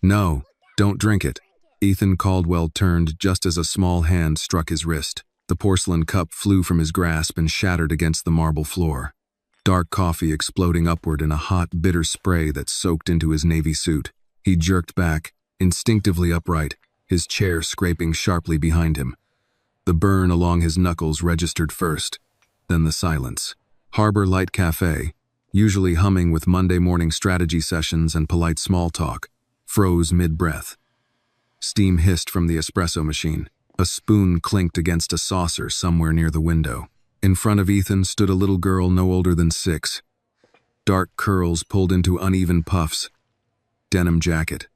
No, don't drink it. Ethan Caldwell turned just as a small hand struck his wrist. The porcelain cup flew from his grasp and shattered against the marble floor. Dark coffee exploding upward in a hot, bitter spray that soaked into his navy suit. He jerked back, instinctively upright, his chair scraping sharply behind him. The burn along his knuckles registered first, then the silence. Harbor Light Cafe, usually humming with Monday morning strategy sessions and polite small talk, froze mid-breath. Steam hissed from the espresso machine. A spoon clinked against a saucer somewhere near the window. In front of Ethan stood a little girl no older than 6. Dark curls pulled into uneven puffs. Denim jacket.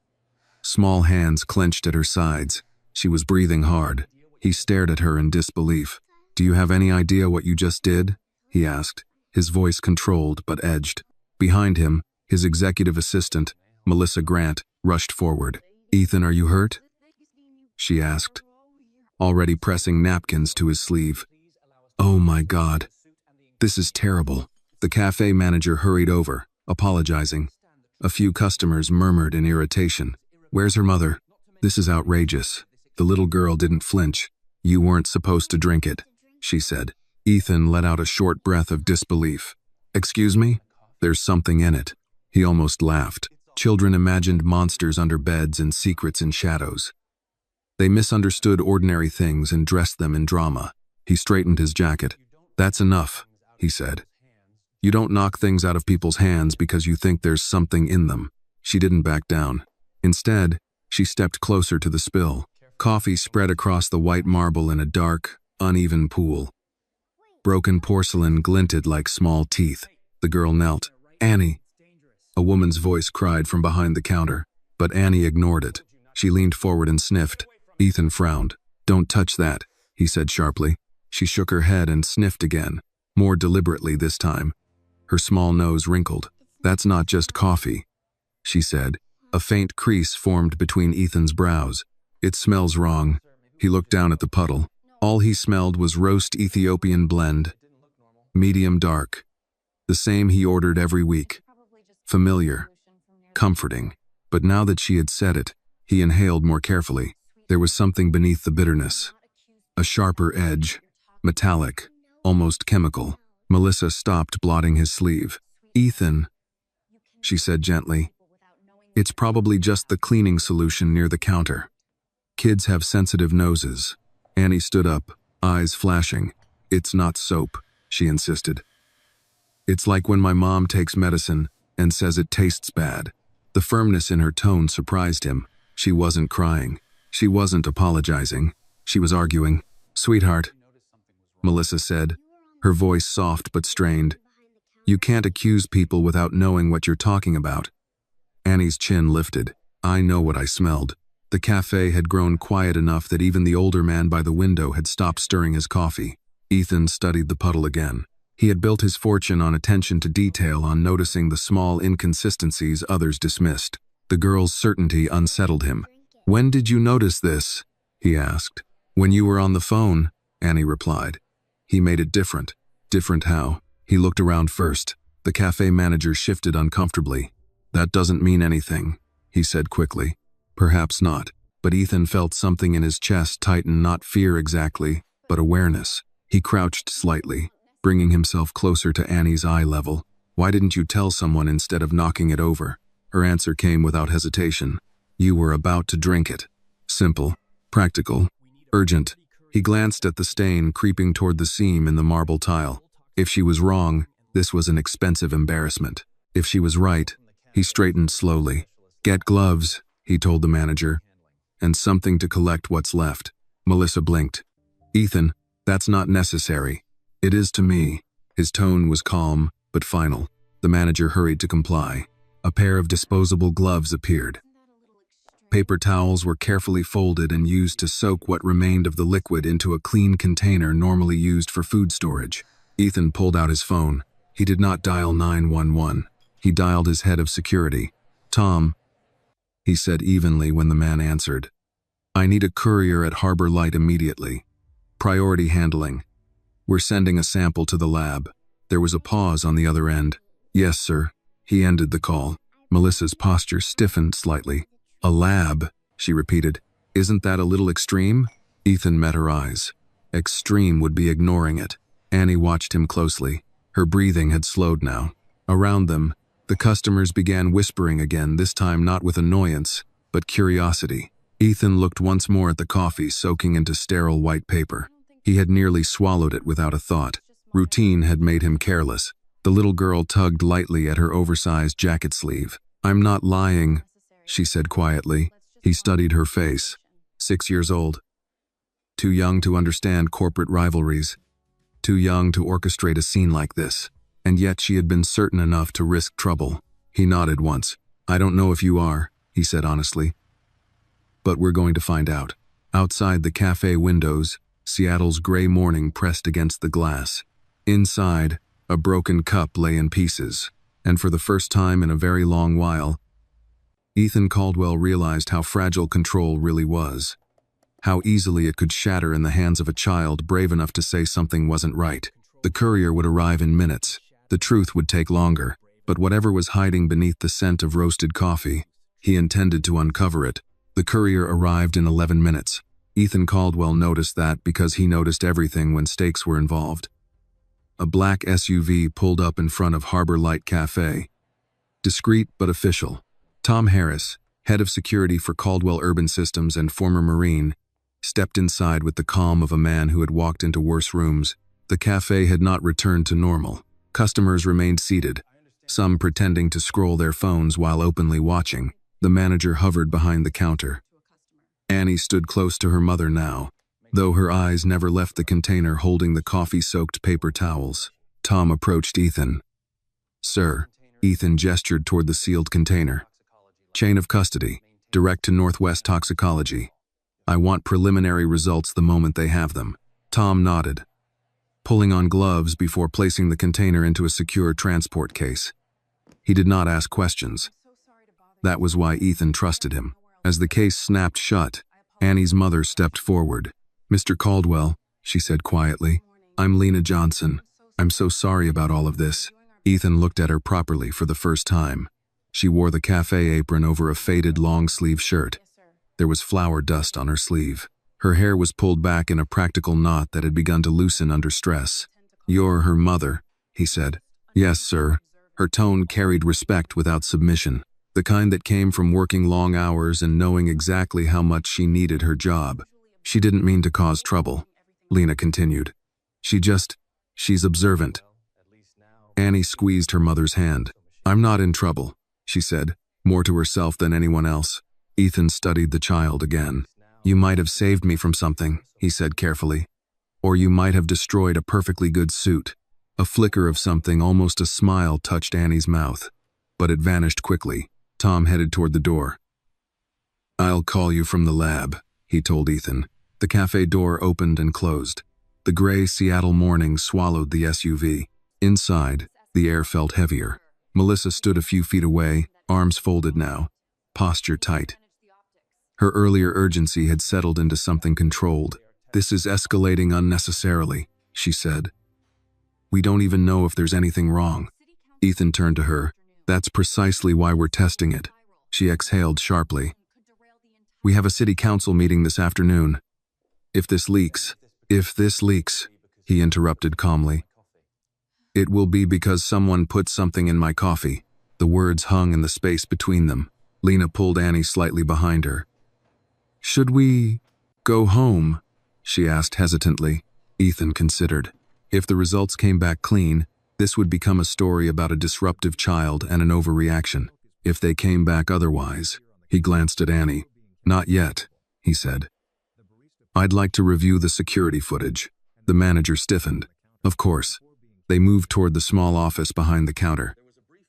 Small hands clenched at her sides. She was breathing hard. He stared at her in disbelief. "Do you have any idea what you just did?" he asked, his voice controlled but edged. Behind him, his executive assistant, Melissa Grant, rushed forward. "Ethan, are you hurt?" she asked, already pressing napkins to his sleeve. "Oh my God. This is terrible." The cafe manager hurried over, apologizing. A few customers murmured in irritation. "Where's her mother? This is outrageous." The little girl didn't flinch. "You weren't supposed to drink it," she said. Ethan let out a short breath of disbelief. "Excuse me? There's something in it." He almost laughed. Children imagined monsters under beds and secrets in shadows. They misunderstood ordinary things and dressed them in drama. He straightened his jacket. "That's enough," he said. "You don't knock things out of people's hands because you think there's something in them." She didn't back down. Instead, she stepped closer to the spill. Coffee spread across the white marble in a dark, uneven pool. Broken porcelain glinted like small teeth. The girl knelt. "Annie!" A woman's voice cried from behind the counter, but Annie ignored it. She leaned forward and sniffed. Ethan frowned. "Don't touch that," he said sharply. She shook her head and sniffed again, more deliberately this time. Her small nose wrinkled. "That's not just coffee," she said. A faint crease formed between Ethan's brows. "It smells wrong." He looked down at the puddle. All he smelled was roast Ethiopian blend, medium dark, the same he ordered every week. Familiar, comforting, but now that she had said it, he inhaled more carefully. There was something beneath the bitterness. A sharper edge, metallic, almost chemical. Melissa stopped blotting his sleeve. "Ethan," she said gently, "it's probably just the cleaning solution near the counter. Kids have sensitive noses." Annie stood up, eyes flashing. "It's not soap," she insisted. "It's like when my mom takes medicine and says it tastes bad." The firmness in her tone surprised him. She wasn't crying. She wasn't apologizing. She was arguing. "Sweetheart," Melissa said, her voice soft but strained, "you can't accuse people without knowing what you're talking about." Annie's chin lifted. "I know what I smelled." The cafe had grown quiet enough that even the older man by the window had stopped stirring his coffee. Ethan studied the puddle again. He had built his fortune on attention to detail, on noticing the small inconsistencies others dismissed. The girl's certainty unsettled him. "When did you notice this?" he asked. "When you were on the phone," Annie replied. He made it different. Different how? He looked around first. The cafe manager shifted uncomfortably. "That doesn't mean anything," he said quickly. Perhaps not, but Ethan felt something in his chest tighten, not fear exactly, but awareness. He crouched slightly, bringing himself closer to Annie's eye level. "Why didn't you tell someone instead of knocking it over?" Her answer came without hesitation. "You were about to drink it." Simple, practical, urgent. He glanced at the stain creeping toward the seam in the marble tile. If she was wrong, this was an expensive embarrassment. If she was right, he straightened slowly. "Get gloves," he told the manager, "and something to collect what's left." Melissa blinked. "Ethan, that's not necessary." "It is to me." His tone was calm, but final. The manager hurried to comply. A pair of disposable gloves appeared. Paper towels were carefully folded and used to soak what remained of the liquid into a clean container normally used for food storage. Ethan pulled out his phone. He did not dial 911. He dialed his head of security. "Tom," he said evenly when the man answered. "I need a courier at Harbor Light immediately. Priority handling. We're sending a sample to the lab." There was a pause on the other end. "Yes, sir." He ended the call. Melissa's posture stiffened slightly. A lab, she repeated. Isn't that a little extreme? Ethan met her eyes. Extreme would be ignoring it. Annie watched him closely. Her breathing had slowed now. Around them, the customers began whispering again, this time not with annoyance, but curiosity. Ethan looked once more at the coffee soaking into sterile white paper. He had nearly swallowed it without a thought. Routine had made him careless. The little girl tugged lightly at her oversized jacket sleeve. I'm not lying, she said quietly. He studied her face. 6 years old. Too young to understand corporate rivalries. Too young to orchestrate a scene like this. And yet she had been certain enough to risk trouble. He nodded once. I don't know if you are, he said honestly. But we're going to find out. Outside the cafe windows, Seattle's gray morning pressed against the glass. Inside, a broken cup lay in pieces. And for the first time in a very long while, Ethan Caldwell realized how fragile control really was. How easily it could shatter in the hands of a child brave enough to say something wasn't right. The courier would arrive in minutes. The truth would take longer. But whatever was hiding beneath the scent of roasted coffee, he intended to uncover it. The courier arrived in 11 minutes. Ethan Caldwell noticed that because he noticed everything when stakes were involved. A black SUV pulled up in front of Harbor Light Cafe. Discreet but official. Tom Harris, head of security for Caldwell Urban Systems and former Marine, stepped inside with the calm of a man who had walked into worse rooms. The cafe had not returned to normal. Customers remained seated, some pretending to scroll their phones while openly watching. The manager hovered behind the counter. Annie stood close to her mother now, though her eyes never left the container holding the coffee-soaked paper towels. Tom approached Ethan. Sir, Ethan gestured toward the sealed container. Chain of custody, direct to Northwest Toxicology. I want preliminary results the moment they have them. Tom nodded, pulling on gloves before placing the container into a secure transport case. He did not ask questions. That was why Ethan trusted him. As the case snapped shut, Annie's mother stepped forward. Mr. Caldwell, she said quietly, I'm Lena Johnson. I'm so sorry about all of this. Ethan looked at her properly for the first time. She wore the cafe apron over a faded long-sleeve shirt. There was flour dust on her sleeve. Her hair was pulled back in a practical knot that had begun to loosen under stress. You're her mother, he said. Yes, sir. Her tone carried respect without submission, the kind that came from working long hours and knowing exactly how much she needed her job. She didn't mean to cause trouble, Lena continued. She's observant. Annie squeezed her mother's hand. I'm not in trouble, she said, more to herself than anyone else. Ethan studied the child again. You might have saved me from something, he said carefully. Or you might have destroyed a perfectly good suit. A flicker of something, almost a smile, touched Annie's mouth. But it vanished quickly. Tom headed toward the door. I'll call you from the lab, he told Ethan. The cafe door opened and closed. The gray Seattle morning swallowed the SUV. Inside, the air felt heavier. Melissa stood a few feet away, arms folded now, posture tight. Her earlier urgency had settled into something controlled. This is escalating unnecessarily, she said. We don't even know if there's anything wrong. Ethan turned to her. That's precisely why we're testing it. She exhaled sharply. We have a city council meeting this afternoon. If this leaks, he interrupted calmly. It will be because someone put something in my coffee. The words hung in the space between them. Lena pulled Annie slightly behind her. Should we go home? She asked hesitantly. Ethan considered. If the results came back clean, this would become a story about a disruptive child and an overreaction. If they came back otherwise, he glanced at Annie. Not yet, he said. I'd like to review the security footage. The manager stiffened. Of course. They moved toward the small office behind the counter.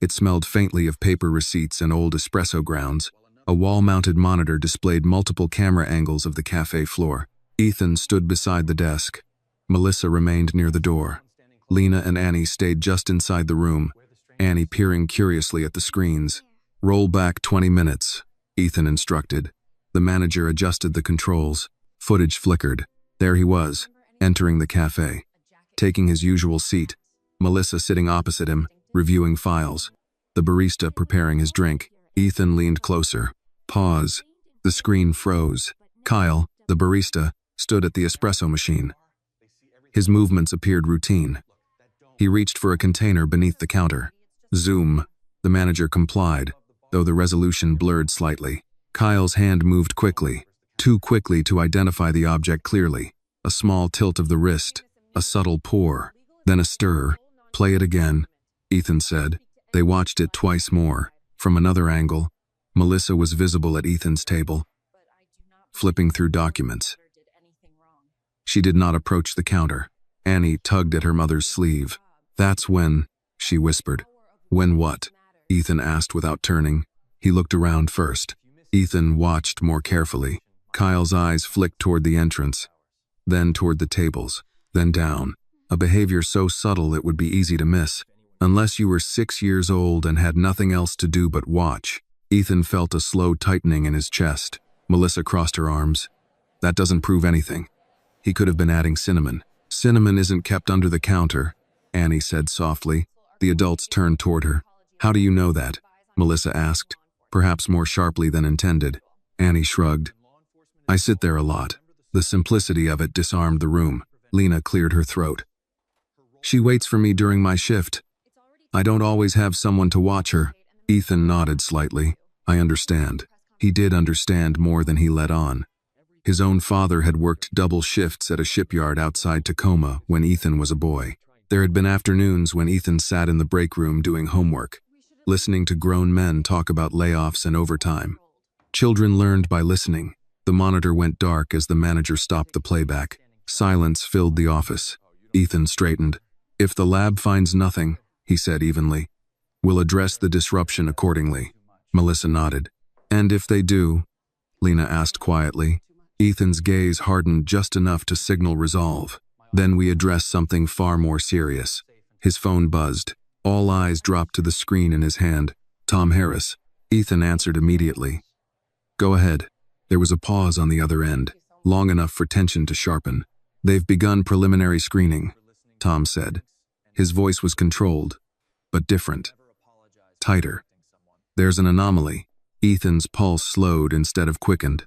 It smelled faintly of paper receipts and old espresso grounds. A wall-mounted monitor displayed multiple camera angles of the cafe floor. Ethan stood beside the desk. Melissa remained near the door. Lena and Annie stayed just inside the room, Annie peering curiously at the screens. Roll back 20 minutes, Ethan instructed. The manager adjusted the controls. Footage flickered. There he was, entering the cafe. Taking his usual seat, Melissa sitting opposite him, reviewing files. The barista preparing his drink. Ethan leaned closer. Pause. The screen froze. Kyle, the barista, stood at the espresso machine. His movements appeared routine. He reached for a container beneath the counter. Zoom. The manager complied, though the resolution blurred slightly. Kyle's hand moved quickly, too quickly to identify the object clearly. A small tilt of the wrist, a subtle pour, then a stir. Play it again, Ethan said. They watched it twice more. From another angle, Melissa was visible at Ethan's table, flipping through documents. She did not approach the counter. Annie tugged at her mother's sleeve. "That's when," she whispered. "When what?" Ethan asked without turning. He looked around first. Ethan watched more carefully. Kyle's eyes flicked toward the entrance, then toward the tables, then down. A behavior so subtle it would be easy to miss. Unless you were 6 years old and had nothing else to do but watch. Ethan felt a slow tightening in his chest. Melissa crossed her arms. "That doesn't prove anything." He could have been adding cinnamon. "Cinnamon isn't kept under the counter," Annie said softly. The adults turned toward her. "How do you know that?" Melissa asked, perhaps more sharply than intended. Annie shrugged. "I sit there a lot." The simplicity of it disarmed the room. Lena cleared her throat. "She waits for me during my shift. I don't always have someone to watch her." Ethan nodded slightly. "I understand." He did understand more than he let on. His own father had worked double shifts at a shipyard outside Tacoma when Ethan was a boy. There had been afternoons when Ethan sat in the break room doing homework, listening to grown men talk about layoffs and overtime. Children learned by listening. The monitor went dark as the manager stopped the playback. Silence filled the office. Ethan straightened. "If the lab finds nothing," he said evenly, "we'll address the disruption accordingly." Melissa nodded. "And if they do?" Lena asked quietly. Ethan's gaze hardened just enough to signal resolve. "Then we address something far more serious." His phone buzzed. All eyes dropped to the screen in his hand. "Tom Harris." Ethan answered immediately. "Go ahead." There was a pause on the other end, long enough for tension to sharpen. "They've begun preliminary screening," Tom said. His voice was controlled, but different. Tighter. "There's an anomaly." Ethan's pulse slowed instead of quickened.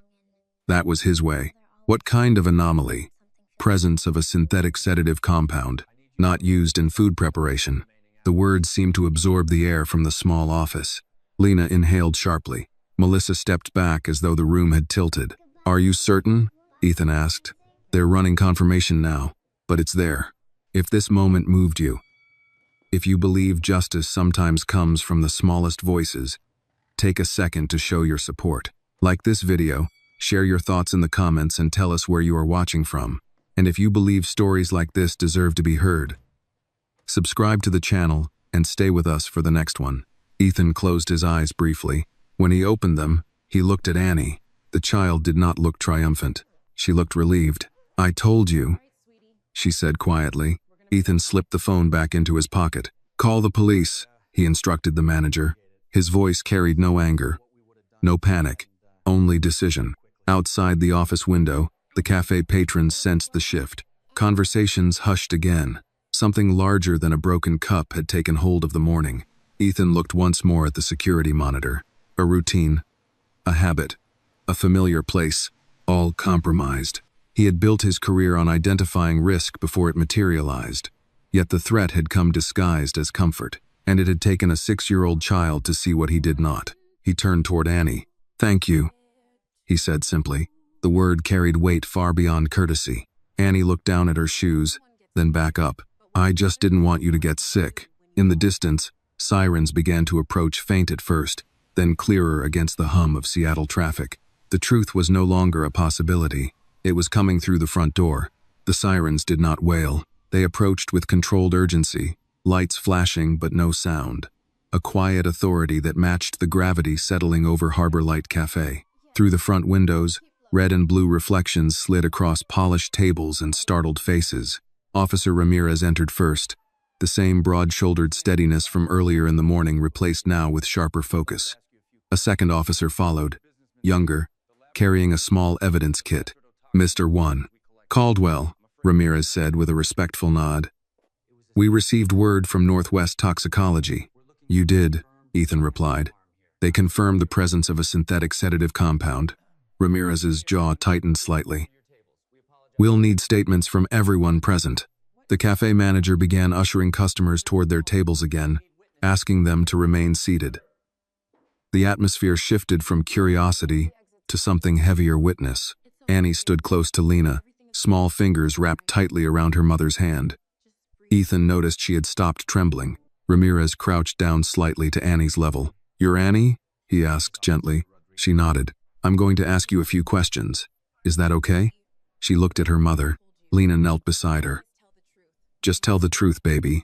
That was his way. "What kind of anomaly?" "Presence of a synthetic sedative compound, not used in food preparation." The words seemed to absorb the air from the small office. Lena inhaled sharply. Melissa stepped back as though the room had tilted. "Are you certain?" Ethan asked. "They're running confirmation now, but it's there. If this moment moved you, if you believe justice sometimes comes from the smallest voices, take a second to show your support. Like this video, share your thoughts in the comments and tell us where you are watching from. And if you believe stories like this deserve to be heard, subscribe to the channel and stay with us for the next one." Ethan closed his eyes briefly. When he opened them, he looked at Annie. The child did not look triumphant. She looked relieved. "I told you," she said quietly. Ethan slipped the phone back into his pocket. "Call the police," he instructed the manager. His voice carried no anger, no panic, only decision. Outside the office window, the cafe patrons sensed the shift. Conversations hushed again. Something larger than a broken cup had taken hold of the morning. Ethan looked once more at the security monitor. A routine, a habit, a familiar place, all compromised. He had built his career on identifying risk before it materialized. Yet the threat had come disguised as comfort, and it had taken a 6-year-old child to see what he did not. He turned toward Annie. "Thank you," he said simply. The word carried weight far beyond courtesy. Annie looked down at her shoes, then back up. "I just didn't want you to get sick." In the distance, sirens began to approach, faint at first, then clearer against the hum of Seattle traffic. The truth was no longer a possibility. It was coming through the front door. The sirens did not wail. They approached with controlled urgency, lights flashing but no sound. A quiet authority that matched the gravity settling over Harbor Light Cafe. Through the front windows, red and blue reflections slid across polished tables and startled faces. Officer Ramirez entered first. The same broad-shouldered steadiness from earlier in the morning replaced now with sharper focus. A second officer followed, younger, carrying a small evidence kit. "Mr. 1. Caldwell," Ramirez said with a respectful nod. "We received word from Northwest Toxicology." "You did," Ethan replied. They confirmed the presence of a synthetic sedative compound. Ramirez's jaw tightened slightly. "We'll need statements from everyone present." The cafe manager began ushering customers toward their tables again, asking them to remain seated. The atmosphere shifted from curiosity to something heavier witness. Annie stood close to Lena, small fingers wrapped tightly around her mother's hand. Ethan noticed she had stopped trembling. Ramirez crouched down slightly to Annie's level. "You're Annie?" he asked gently. She nodded. "I'm going to ask you a few questions. Is that okay?" She looked at her mother. Lena knelt beside her. "Just tell the truth, baby.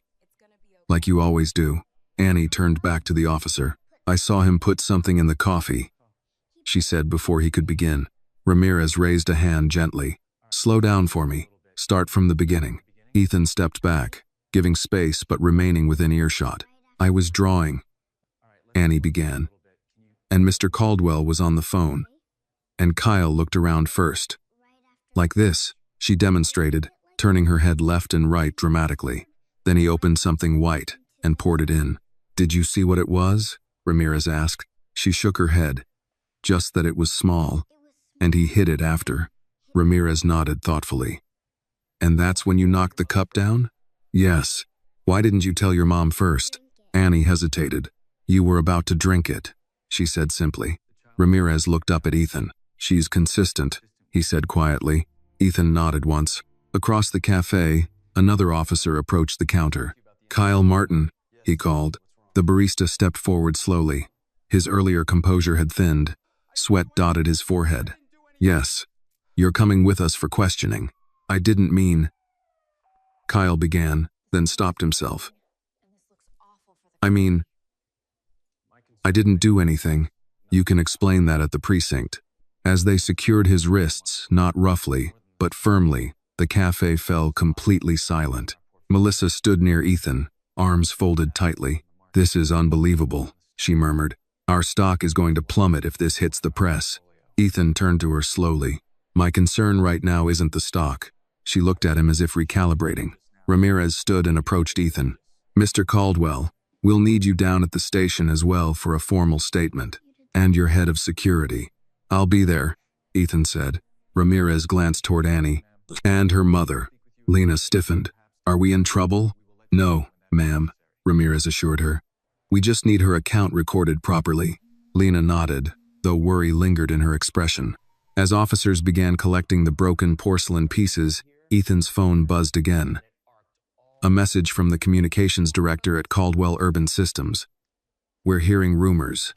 Like you always do." Annie turned back to the officer. "I saw him put something in the coffee," she said before he could begin. Ramirez raised a hand gently. "Slow down for me. Start from the beginning." Ethan stepped back, giving space but remaining within earshot. "I was drawing," Annie began, "and Mr. Caldwell was on the phone, and Kyle looked around first. Like this," she demonstrated, turning her head left and right dramatically. Then he opened something white and poured it in. "Did you see what it was?" Ramirez asked. She shook her head. "Just that it was small, and he hid it after." Ramirez nodded thoughtfully. "And that's when you knocked the cup down?" "Yes." "Why didn't you tell your mom first?" Annie hesitated. "You were about to drink it," she said simply. Ramirez looked up at Ethan. "She's consistent," he said quietly. Ethan nodded once. Across the cafe, another officer approached the counter. "Kyle Martin," he called. The barista stepped forward slowly. His earlier composure had thinned. Sweat dotted his forehead. "Yes. You're coming with us for questioning." "I didn't mean—" Kyle began, then stopped himself. "I mean, I didn't do anything. You can explain that at the precinct." As they secured his wrists, not roughly, but firmly, the cafe fell completely silent. Melissa stood near Ethan, arms folded tightly. "This is unbelievable," she murmured. "Our stock is going to plummet if this hits the press." Ethan turned to her slowly. "My concern right now isn't the stock." She looked at him as if recalibrating. Ramirez stood and approached Ethan. "Mr. Caldwell, we'll need you down at the station as well for a formal statement. And your head of security." "I'll be there," Ethan said. Ramirez glanced toward Annie. "And her mother." Lena stiffened. "Are we in trouble?" "No, ma'am," Ramirez assured her. "We just need her account recorded properly." Lena nodded, though worry lingered in her expression. As officers began collecting the broken porcelain pieces, Ethan's phone buzzed again. A message from the communications director at Caldwell Urban Systems. "We're hearing rumors.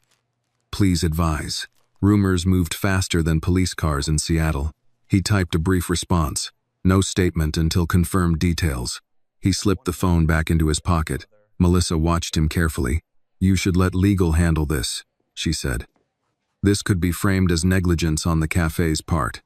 Please advise." Rumors moved faster than police cars in Seattle. He typed a brief response. No statement until confirmed details. He slipped the phone back into his pocket. Melissa watched him carefully. "You should let legal handle this," she said. "This could be framed as negligence on the cafe's part."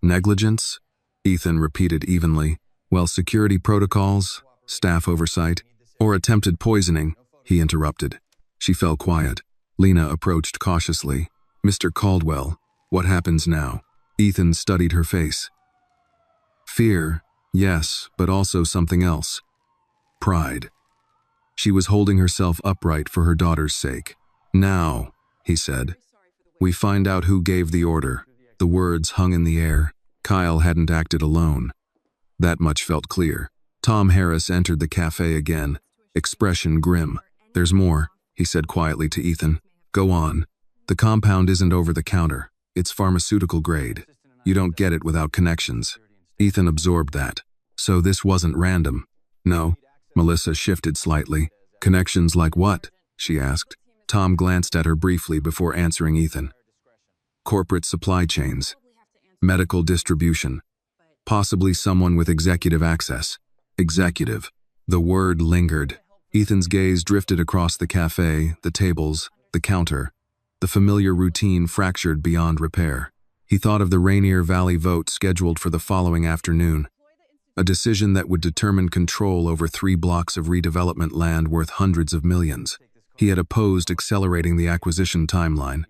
"Negligence?" Ethan repeated evenly. "Well, security protocols, staff oversight, or attempted poisoning," he interrupted. She fell quiet. Lena approached cautiously. "Mr. Caldwell, what happens now?" Ethan studied her face. "Fear, yes, but also something else. Pride." She was holding herself upright for her daughter's sake. "Now," he said, "we find out who gave the order." The words hung in the air. Kyle hadn't acted alone. That much felt clear. Tom Harris entered the cafe again, expression grim. "There's more," he said quietly to Ethan. "Go on. The compound isn't over the counter. It's pharmaceutical grade. You don't get it without connections." Ethan absorbed that. "So this wasn't random?" "No." Melissa shifted slightly. "Connections like what?" she asked. Tom glanced at her briefly before answering Ethan. "Corporate supply chains. Medical distribution. Possibly someone with executive access." Executive. The word lingered. Ethan's gaze drifted across the cafe, the tables, the counter. The familiar routine fractured beyond repair. He thought of the Rainier Valley vote scheduled for the following afternoon. A decision that would determine control over 3 blocks of redevelopment land worth hundreds of millions. He had opposed accelerating the acquisition timeline.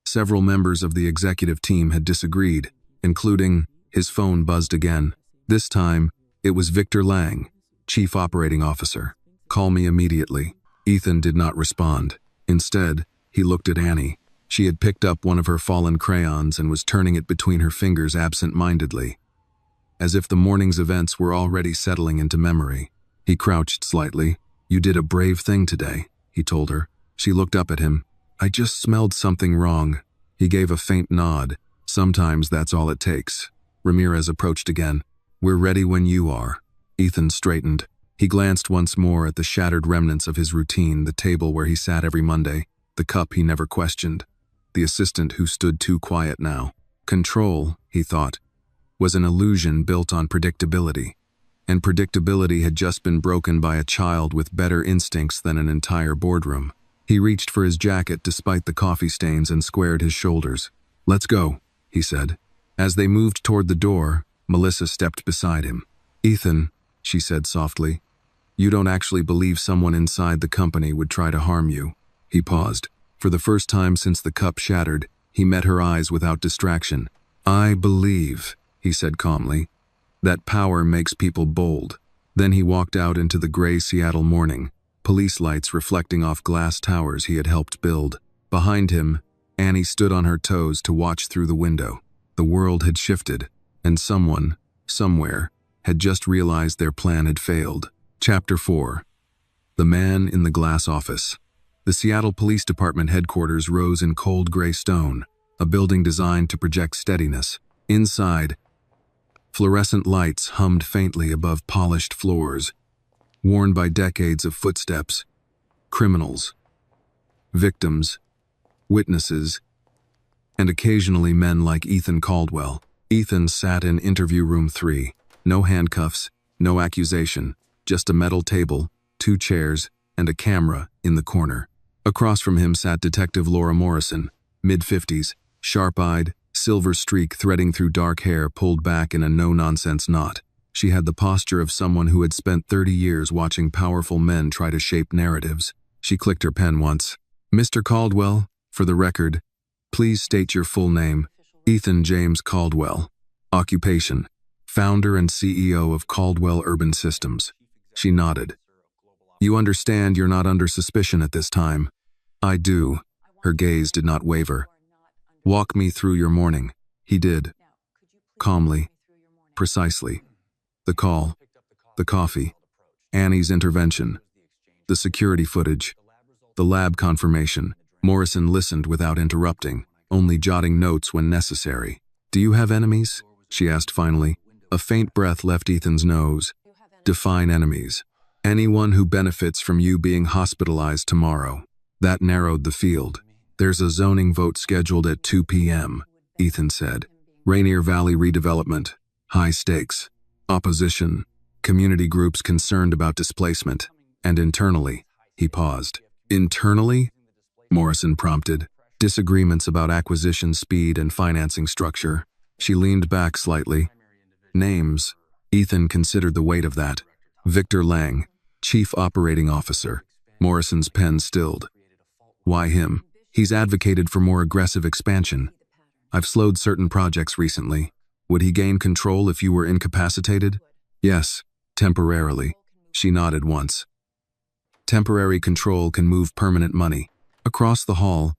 Several members of the executive team had disagreed, including— His phone buzzed again. This time, it was Victor Lang, Chief Operating Officer. "Call me immediately." Ethan did not respond. Instead, He looked at Annie. She had picked up one of her fallen crayons and was turning it between her fingers absent-mindedly, as if the morning's events were already settling into memory. He crouched slightly. "You did a brave thing today," he told her. She looked up at him. "I just smelled something wrong." He gave a faint nod. "Sometimes that's all it takes." Ramirez approached again. "We're ready when you are." Ethan straightened. He glanced once more at the shattered remnants of his routine, the table where he sat every Monday, the cup he never questioned, the assistant who stood too quiet now. Control, he thought, was an illusion built on predictability. And predictability had just been broken by a child with better instincts than an entire boardroom. He reached for his jacket despite the coffee stains and squared his shoulders. "Let's go," he said. As they moved toward the door, Melissa stepped beside him. "Ethan," she said softly, "you don't actually believe someone inside the company would try to harm you." He paused. For the first time since the cup shattered, he met her eyes without distraction. "I believe," he said calmly, "that power makes people bold." Then he walked out into the gray Seattle morning, police lights reflecting off glass towers he had helped build. Behind him, Annie stood on her toes to watch through the window. The world had shifted, and someone, somewhere, had just realized their plan had failed. Chapter 4. The Man in the Glass Office. The Seattle Police Department headquarters rose in cold gray stone, a building designed to project steadiness. Inside, fluorescent lights hummed faintly above polished floors, worn by decades of footsteps, criminals, victims, witnesses, and occasionally men like Ethan Caldwell. Ethan sat in interview room 3. No handcuffs, no accusation, just a metal table, 2 chairs, and a camera in the corner. Across from him sat Detective Laura Morrison, mid-50s, sharp-eyed, silver streak threading through dark hair pulled back in a no-nonsense knot. She had the posture of someone who had spent 30 years watching powerful men try to shape narratives. She clicked her pen once. "Mr. Caldwell, for the record, please state your full name." "Ethan James Caldwell." "Occupation?" "Founder and CEO of Caldwell Urban Systems." She nodded. "You understand you're not under suspicion at this time?" "I do." Her gaze did not waver. "Walk me through your morning." He did. Calmly. Precisely. The call. The coffee. Annie's intervention. The security footage. The lab confirmation. Morrison listened without interrupting, only jotting notes when necessary. "Do you have enemies?" she asked finally. A faint breath left Ethan's nose. "Define enemies." "Anyone who benefits from you being hospitalized tomorrow." That narrowed the field. "There's a zoning vote scheduled at 2 p.m., Ethan said. "Rainier Valley redevelopment. High stakes. Opposition. Community groups concerned about displacement. And internally." He paused. "Internally?" Morrison prompted. "Disagreements about acquisition speed and financing structure." She leaned back slightly. "Names." Ethan considered the weight of that. "Victor Lang, Chief Operating Officer." Morrison's pen stilled. "Why him?" "He's advocated for more aggressive expansion. I've slowed certain projects recently. Would he gain control if you were incapacitated?" "Yes, temporarily." She nodded once. "Temporary control can move permanent money." Across the hall,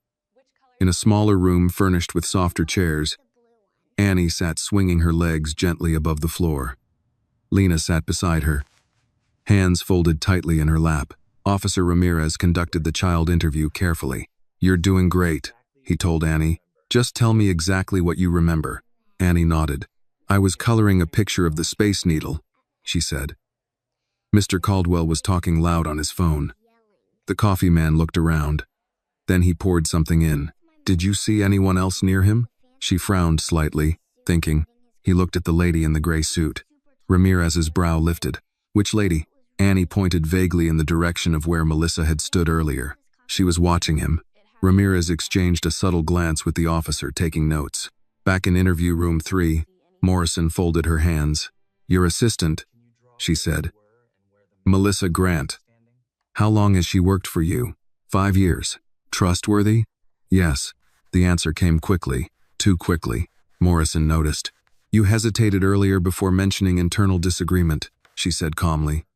in a smaller room furnished with softer chairs, Annie sat swinging her legs gently above the floor. Lena sat beside her, hands folded tightly in her lap. Officer Ramirez conducted the child interview carefully. "You're doing great," he told Annie. "Just tell me exactly what you remember." Annie nodded. "I was coloring a picture of the Space Needle," she said. Mr. Caldwell was talking loud on his phone. The coffee man looked around. Then he poured something in. "Did you see anyone else near him?" She frowned slightly, thinking. He looked at the lady in the gray suit. Ramirez's brow lifted. "Which lady?" Annie pointed vaguely in the direction of where Melissa had stood earlier. She was watching him. Ramirez exchanged a subtle glance with the officer taking notes. Back in interview room 3, Morrison folded her hands. "Your assistant," she said. "Melissa Grant. How long has she worked for you?" 5 years. "Trustworthy?" "Yes." The answer came quickly, too quickly. Morrison noticed. "You hesitated earlier before mentioning internal disagreement," she said calmly.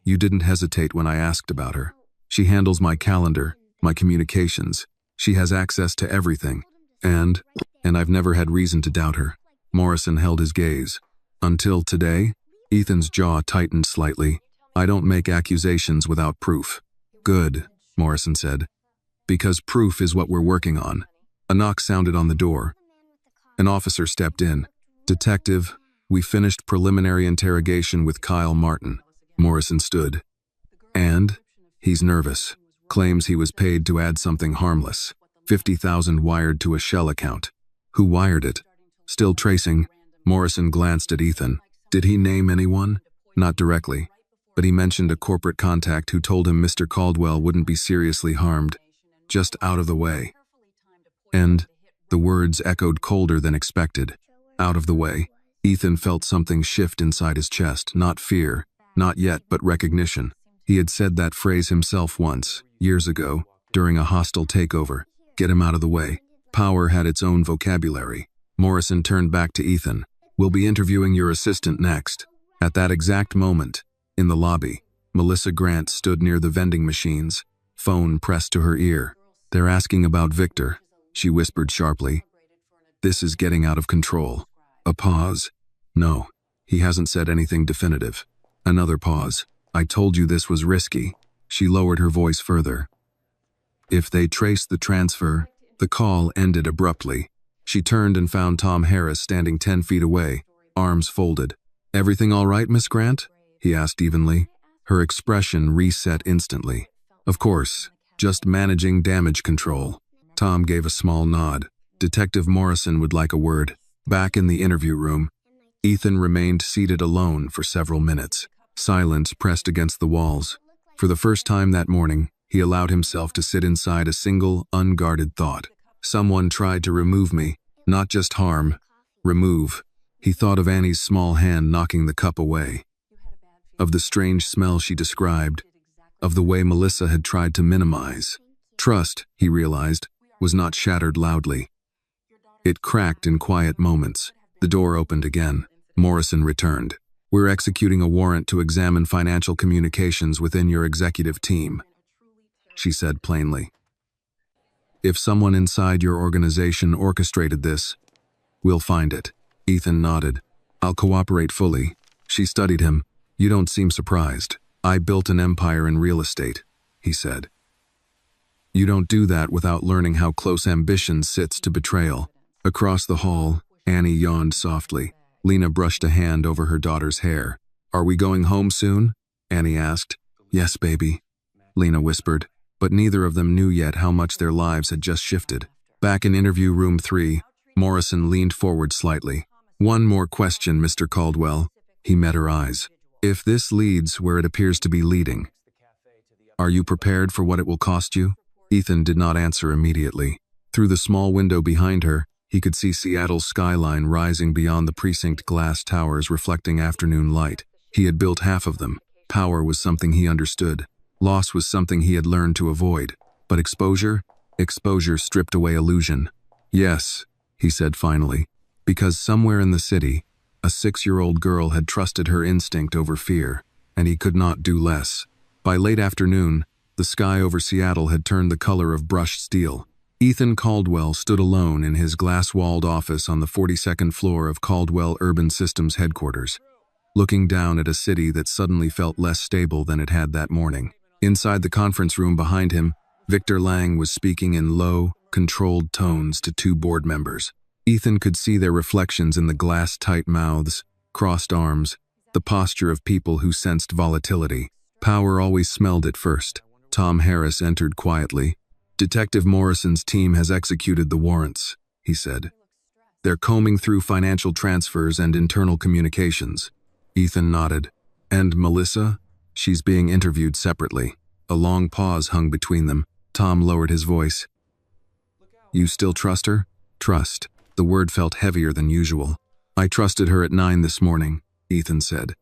"You didn't hesitate when I asked about her. She handles my calendar, my communications. She has access to everything. And I've never had reason to doubt her. Morrison held his gaze. Until today? Ethan's jaw tightened slightly. I don't make accusations without proof. Good, Morrison said. Because proof is what we're working on. A knock sounded on the door. An officer stepped in. Detective, we finished preliminary interrogation with Kyle Martin. Morrison stood. And? He's nervous. Claims he was paid to add something harmless. 50,000 wired to a Shell account. Who wired it? Still tracing. Morrison glanced at Ethan. Did he name anyone? Not directly. But he mentioned a corporate contact who told him Mr. Caldwell wouldn't be seriously harmed. Just out of the way. And the words echoed colder than expected. Out of the way. Ethan felt something shift inside his chest, not fear, not yet, but recognition. He had said that phrase himself once, years ago, during a hostile takeover. Get him out of the way. Power had its own vocabulary. Morrison turned back to Ethan. We'll be interviewing your assistant next. At that exact moment, in the lobby, Melissa Grant stood near the vending machines, phone pressed to her ear. They're asking about Victor, she whispered sharply. This is getting out of control. A pause. No, he hasn't said anything definitive. Another pause. I told you this was risky. She lowered her voice further. If they trace the transfer, the call ended abruptly. She turned and found Tom Harris standing 10 feet away, arms folded. Everything all right, Miss Grant? He asked evenly. Her expression reset instantly. Of course, just managing damage control. Tom gave a small nod. Detective Morrison would like a word. Back in the interview room, Ethan remained seated alone for several minutes. Silence pressed against the walls. For the first time that morning, he allowed himself to sit inside a single, unguarded thought. Someone tried to remove me, not just harm. Remove. He thought of Annie's small hand knocking the cup away. Of the strange smell she described. Of the way Melissa had tried to minimize. Trust, he realized, was not shattered loudly. It cracked in quiet moments. The door opened again. Morrison returned. We're executing a warrant to examine financial communications within your executive team, she said plainly. If someone inside your organization orchestrated this, we'll find it. Ethan nodded. I'll cooperate fully. She studied him. You don't seem surprised. I built an empire in real estate, he said. You don't do that without learning how close ambition sits to betrayal. Across the hall, Annie yawned softly. Lena brushed a hand over her daughter's hair. Are we going home soon? Annie asked. Yes, baby, Lena whispered, but neither of them knew yet how much their lives had just shifted. Back in interview room 3, Morrison leaned forward slightly. One more question, Mr. Caldwell. He met her eyes. If this leads where it appears to be leading, are you prepared for what it will cost you? Ethan did not answer immediately. Through the small window behind her, he could see Seattle's skyline rising beyond the precinct glass towers reflecting afternoon light. He had built half of them. Power was something he understood. Loss was something he had learned to avoid. But exposure? Exposure stripped away illusion. Yes, he said finally, because somewhere in the city, a 6-year-old girl had trusted her instinct over fear, and he could not do less. By late afternoon, the sky over Seattle had turned the color of brushed steel. Ethan Caldwell stood alone in his glass-walled office on the 42nd floor of Caldwell Urban Systems headquarters, looking down at a city that suddenly felt less stable than it had that morning. Inside the conference room behind him, Victor Lang was speaking in low, controlled tones to 2 board members. Ethan could see their reflections in the glass-tight mouths, crossed arms, the posture of people who sensed volatility. Power always smelled it first. Tom Harris entered quietly. Detective Morrison's team has executed the warrants, he said. They're combing through financial transfers and internal communications. Ethan nodded. And Melissa? She's being interviewed separately. A long pause hung between them. Tom lowered his voice. You still trust her? Trust. The word felt heavier than usual. I trusted her at 9 this morning, Ethan said.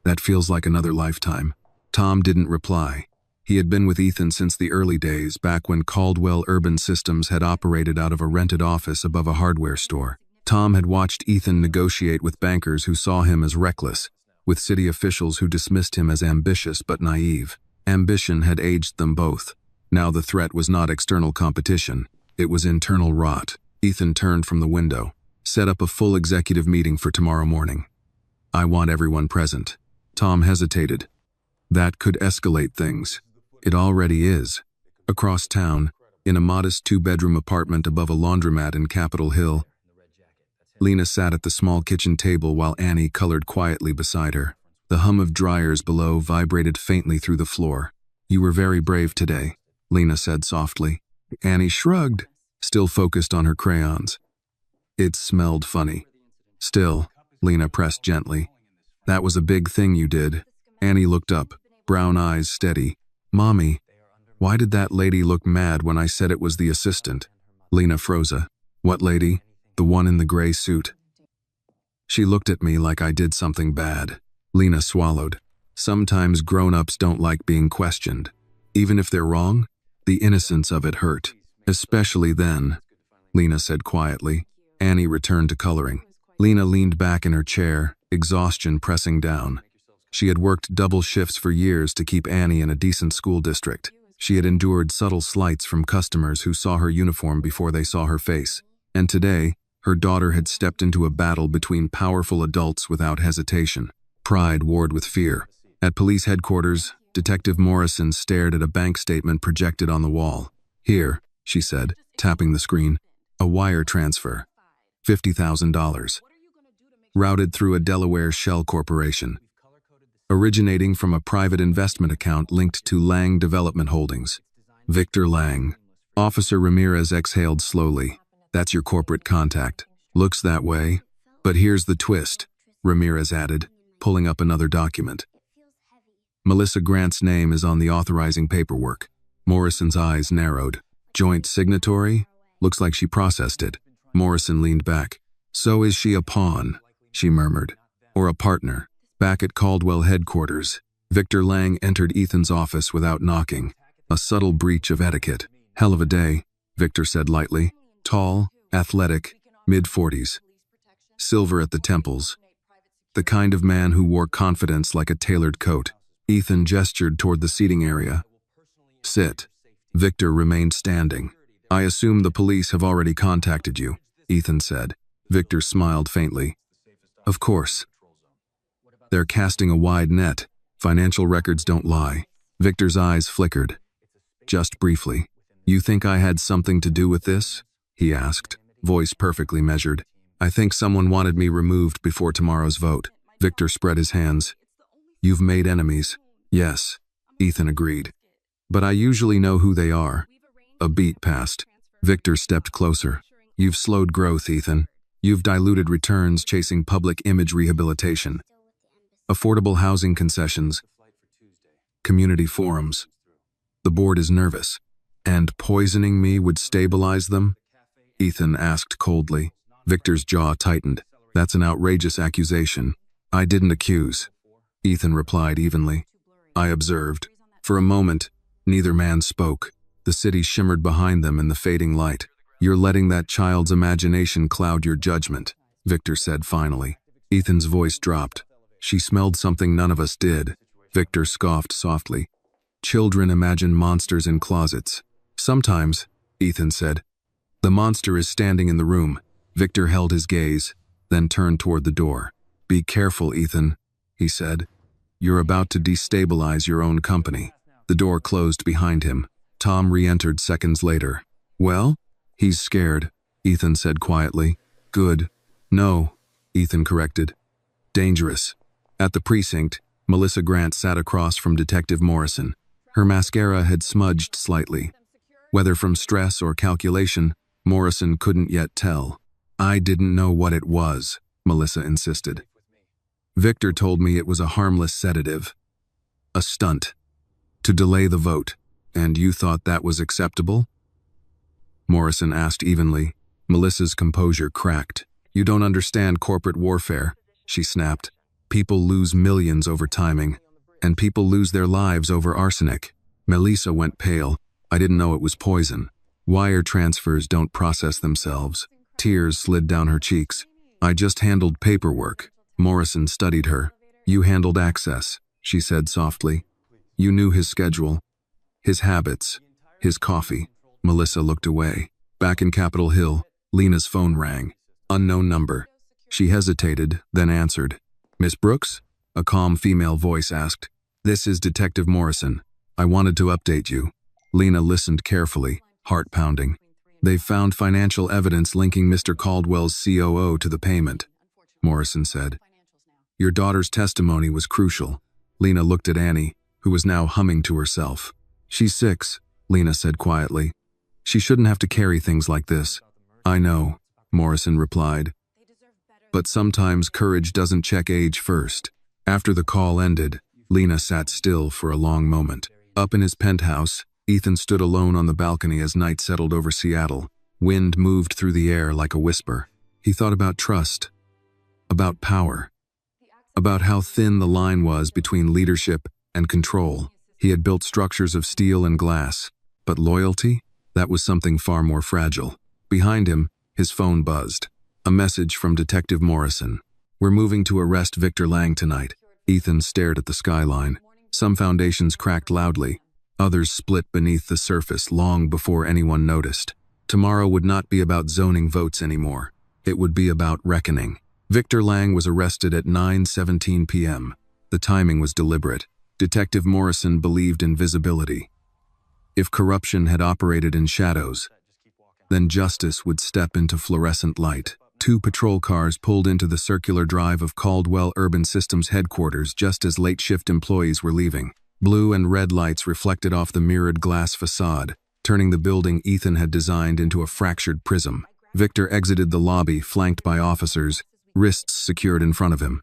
That feels like another lifetime. Tom didn't reply. He had been with Ethan since the early days, back when Caldwell Urban Systems had operated out of a rented office above a hardware store. Tom had watched Ethan negotiate with bankers who saw him as reckless, with city officials who dismissed him as ambitious but naive. Ambition had aged them both. Now the threat was not external competition. It was internal rot. Ethan turned from the window. Set up a full executive meeting for tomorrow morning. I want everyone present. Tom hesitated. That could escalate things. It already is. Across town, in a modest 2-bedroom apartment above a laundromat in Capitol Hill, Lena sat at the small kitchen table while Annie colored quietly beside her. The hum of dryers below vibrated faintly through the floor. You were very brave today, Lena said softly. Annie shrugged, still focused on her crayons. It smelled funny. Still, Lena pressed gently. That was a big thing you did. Annie looked up, brown eyes steady. Mommy, why did that lady look mad when I said it was the assistant? Lena froze. What lady? The one in the gray suit. She looked at me like I did something bad. Lena swallowed. Sometimes grown-ups don't like being questioned. Even if they're wrong, the innocence of it hurt. Especially then, Lena said quietly. Annie returned to coloring. Lena leaned back in her chair, exhaustion pressing down. She had worked double shifts for years to keep Annie in a decent school district. She had endured subtle slights from customers who saw her uniform before they saw her face. And today, her daughter had stepped into a battle between powerful adults without hesitation. Pride warred with fear. At police headquarters, Detective Morrison stared at a bank statement projected on the wall. Here, she said, tapping the screen, a wire transfer. $50,000. Routed through a Delaware shell corporation. Originating from a private investment account linked to Lang Development Holdings. Victor Lang. Officer Ramirez exhaled slowly. That's your corporate contact. Looks that way. But here's the twist, Ramirez added, pulling up another document. Melissa Grant's name is on the authorizing paperwork. Morrison's eyes narrowed. Joint signatory? Looks like she processed it. Morrison leaned back. So is she a pawn? She murmured. Or a partner? Back at Caldwell headquarters, Victor Lang entered Ethan's office without knocking. A subtle breach of etiquette. Hell of a day, Victor said lightly. Tall, athletic, mid-40s. Silver at the temples. The kind of man who wore confidence like a tailored coat. Ethan gestured toward the seating area. Sit. Victor remained standing. I assume the police have already contacted you, Ethan said. Victor smiled faintly. Of course. They're casting a wide net. Financial records don't lie. Victor's eyes flickered. Just briefly. You think I had something to do with this? He asked, voice perfectly measured. I think someone wanted me removed before tomorrow's vote. Victor spread his hands. You've made enemies. Yes, Ethan agreed. But I usually know who they are. A beat passed. Victor stepped closer. You've slowed growth, Ethan. You've diluted returns chasing public image rehabilitation. Affordable housing concessions. Community forums. The board is nervous. And poisoning me would stabilize them? Ethan asked coldly. Victor's jaw tightened. That's an outrageous accusation. I didn't accuse. Ethan replied evenly. I observed. For a moment, neither man spoke. The city shimmered behind them in the fading light. You're letting that child's imagination cloud your judgment, Victor said finally. Ethan's voice dropped. She smelled something none of us did. Victor scoffed softly. Children imagine monsters in closets. Sometimes, Ethan said. The monster is standing in the room. Victor held his gaze, then turned toward the door. Be careful, Ethan, he said. You're about to destabilize your own company. The door closed behind him. Tom re-entered seconds later. Well? He's scared, Ethan said quietly. Good. No, Ethan corrected. Dangerous. At the precinct, Melissa Grant sat across from Detective Morrison. Her mascara had smudged slightly. Whether from stress or calculation, Morrison couldn't yet tell. I didn't know what it was, Melissa insisted. Victor told me it was a harmless sedative. A stunt. To delay the vote. And you thought that was acceptable? Morrison asked evenly. Melissa's composure cracked. You don't understand corporate warfare, she snapped. People lose millions over timing, and people lose their lives over arsenic. Melissa went pale. I didn't know it was poison. Wire transfers don't process themselves. Tears slid down her cheeks. I just handled paperwork. Morrison studied her. You handled access, she said softly. You knew his schedule, his habits, His coffee. Melissa looked away. Back in Capitol Hill, Lena's phone rang. Unknown number. She hesitated, then answered. "Miss Brooks?" A calm female voice asked. "This is Detective Morrison. I wanted to update you." Lena listened carefully, heart pounding. "They've found financial evidence linking Mr. Caldwell's COO to the payment," Morrison said. "Your daughter's testimony was crucial." Lena looked at Annie, who was now humming to herself. "She's 6, Lena said quietly. "She shouldn't have to carry things like this." "I know," Morrison replied. "But sometimes courage doesn't check age first." After the call ended, Lena sat still for a long moment. Up in his penthouse, Ethan stood alone on the balcony as night settled over Seattle. Wind moved through the air like a whisper. He thought about trust, about power, about how thin the line was between leadership and control. He had built structures of steel and glass, but loyalty? That was something far more fragile. Behind him, his phone buzzed. A message from Detective Morrison. "We're moving to arrest Victor Lang tonight." Ethan stared at the skyline. Some foundations cracked loudly. Others split beneath the surface long before anyone noticed. Tomorrow would not be about zoning votes anymore. It would be about reckoning. Victor Lang was arrested at 9:17 p.m. The timing was deliberate. Detective Morrison believed in visibility. If corruption had operated in shadows, then justice would step into fluorescent light. 2 patrol cars pulled into the circular drive of Caldwell Urban Systems headquarters just as late-shift employees were leaving. Blue and red lights reflected off the mirrored glass facade, turning the building Ethan had designed into a fractured prism. Victor exited the lobby, flanked by officers, wrists secured in front of him.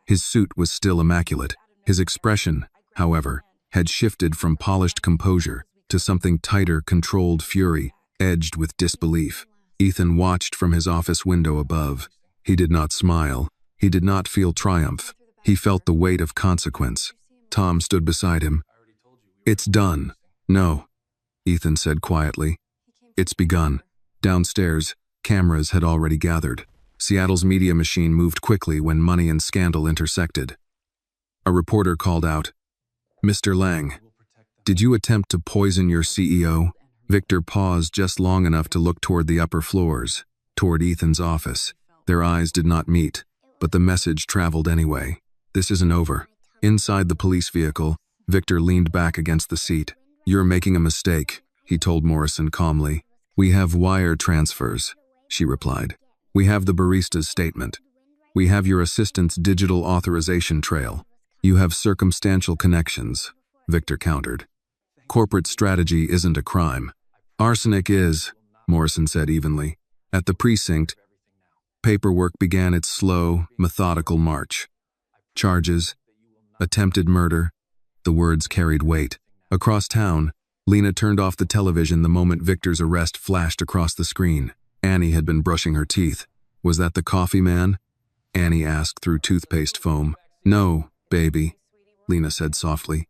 His suit was still immaculate. His expression, however, had shifted from polished composure to something tighter, controlled fury, edged with disbelief. Ethan watched from his office window above. He did not smile. He did not feel triumph. He felt the weight of consequence. Tom stood beside him. "It's done." "No," Ethan said quietly. "It's begun." Downstairs, cameras had already gathered. Seattle's media machine moved quickly when money and scandal intersected. A reporter called out, "Mr. Lang, did you attempt to poison your CEO?" Victor paused just long enough to look toward the upper floors, toward Ethan's office. Their eyes did not meet, but the message traveled anyway. "This isn't over." Inside the police vehicle, Victor leaned back against the seat. "You're making a mistake," he told Morrison calmly. "We have wire transfers," she replied. "We have the barista's statement. We have your assistant's digital authorization trail. You have circumstantial connections," Victor countered. "Corporate strategy isn't a crime. Arsenic is," Morrison said evenly. At the precinct, paperwork began its slow, methodical march. Charges, attempted murder, the words carried weight. Across town, Lena turned off the television the moment Victor's arrest flashed across the screen. Annie had been brushing her teeth. "Was that the coffee man?" Annie asked through toothpaste foam. "No, baby," Lena said softly.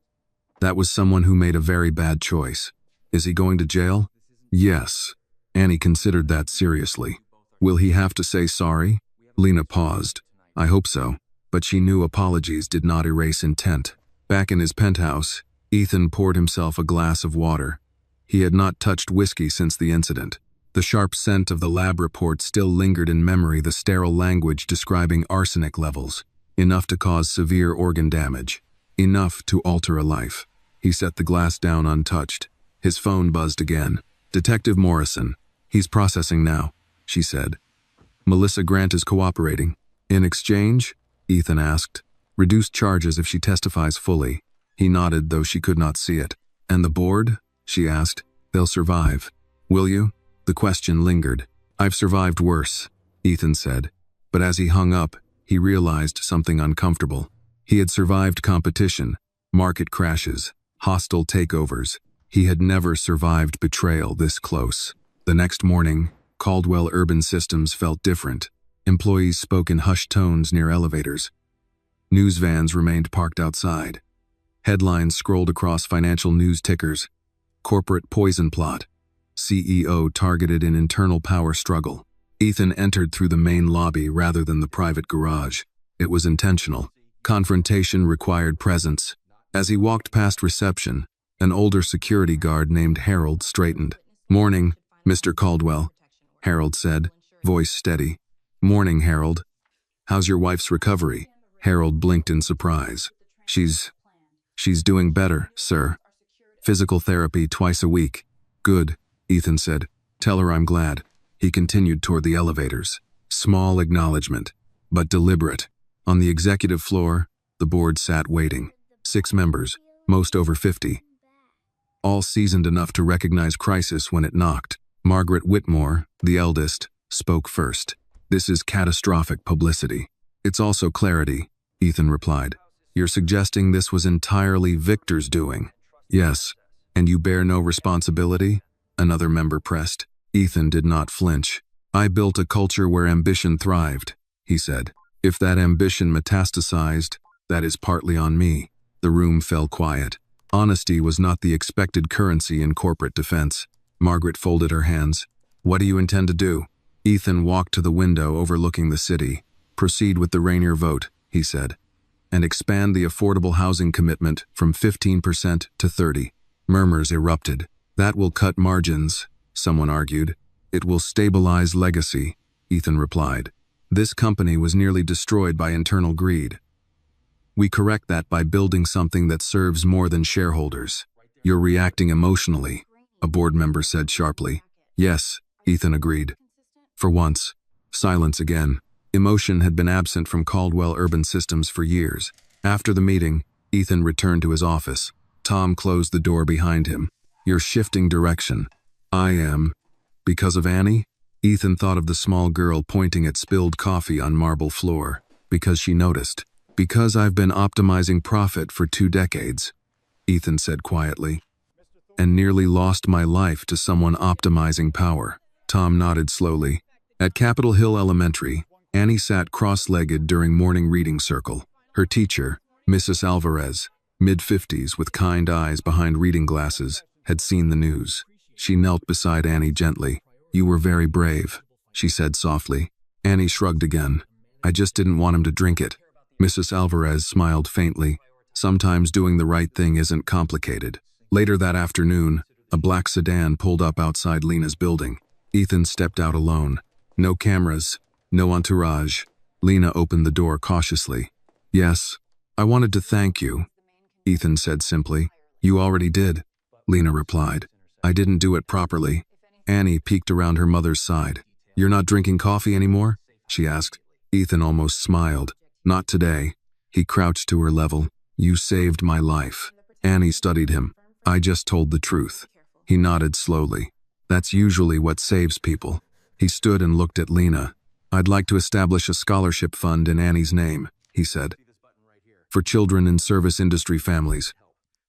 "That was someone who made a very bad choice." "Is he going to jail?" "Yes." Annie considered that seriously. "Will he have to say sorry?" Lena paused. "I hope so." But she knew apologies did not erase intent. Back in his penthouse, Ethan poured himself a glass of water. He had not touched whiskey since the incident. The sharp scent of the lab report still lingered in memory, the sterile language describing arsenic levels, enough to cause severe organ damage, enough to alter a life. He set the glass down untouched. His phone buzzed again. "Detective Morrison. He's processing now," she said. "Melissa Grant is cooperating." "In exchange?" Ethan asked. "Reduced charges if she testifies fully." He nodded, though she could not see it. "And the board?" she asked. "They'll survive. Will you?" The question lingered. "I've survived worse," Ethan said. But as he hung up, he realized something uncomfortable. He had survived competition, market crashes, hostile takeovers. He had never survived betrayal this close. The next morning, Caldwell Urban Systems felt different. Employees spoke in hushed tones near elevators. News vans remained parked outside. Headlines scrolled across financial news tickers. Corporate poison plot. CEO targeted in internal power struggle. Ethan entered through the main lobby rather than the private garage. It was intentional. Confrontation required presence. As he walked past reception, An older security guard named Harold straightened. "Morning, Mr. Caldwell," Harold said, voice steady. "Morning, Harold. How's your wife's recovery?" Harold blinked in surprise. She's doing better, sir. Physical therapy twice a week." "Good," Ethan said. "Tell her I'm glad." He continued toward the elevators. Small acknowledgement, but deliberate. On the executive floor, the board sat waiting. 6 members, most over 50. All seasoned enough to recognize crisis when it knocked. Margaret Whitmore, the eldest, spoke first. "This is catastrophic publicity." "It's also clarity," Ethan replied. "You're suggesting this was entirely Victor's doing?" "Yes. And you bear no responsibility?" Another member pressed. Ethan did not flinch. "I built a culture where ambition thrived," he said. "If that ambition metastasized, that is partly on me." The room fell quiet. Honesty was not the expected currency in corporate defense. Margaret folded her hands. "What do you intend to do?" Ethan walked to the window overlooking the city. "Proceed with the Rainier vote," he said, "and expand the affordable housing commitment from 15% to 30%. Murmurs erupted. "That will cut margins," someone argued. "It will stabilize legacy," Ethan replied. "This company was nearly destroyed by internal greed. We correct that by building something that serves more than shareholders." "You're reacting emotionally," a board member said sharply. "Yes," Ethan agreed. For once, silence again. Emotion had been absent from Caldwell Urban Systems for years. After the meeting, Ethan returned to his office. Tom closed the door behind him. "You're shifting direction." "I am. Because of Annie?" Ethan thought of the small girl pointing at spilled coffee on marble floor. "Because she noticed." "Because I've been optimizing profit for 2 decades, Ethan said quietly, "and nearly lost my life to someone optimizing power." Tom nodded slowly. At Capitol Hill Elementary, Annie sat cross-legged during morning reading circle. Her teacher, Mrs. Alvarez, mid-50s with kind eyes behind reading glasses, had seen the news. She knelt beside Annie gently. "You were very brave," she said softly. Annie shrugged again. "I just didn't want him to drink it." Mrs. Alvarez smiled faintly. "Sometimes doing the right thing isn't complicated." Later that afternoon, a black sedan pulled up outside Lena's building. Ethan stepped out alone. No cameras, no entourage. Lena opened the door cautiously. "Yes, I wanted to thank you," Ethan said simply. "You already did," Lena replied. "I didn't do it properly." Annie peeked around her mother's side. "You're not drinking coffee anymore?" she asked. Ethan almost smiled. "Not today." He crouched to her level. "You saved my life." Annie studied him. "I just told the truth." He nodded slowly. "That's usually what saves people." He stood and looked at Lena. "I'd like to establish a scholarship fund in Annie's name," he said, "for children in service industry families.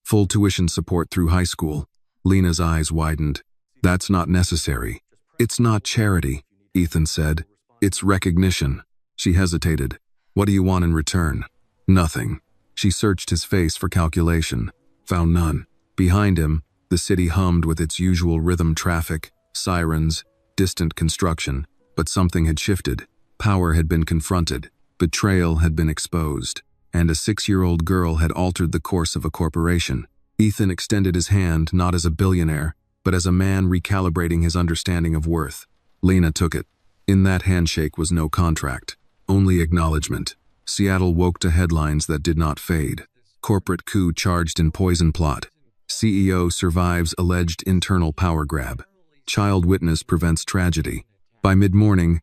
Full tuition support through high school." Lena's eyes widened. "That's not necessary." "It's not charity," Ethan said. "It's recognition." She hesitated. "What do you want in return?" "Nothing." She searched his face for calculation. Found none. Behind him, the city hummed with its usual rhythm: traffic, sirens, distant construction. But something had shifted. Power had been confronted. Betrayal had been exposed. And a 6-year-old girl had altered the course of a corporation. Ethan extended his hand not as a billionaire, but as a man recalibrating his understanding of worth. Lena took it. In that handshake was no contract, only acknowledgement. Seattle woke to headlines that did not fade. Corporate coup charged in poison plot. CEO survives alleged internal power grab. Child witness prevents tragedy. By mid-morning,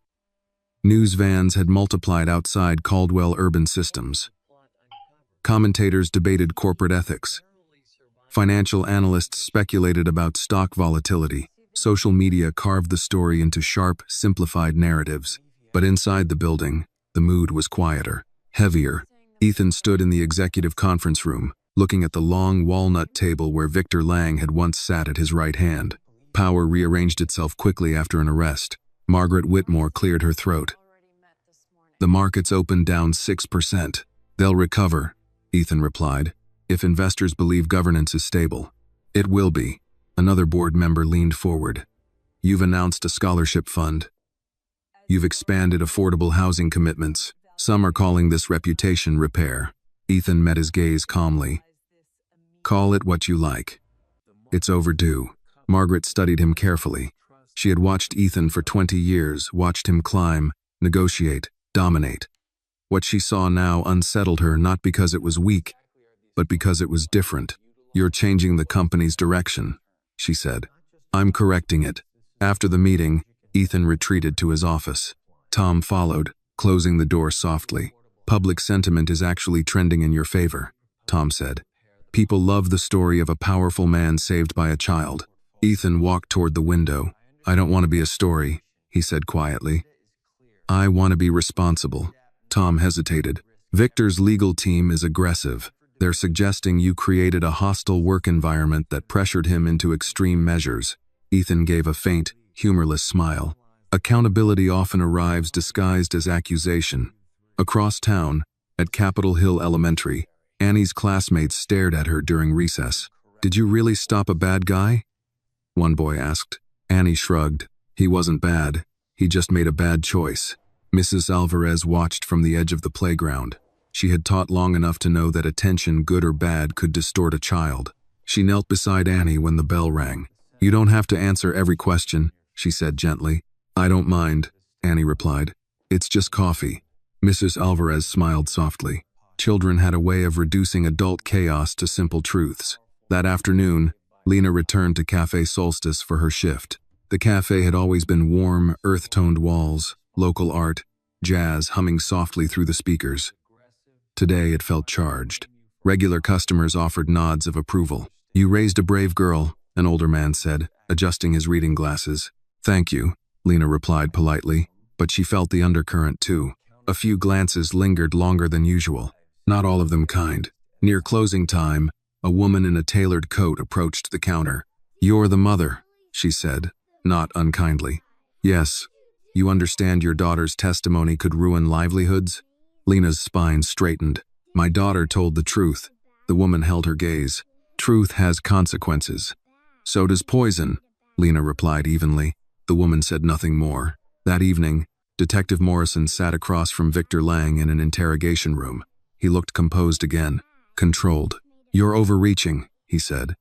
news vans had multiplied outside Caldwell Urban Systems. Commentators debated corporate ethics. Financial analysts speculated about stock volatility. Social media carved the story into sharp, simplified narratives. But inside the building, the mood was quieter, heavier. Ethan stood in the executive conference room, looking at the long walnut table where Victor Lang had once sat at his right hand. Power rearranged itself quickly after an arrest. Margaret Whitmore cleared her throat. "The markets opened down 6%. They'll recover," Ethan replied, "if investors believe governance is stable." "It will be." Another board member leaned forward. "You've announced a scholarship fund. You've expanded affordable housing commitments. Some are calling this reputation repair." Ethan met his gaze calmly. "Call it what you like. It's overdue. Margaret studied him carefully. She had watched Ethan for 20 years, watched him climb, negotiate, dominate. What she saw now unsettled her not because it was weak, but because it was different. "You're changing the company's direction," she said. "I'm correcting it." After the meeting, Ethan retreated to his office. Tom followed, closing the door softly. "Public sentiment is actually trending in your favor," Tom said. "People love the story of a powerful man saved by a child." Ethan walked toward the window. "I don't want to be a story," he said quietly. "I want to be responsible." Tom hesitated. "Victor's legal team is aggressive. They're suggesting you created a hostile work environment that pressured him into extreme measures." Ethan gave a faint, humorless smile. "Accountability often arrives disguised as accusation." Across town, at Capitol Hill Elementary, Annie's classmates stared at her during recess. "Did you really stop a bad guy?" one boy asked. Annie shrugged. "He wasn't bad. He just made a bad choice." Mrs. Alvarez watched from the edge of the playground. She had taught long enough to know that attention, good or bad, could distort a child. She knelt beside Annie when the bell rang. "You don't have to answer every question," she said gently. "I don't mind," Annie replied. "It's just coffee." Mrs. Alvarez smiled softly. Children had a way of reducing adult chaos to simple truths. That afternoon, Lena returned to Café Solstice for her shift. The cafe had always been warm, earth-toned walls, local art, jazz humming softly through the speakers. Today it felt charged. Regular customers offered nods of approval. "You raised a brave girl," an older man said, adjusting his reading glasses. "Thank you," Lena replied politely, but she felt the undercurrent too. A few glances lingered longer than usual, not all of them kind. Near closing time, a woman in a tailored coat approached the counter. "You're the mother," she said, not unkindly. "Yes. You understand your daughter's testimony could ruin livelihoods?" Lena's spine straightened. "My daughter told the truth." The woman held her gaze. "Truth has consequences." "So does poison," Lena replied evenly. The woman said nothing more. That evening, Detective Morrison sat across from Victor Lang in an interrogation room. He looked composed again, controlled. "You're overreaching," he said.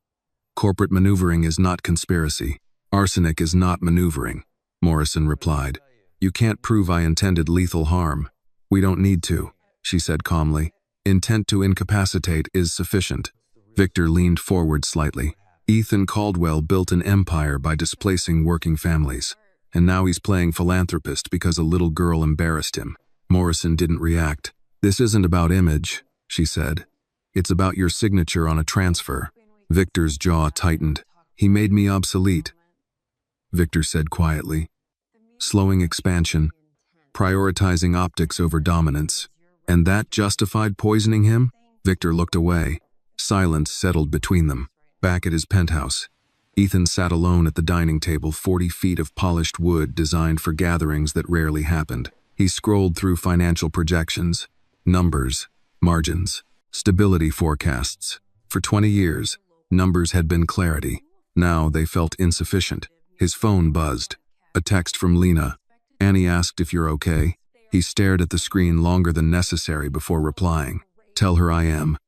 "Corporate maneuvering is not conspiracy. Arsenic is not maneuvering," Morrison replied. "You can't prove I intended lethal harm." "We don't need to," she said calmly. "Intent to incapacitate is sufficient." Victor leaned forward slightly. "Ethan Caldwell built an empire by displacing working families, and now he's playing philanthropist because a little girl embarrassed him." Morrison didn't react. "This isn't about image," she said. "It's about your signature on a transfer." Victor's jaw tightened. "He made me obsolete," Victor said quietly. "Slowing expansion, prioritizing optics over dominance. And that justified poisoning him?" Victor looked away. Silence settled between them. Back at his penthouse, Ethan sat alone at the dining table, 40 feet of polished wood designed for gatherings that rarely happened. He scrolled through financial projections, numbers, margins, stability forecasts. For 20 years, numbers had been clarity. Now they felt insufficient. His phone buzzed. A text from Lena. Annie asked if you're okay. He stared at the screen longer than necessary before replying. "Tell her I am.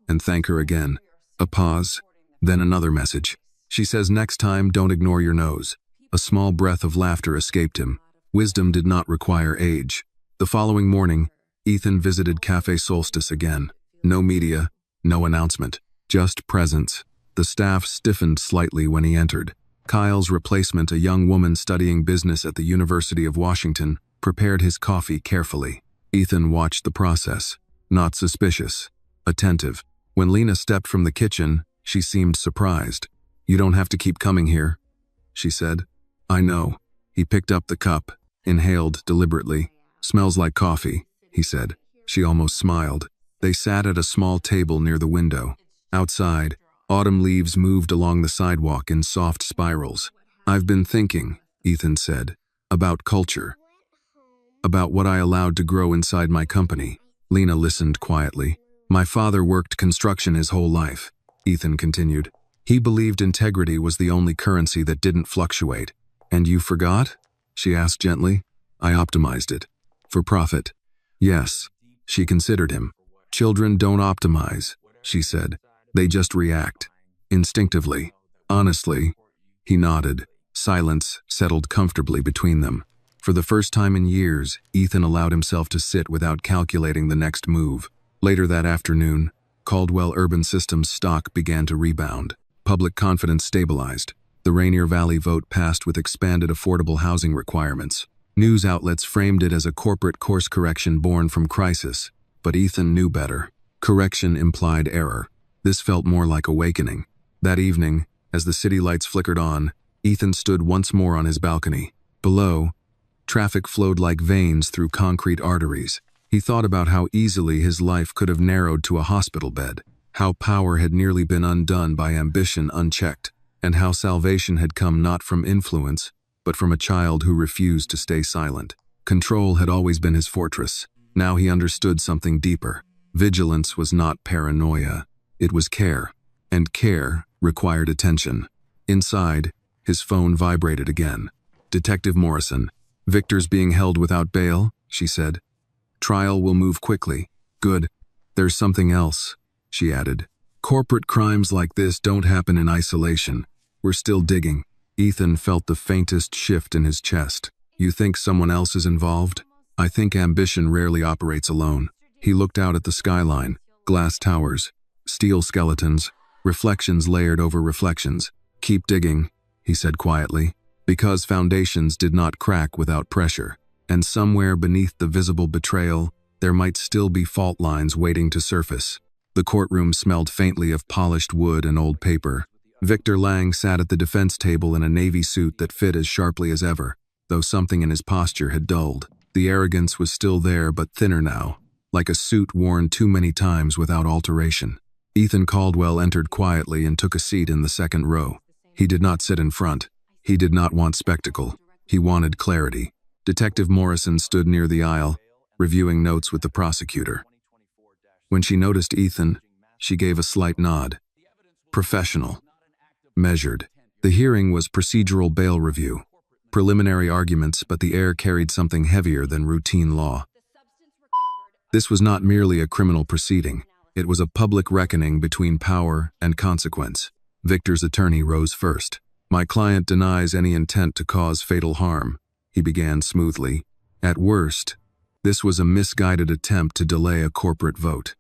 And thank her again." A pause, then another message. "She says next time don't ignore your nose." A small breath of laughter escaped him. Wisdom did not require age. The following morning, Ethan visited Café Solstice again. No media, no announcement, just presence. The staff stiffened slightly when he entered. Kyle's replacement, a young woman studying business at the University of Washington, prepared his coffee carefully. Ethan watched the process, not suspicious, attentive. When Lena stepped from the kitchen, she seemed surprised. "You don't have to keep coming here," she said. "I know." He picked up the cup, inhaled deliberately. "Smells like coffee," he said. She almost smiled. They sat at a small table near the window. Outside, autumn leaves moved along the sidewalk in soft spirals. "I've been thinking," Ethan said, "about culture. About what I allowed to grow inside my company." Lena listened quietly. "My father worked construction his whole life," Ethan continued. "He believed integrity was the only currency that didn't fluctuate." "And you forgot?" she asked gently. "I optimized it. For profit." "Yes." She considered him. "Children don't optimize," she said. "They just react. Instinctively." Honestly, he nodded. Silence settled comfortably between them. For the first time in years, Ethan allowed himself to sit without calculating the next move. Later that afternoon, Caldwell Urban Systems stock began to rebound. Public confidence stabilized. The Rainier Valley vote passed with expanded affordable housing requirements. News outlets framed it as a corporate course correction born from crisis, but Ethan knew better. Correction implied error. This felt more like awakening. That evening, as the city lights flickered on, Ethan stood once more on his balcony. Below, traffic flowed like veins through concrete arteries. He thought about how easily his life could have narrowed to a hospital bed, how power had nearly been undone by ambition unchecked, and how salvation had come not from influence, but from a child who refused to stay silent. Control had always been his fortress. Now he understood something deeper. Vigilance was not paranoia. It was care. And care required attention. Inside, his phone vibrated again. Detective Morrison. "Victor's being held without bail," she said. "Trial will move quickly." "Good. There's something else," she added. "Corporate crimes like this don't happen in isolation. We're still digging." Ethan felt the faintest shift in his chest. "You think someone else is involved?" "I think ambition rarely operates alone." He looked out at the skyline, glass towers, steel skeletons, reflections layered over reflections. "Keep digging," he said quietly, because foundations did not crack without pressure, and somewhere beneath the visible betrayal, there might still be fault lines waiting to surface. The courtroom smelled faintly of polished wood and old paper. Victor Lang sat at the defense table in a navy suit that fit as sharply as ever, though something in his posture had dulled. The arrogance was still there, but thinner now, like a suit worn too many times without alteration. Ethan Caldwell entered quietly and took a seat in the second row. He did not sit in front. He did not want spectacle. He wanted clarity. Detective Morrison stood near the aisle, reviewing notes with the prosecutor. When she noticed Ethan, she gave a slight nod. Professional. Measured. The hearing was procedural bail review. Preliminary arguments, but the air carried something heavier than routine law. This was not merely a criminal proceeding. It was a public reckoning between power and consequence. Victor's attorney rose first. "My client denies any intent to cause fatal harm," he began smoothly. "At worst, this was a misguided attempt to delay a corporate vote.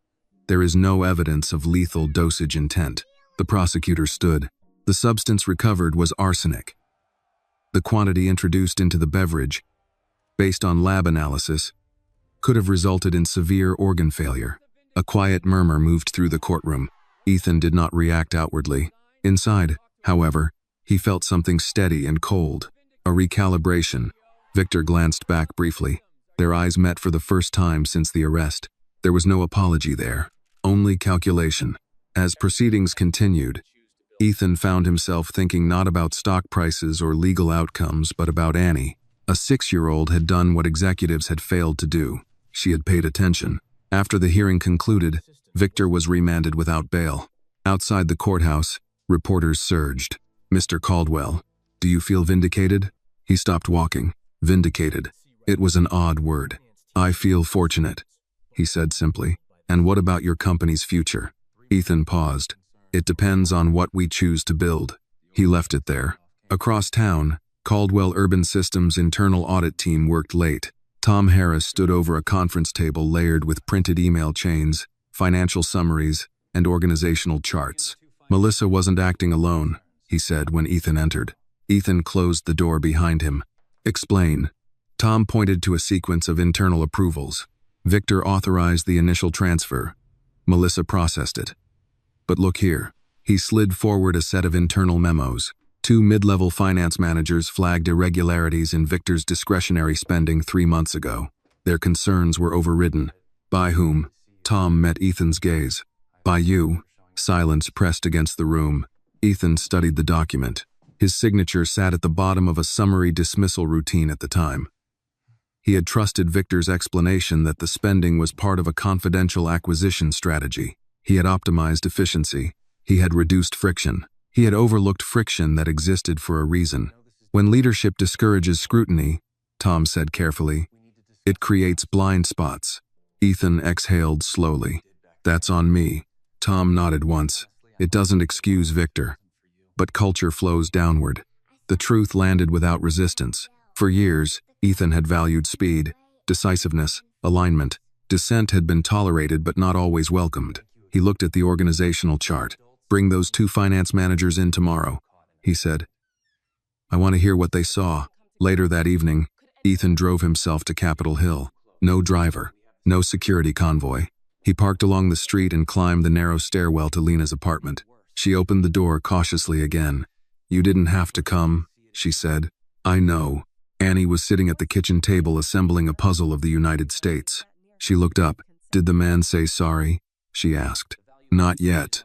There is no evidence of lethal dosage intent." The prosecutor stood. The substance recovered was arsenic. The quantity introduced into the beverage, based on lab analysis, could have resulted in severe organ failure. A quiet murmur moved through the courtroom. Ethan did not react outwardly. Inside, however, he felt something steady and cold. A recalibration. Victor glanced back briefly. Their eyes met for the first time since the arrest. There was no apology there, only calculation. As proceedings continued, Ethan found himself thinking not about stock prices or legal outcomes, but about Annie. A 6-year-old had done what executives had failed to do. She had paid attention. After the hearing concluded, Victor was remanded without bail. Outside the courthouse, reporters surged. "Mr. Caldwell, do you feel vindicated?" He stopped walking. Vindicated. It was an odd word. "I feel fortunate," he said simply. "And what about your company's future?" Ethan paused. "It depends on what we choose to build." He left it there. Across town, Caldwell Urban Systems' internal audit team worked late. Tom Harris stood over a conference table layered with printed email chains, financial summaries, and organizational charts. "Melissa wasn't acting alone," he said when Ethan entered. Ethan closed the door behind him. "Explain." Tom pointed to a sequence of internal approvals. Victor authorized the initial transfer. Melissa processed it. "But look here." He slid forward a set of internal memos. 2 mid-level finance managers flagged irregularities in Victor's discretionary spending 3 months ago. Their concerns were overridden. "By whom?" Tom met Ethan's gaze. "By you." Silence pressed against the room. Ethan studied the document. His signature sat at the bottom of a summary dismissal routine at the time. He had trusted Victor's explanation that the spending was part of a confidential acquisition strategy. He had optimized efficiency. He had reduced friction. He had overlooked friction that existed for a reason. "When leadership discourages scrutiny," Tom said carefully, "it creates blind spots." Ethan exhaled slowly. "That's on me." Tom nodded once. "It doesn't excuse Victor." But culture flows downward. The truth landed without resistance. For years, Ethan had valued speed, decisiveness, alignment. Dissent had been tolerated but not always welcomed. He looked at the organizational chart. "Bring those 2 finance managers in tomorrow," he said. "I want to hear what they saw." Later that evening, Ethan drove himself to Capitol Hill. No driver, no security convoy. He parked along the street and climbed the narrow stairwell to Lena's apartment. She opened the door cautiously again. "You didn't have to come," she said. "I know." Annie was sitting at the kitchen table assembling a puzzle of the United States. She looked up. "Did the man say sorry?" she asked. "Not yet,"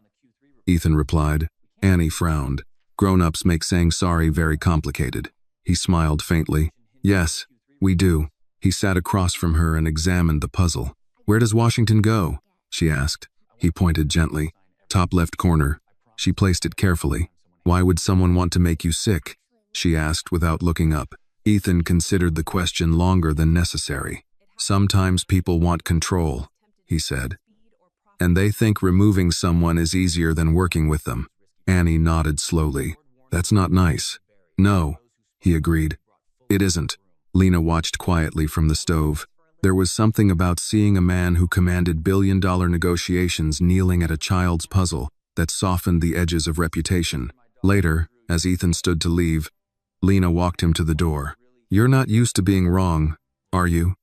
Ethan replied. Annie frowned. "Grown-ups make saying sorry very complicated." He smiled faintly. "Yes, we do." He sat across from her and examined the puzzle. "Where does Washington go?" she asked. He pointed gently. "Top left corner." She placed it carefully. "Why would someone want to make you sick?" she asked without looking up. Ethan considered the question longer than necessary. "Sometimes people want control," he said. "And they think removing someone is easier than working with them." Annie nodded slowly. "That's not nice." "No," he agreed. "It isn't." Lena watched quietly from the stove. There was something about seeing a man who commanded billion-dollar negotiations kneeling at a child's puzzle that softened the edges of reputation. Later, as Ethan stood to leave, Lena walked him to the door. "You're not used to being wrong, are you?"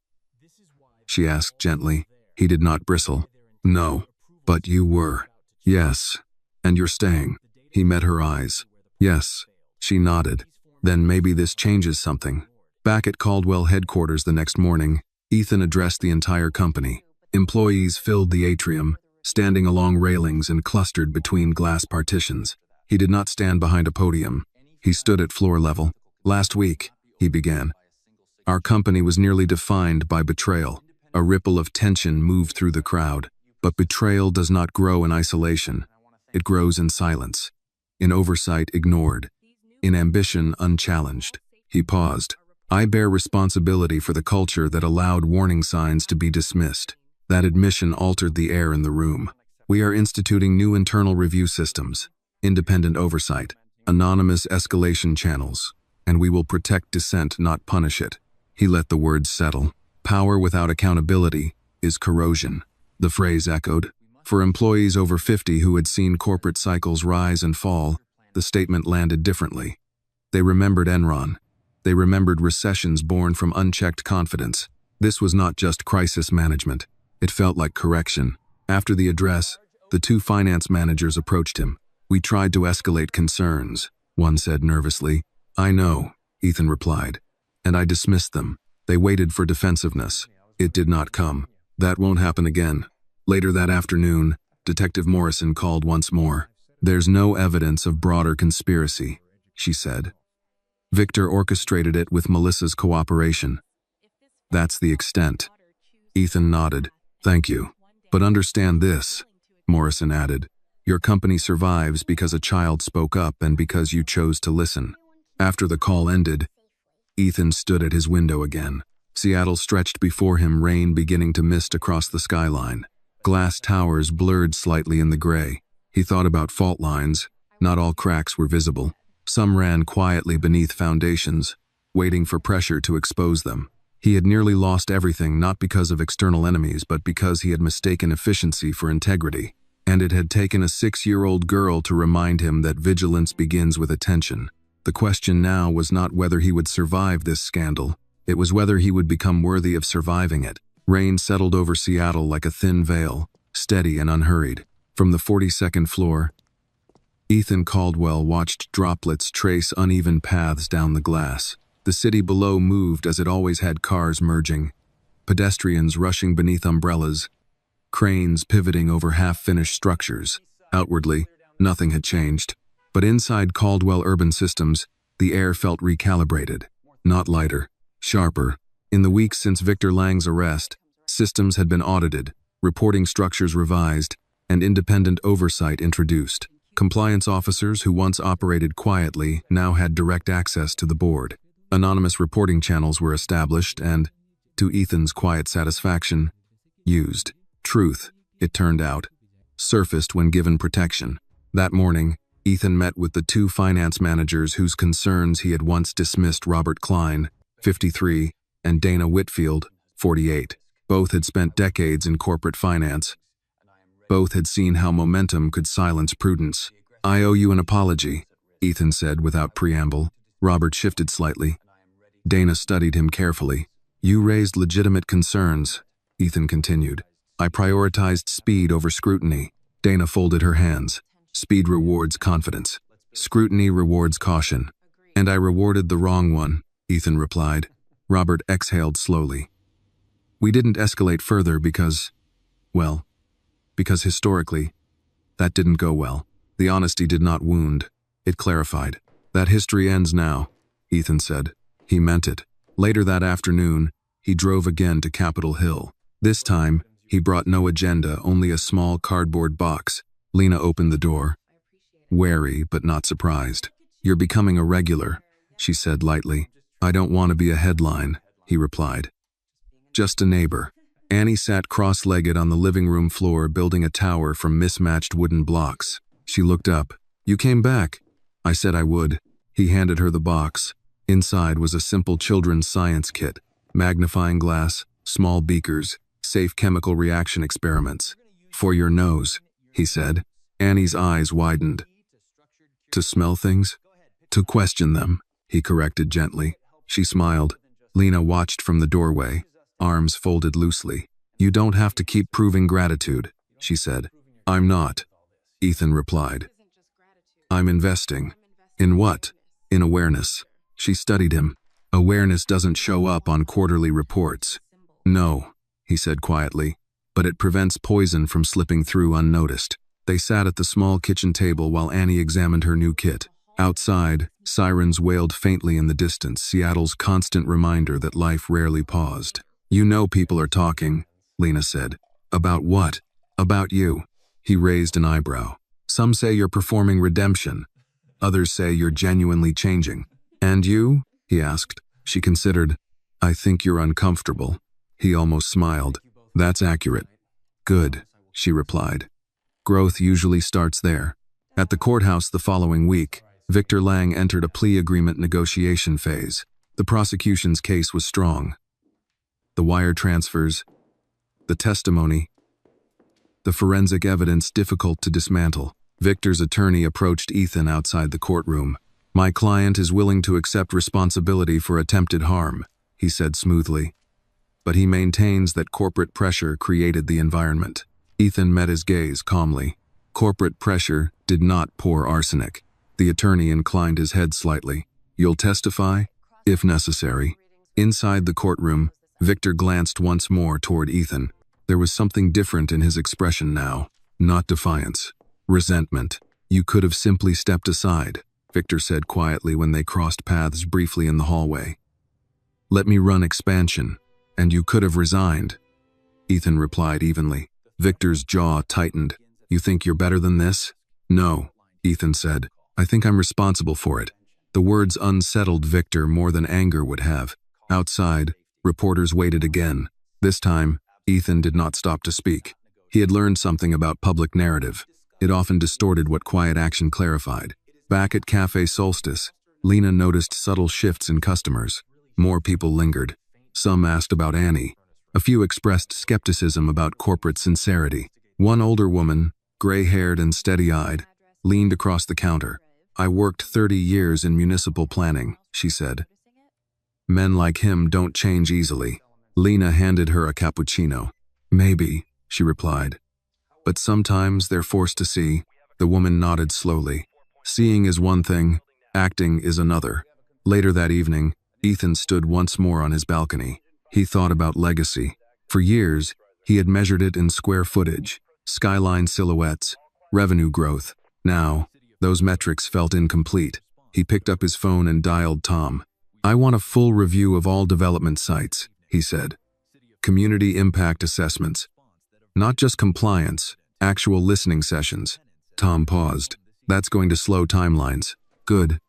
she asked gently. He did not bristle. "No, but you were." "Yes, and you're staying." He met her eyes. "Yes," she nodded. "Then maybe this changes something." Back at Caldwell headquarters the next morning, Ethan addressed the entire company. Employees filled the atrium, standing along railings and clustered between glass partitions. He did not stand behind a podium. He stood at floor level. "Last week," he began, "our company was nearly defined by betrayal." A ripple of tension moved through the crowd. But betrayal does not grow in isolation. It grows in silence, in oversight ignored, in ambition unchallenged. He paused. "I bear responsibility for the culture that allowed warning signs to be dismissed." That admission altered the air in the room. "We are instituting new internal review systems, independent oversight, anonymous escalation channels, and we will protect dissent, not punish it." He let the words settle. "Power without accountability is corrosion." The phrase echoed. For employees over 50 who had seen corporate cycles rise and fall, the statement landed differently. They remembered Enron. They remembered recessions born from unchecked confidence. This was not just crisis management. It felt like correction. After the address, the 2 finance managers approached him. "We tried to escalate concerns," one said nervously. "I know," Ethan replied. "And I dismissed them. They waited for defensiveness. It did not come. That won't happen again." Later that afternoon, Detective Morrison called once more. "There's no evidence of broader conspiracy," she said. "Victor orchestrated it with Melissa's cooperation." "That's the extent." Ethan nodded. "Thank you. But understand this," Morrison added. "Your company survives because a child spoke up and because you chose to listen." After the call ended, Ethan stood at his window again. Seattle stretched before him, rain beginning to mist across the skyline. Glass towers blurred slightly in the gray. He thought about fault lines. Not all cracks were visible. Some ran quietly beneath foundations, waiting for pressure to expose them. He had nearly lost everything, not because of external enemies, but because he had mistaken efficiency for integrity. And it had taken a 6-year-old girl to remind him that vigilance begins with attention. The question now was not whether he would survive this scandal. It was whether he would become worthy of surviving it. Rain settled over Seattle like a thin veil, steady and unhurried. From the 42nd floor, Ethan Caldwell watched droplets trace uneven paths down the glass. The city below moved as it always had, cars merging, pedestrians rushing beneath umbrellas, cranes pivoting over half-finished structures. Outwardly, nothing had changed. But inside Caldwell Urban Systems, the air felt recalibrated. Not lighter, sharper. In the weeks since Victor Lang's arrest, systems had been audited, reporting structures revised, and independent oversight introduced. Compliance officers who once operated quietly now had direct access to the board. Anonymous reporting channels were established and, to Ethan's quiet satisfaction, used. Truth, it turned out, surfaced when given protection. That morning, Ethan met with the two finance managers whose concerns he had once dismissed: Robert Klein, 53, and Dana Whitfield, 48. Both had spent decades in corporate finance. Both had seen how momentum could silence prudence. "I owe you an apology," Ethan said without preamble. Robert shifted slightly. Dana studied him carefully. "You raised legitimate concerns," Ethan continued. "I prioritized speed over scrutiny." Dana folded her hands. "Speed rewards confidence. Scrutiny rewards caution." "And I rewarded the wrong one," Ethan replied. Robert exhaled slowly. "We didn't escalate further because historically, that didn't go well." The honesty did not wound. It clarified. "That history ends now," Ethan said. He meant it. Later that afternoon, he drove again to Capitol Hill. This time, he brought no agenda, only a small cardboard box. Lena opened the door, wary but not surprised. "You're becoming a regular," she said lightly. "I don't want to be a headline," he replied. "Just a neighbor." Annie sat cross-legged on the living room floor, building a tower from mismatched wooden blocks. She looked up. "You came back." "I said I would." He handed her the box. Inside was a simple children's science kit: magnifying glass, small beakers, safe chemical reaction experiments. "For your nose," he said. Annie's eyes widened. "To smell things?" "To question them," he corrected gently. She smiled. Lena watched from the doorway, arms folded loosely. "You don't have to keep proving gratitude," she said. "I'm not," Ethan replied. "I'm investing." "In what?" "In awareness." She studied him. "Awareness doesn't show up on quarterly reports." "No," he said quietly, "but it prevents poison from slipping through unnoticed." They sat at the small kitchen table while Annie examined her new kit. Outside, sirens wailed faintly in the distance, Seattle's constant reminder that life rarely paused. "You know people are talking," Lena said. "About what?" "About you." He raised an eyebrow. "Some say you're performing redemption. Others say you're genuinely changing." "And you?" he asked. She considered. "I think you're uncomfortable." He almost smiled. "That's accurate." "Good," she replied. "Growth usually starts there." At the courthouse the following week, Victor Lang entered a plea agreement negotiation phase. The prosecution's case was strong. The wire transfers, the testimony, the forensic evidence difficult to dismantle. Victor's attorney approached Ethan outside the courtroom. "My client is willing to accept responsibility for attempted harm," he said smoothly. "But he maintains that corporate pressure created the environment." Ethan met his gaze calmly. Corporate pressure did not pour arsenic. The attorney inclined his head slightly. "You'll testify?" "If necessary." Inside the courtroom, Victor glanced once more toward Ethan. There was something different in his expression now. Not defiance. Resentment. "You could have simply stepped aside," Victor said quietly when they crossed paths briefly in the hallway. "Let me run expansion, and you could have resigned." Ethan replied evenly. Victor's jaw tightened. "You think you're better than this?" "No," Ethan said. "I think I'm responsible for it." The words unsettled Victor more than anger would have. Outside, reporters waited again. This time, Ethan did not stop to speak. He had learned something about public narrative. It often distorted what quiet action clarified. Back at Cafe Solstice, Lena noticed subtle shifts in customers. More people lingered. Some asked about Annie. A few expressed skepticism about corporate sincerity. One older woman, gray-haired and steady-eyed, leaned across the counter. "I worked 30 years in municipal planning," she said. "Men like him don't change easily." Lena handed her a cappuccino. "Maybe," she replied. "But sometimes they're forced to see." The woman nodded slowly. "Seeing is one thing, acting is another." Later that evening, Ethan stood once more on his balcony. He thought about legacy. For years, he had measured it in square footage, skyline silhouettes, revenue growth. Now, those metrics felt incomplete. He picked up his phone and dialed Tom. "I want a full review of all development sites," he said. "Community impact assessments. Not just compliance, actual listening sessions." Tom paused. "That's going to slow timelines." "Good.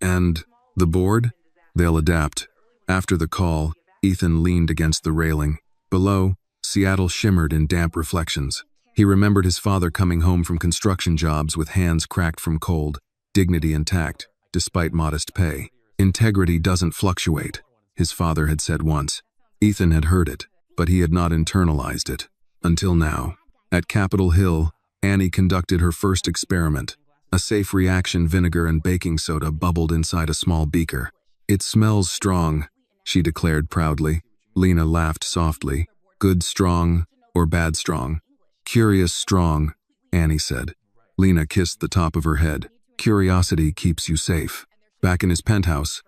And the board?" "They'll adapt." After the call, Ethan leaned against the railing. Below, Seattle shimmered in damp reflections. He remembered his father coming home from construction jobs with hands cracked from cold. dignity intact, despite modest pay. Integrity doesn't fluctuate, his father had said once. Ethan had heard it, but he had not internalized it. Until now. At Capitol Hill, Annie conducted her first experiment. A safe reaction vinegar and baking soda bubbled inside a small beaker. "It smells strong," she declared proudly. Lena laughed softly. "Good strong or bad strong?" "Curious strong," Annie said. Lena kissed the top of her head. "Curiosity keeps you safe." Back in his penthouse,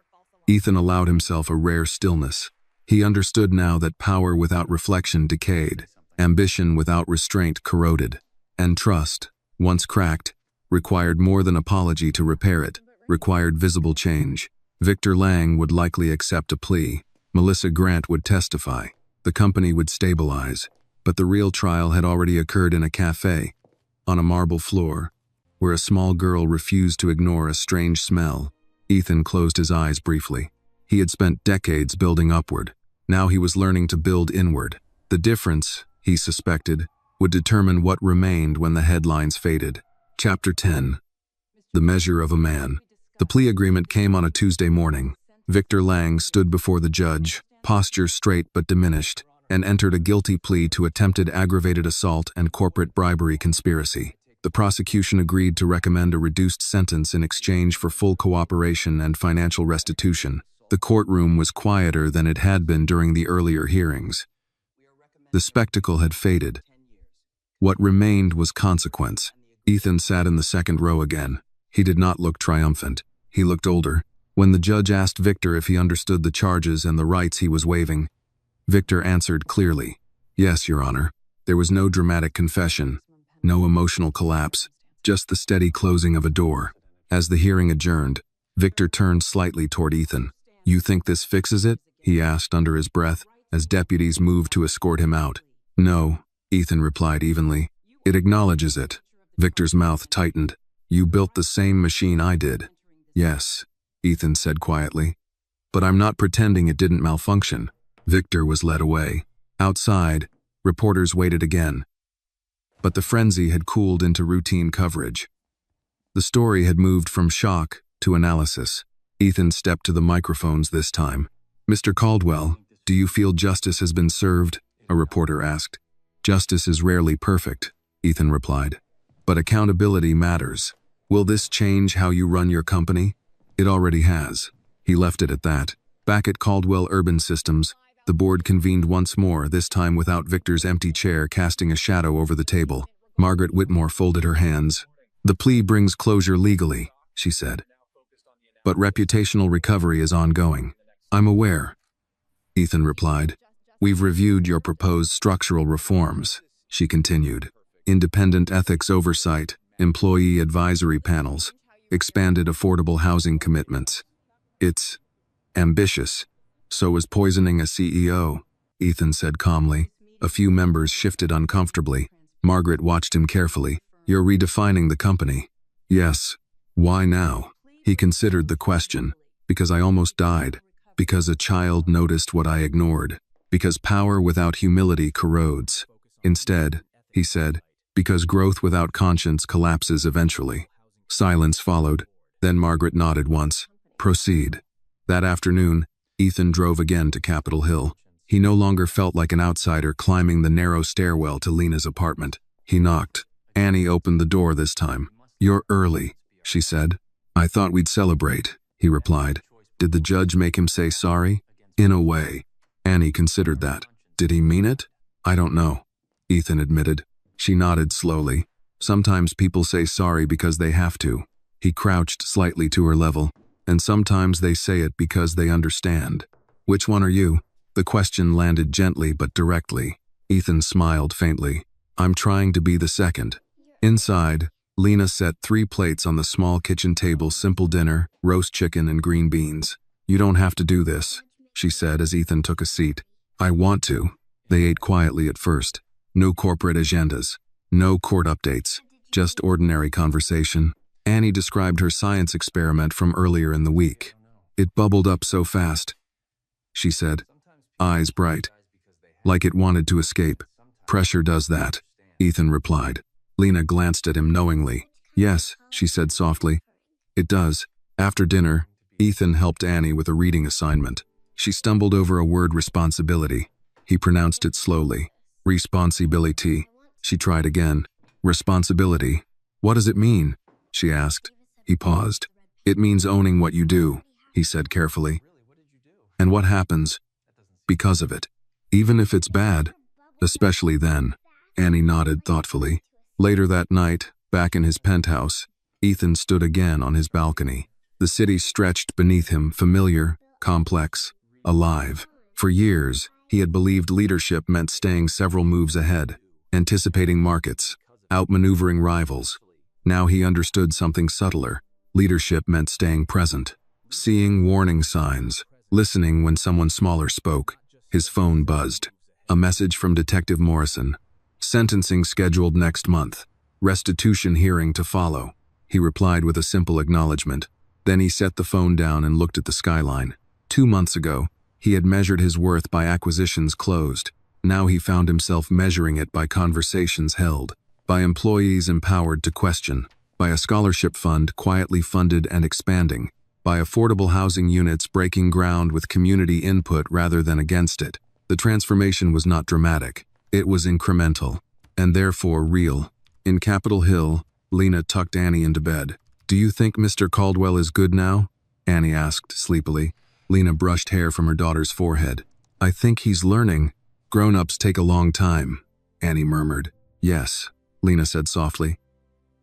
Ethan allowed himself a rare stillness. He understood now that power without reflection decayed, ambition without restraint corroded, and trust, once cracked, required more than apology to repair it, required visible change. Victor Lang would likely accept a plea. Melissa Grant would testify. The company would stabilize. But the real trial had already occurred in a cafe, on a marble floor, where a small girl refused to ignore a strange smell. Ethan closed his eyes briefly. He had spent decades building upward. Now he was learning to build inward. The difference, he suspected, would determine what remained when the headlines faded. Chapter 10. The Measure of a Man. The plea agreement came on a Tuesday morning. Victor Lang stood before the judge, posture straight but diminished, and entered a guilty plea to attempted aggravated assault and corporate bribery conspiracy. The prosecution agreed to recommend a reduced sentence in exchange for full cooperation and financial restitution. The courtroom was quieter than it had been during the earlier hearings. The spectacle had faded. What remained was consequence. Ethan sat in the second row again. He did not look triumphant. He looked older. When the judge asked Victor if he understood the charges and the rights he was waiving, Victor answered clearly, "Yes, Your Honor." There was no dramatic confession, no emotional collapse, just the steady closing of a door. As the hearing adjourned, Victor turned slightly toward Ethan. "You think this fixes it?" he asked under his breath, as deputies moved to escort him out. "No," Ethan replied evenly. "It acknowledges it." Victor's mouth tightened. "You built the same machine I did." "Yes," Ethan said quietly. "But I'm not pretending it didn't malfunction." Victor was led away. Outside, reporters waited again. But the frenzy had cooled into routine coverage. The story had moved from shock to analysis. Ethan stepped to the microphones this time. "Mr. Caldwell, do you feel justice has been served?" a reporter asked. "Justice is rarely perfect," Ethan replied. "But accountability matters. Will this change how you run your company?" "It already has." He left it at that. Back at Caldwell Urban Systems, the board convened once more, this time without Victor's empty chair casting a shadow over the table. Margaret Whitmore folded her hands. "The plea brings closure legally," she said. "But reputational recovery is ongoing." "I'm aware," Ethan replied. "We've reviewed your proposed structural reforms," she continued. "Independent ethics oversight, employee advisory panels, expanded affordable housing commitments. It's ambitious. So is poisoning a CEO," Ethan said calmly. A few members shifted uncomfortably. Margaret watched him carefully. "You're redefining the company." "Yes." "Why now?" He considered the question. "Because I almost died. Because a child noticed what I ignored. Because power without humility corrodes. Instead," he said, "because growth without conscience collapses eventually." Silence followed. Then Margaret nodded once. "Proceed." That afternoon, Ethan drove again to Capitol Hill. He no longer felt like an outsider climbing the narrow stairwell to Lena's apartment. He knocked. Annie opened the door this time. "You're early," she said. "I thought we'd celebrate," he replied. "Did the judge make him say sorry?" "In a way." Annie considered that. "Did he mean it?" "I don't know," Ethan admitted. She nodded slowly. "Sometimes people say sorry because they have to." He crouched slightly to her level. "And sometimes they say it because they understand." "Which one are you?" The question landed gently but directly. Ethan smiled faintly. "I'm trying to be the second." Inside, Lena set 3 plates on the small kitchen table, simple dinner, roast chicken and green beans. "You don't have to do this," she said as Ethan took a seat. "I want to." They ate quietly at first. No corporate agendas. No court updates. Just ordinary conversation. Annie described her science experiment from earlier in the week. "It bubbled up so fast," she said, eyes bright, like it wanted to escape. "Pressure does that," Ethan replied. Lena glanced at him knowingly. "Yes," she said softly. It does. After dinner, Ethan helped Annie with a reading assignment. She stumbled over a word responsibility. He pronounced it slowly. Responsibility. She tried again. Responsibility. What does it mean? She asked. He paused. It means owning what you do, he said carefully. And what happens? Because of it. Even if it's bad. Especially then. Annie nodded thoughtfully. Later that night, back in his penthouse, Ethan stood again on his balcony. The city stretched beneath him, familiar, complex, alive. For years, he had believed leadership meant staying several moves ahead, anticipating markets, outmaneuvering rivals. Now he understood something subtler. Leadership meant staying present, seeing warning signs, listening when someone smaller spoke. His phone buzzed. A message from Detective Morrison. Sentencing scheduled next month. Restitution hearing to follow. He replied with a simple acknowledgement. Then he set the phone down and looked at the skyline. 2 months ago, he had measured his worth by acquisitions closed. Now he found himself measuring it by conversations held, by employees empowered to question, by a scholarship fund quietly funded and expanding, by affordable housing units breaking ground with community input rather than against it. The transformation was not dramatic. It was incremental, and therefore real. In Capitol Hill, Lena tucked Annie into bed. "Do you think Mr. Caldwell is good now?" Annie asked sleepily. Lena brushed hair from her daughter's forehead. "I think he's learning. Grown-ups take a long time," Annie murmured. "Yes," Lena said softly.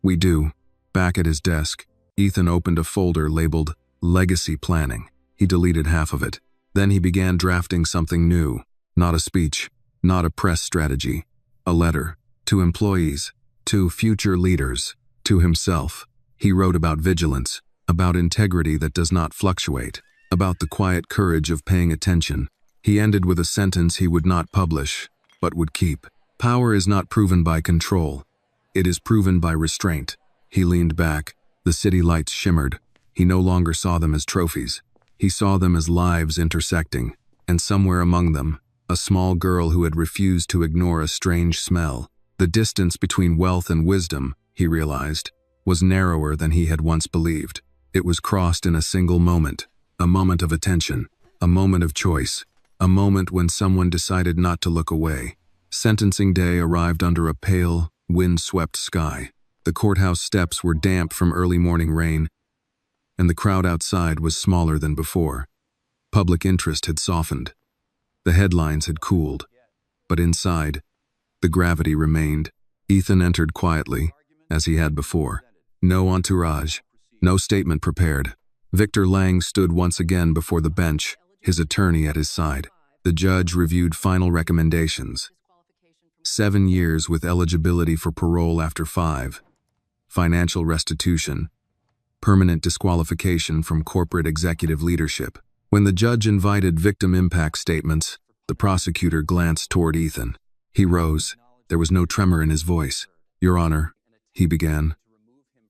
"We do." Back at his desk, Ethan opened a folder labeled Legacy Planning. He deleted half of it. Then he began drafting something new. Not a speech, not a press strategy. A letter. To employees. To future leaders. To himself. He wrote about vigilance. About integrity that does not fluctuate. About the quiet courage of paying attention. He ended with a sentence he would not publish, but would keep. Power is not proven by control. It is proven by restraint. He leaned back. The city lights shimmered. He no longer saw them as trophies. He saw them as lives intersecting. And somewhere among them, a small girl who had refused to ignore a strange smell. The distance between wealth and wisdom, he realized, was narrower than he had once believed. It was crossed in a single moment. A moment of attention. A moment of choice. A moment when someone decided not to look away. Sentencing day arrived under a pale, wind-swept sky. The courthouse steps were damp from early morning rain, and the crowd outside was smaller than before. Public interest had softened. The headlines had cooled. But inside, the gravity remained. Ethan entered quietly, as he had before. No entourage. No statement prepared. Victor Lang stood once again before the bench, his attorney at his side. The judge reviewed final recommendations. 7 years with eligibility for parole after 5. Financial restitution. Permanent disqualification from corporate executive leadership. When the judge invited victim impact statements, the prosecutor glanced toward Ethan. He rose. There was no tremor in his voice. "Your Honor," he began,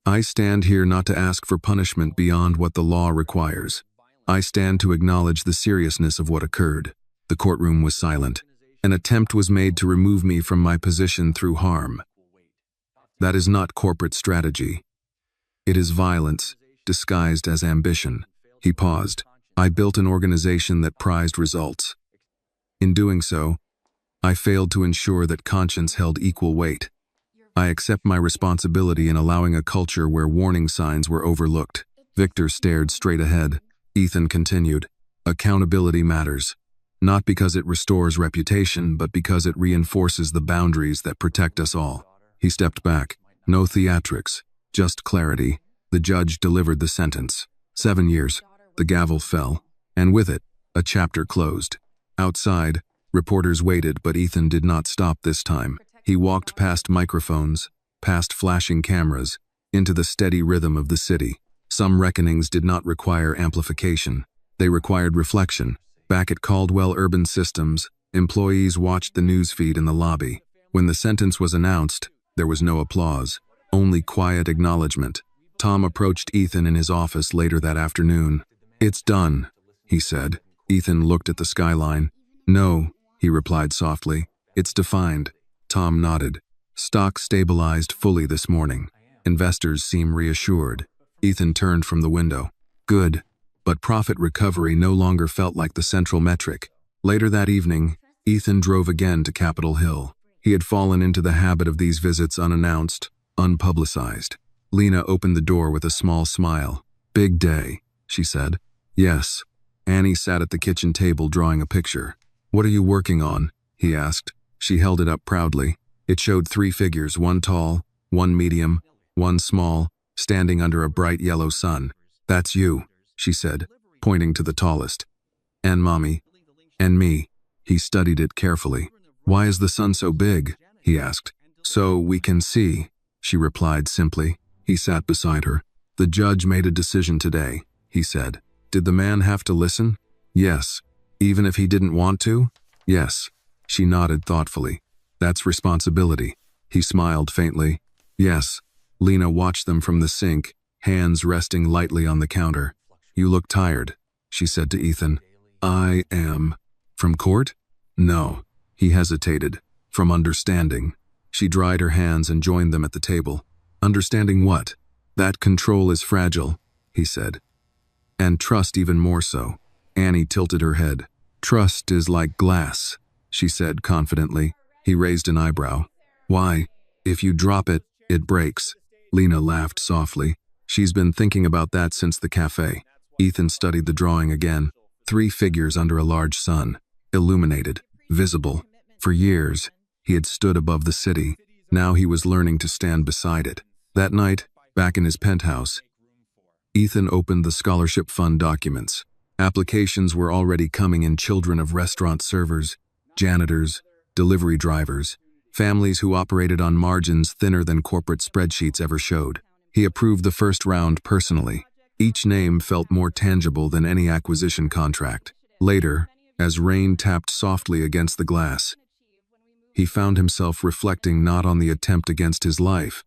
"I stand here not to ask for punishment beyond what the law requires. I stand to acknowledge the seriousness of what occurred." The courtroom was silent. An attempt was made to remove me from my position through harm. That is not corporate strategy. It is violence, disguised as ambition. He paused. I built an organization that prized results. In doing so, I failed to ensure that conscience held equal weight. I accept my responsibility in allowing a culture where warning signs were overlooked. Victor stared straight ahead. Ethan continued. Accountability matters. Not because it restores reputation, but because it reinforces the boundaries that protect us all. He stepped back. No theatrics, just clarity. The judge delivered the sentence. 7 years. The gavel fell, and with it, a chapter closed. Outside, reporters waited, but Ethan did not stop this time. He walked past microphones, past flashing cameras, into the steady rhythm of the city. Some reckonings did not require amplification. They required reflection. Back at Caldwell Urban Systems, employees watched the newsfeed in the lobby. When the sentence was announced, there was no applause, only quiet acknowledgement. Tom approached Ethan in his office later that afternoon. "It's done," he said. Ethan looked at the skyline. "No," he replied softly. "It's defined." Tom nodded. "Stock stabilized fully this morning. Investors seem reassured." Ethan turned from the window. Good, but profit recovery no longer felt like the central metric. Later that evening, Ethan drove again to Capitol Hill. He had fallen into the habit of these visits unannounced, unpublicized. Lena opened the door with a small smile. Big day, she said. Yes. Annie sat at the kitchen table drawing a picture. What are you working on? He asked. She held it up proudly. It showed 3 figures, one tall, one medium, one small, standing under a bright yellow sun. That's you, she said, pointing to the tallest. And Mommy. And me. He studied it carefully. Why is the sun so big? He asked. So we can see, she replied simply. He sat beside her. The judge made a decision today, he said. Did the man have to listen? Yes. Even if he didn't want to? Yes. She nodded thoughtfully. That's responsibility. He smiled faintly. Yes. Lena watched them from the sink, hands resting lightly on the counter. You look tired, she said to Ethan. I am. From court? No. He hesitated. From understanding. She dried her hands and joined them at the table. Understanding what? That control is fragile, he said. And trust even more so. Annie tilted her head. Trust is like glass, she said confidently. He raised an eyebrow. Why? If you drop it, it breaks. Lena laughed softly. She's been thinking about that since the cafe. Ethan studied the drawing again. 3 figures under a large sun. Illuminated. Visible. For years, he had stood above the city. Now he was learning to stand beside it. That night, back in his penthouse, Ethan opened the scholarship fund documents. Applications were already coming in: children of restaurant servers, janitors, delivery drivers, families who operated on margins thinner than corporate spreadsheets ever showed. He approved the first round personally. Each name felt more tangible than any acquisition contract. Later, as rain tapped softly against the glass, he found himself reflecting not on the attempt against his life,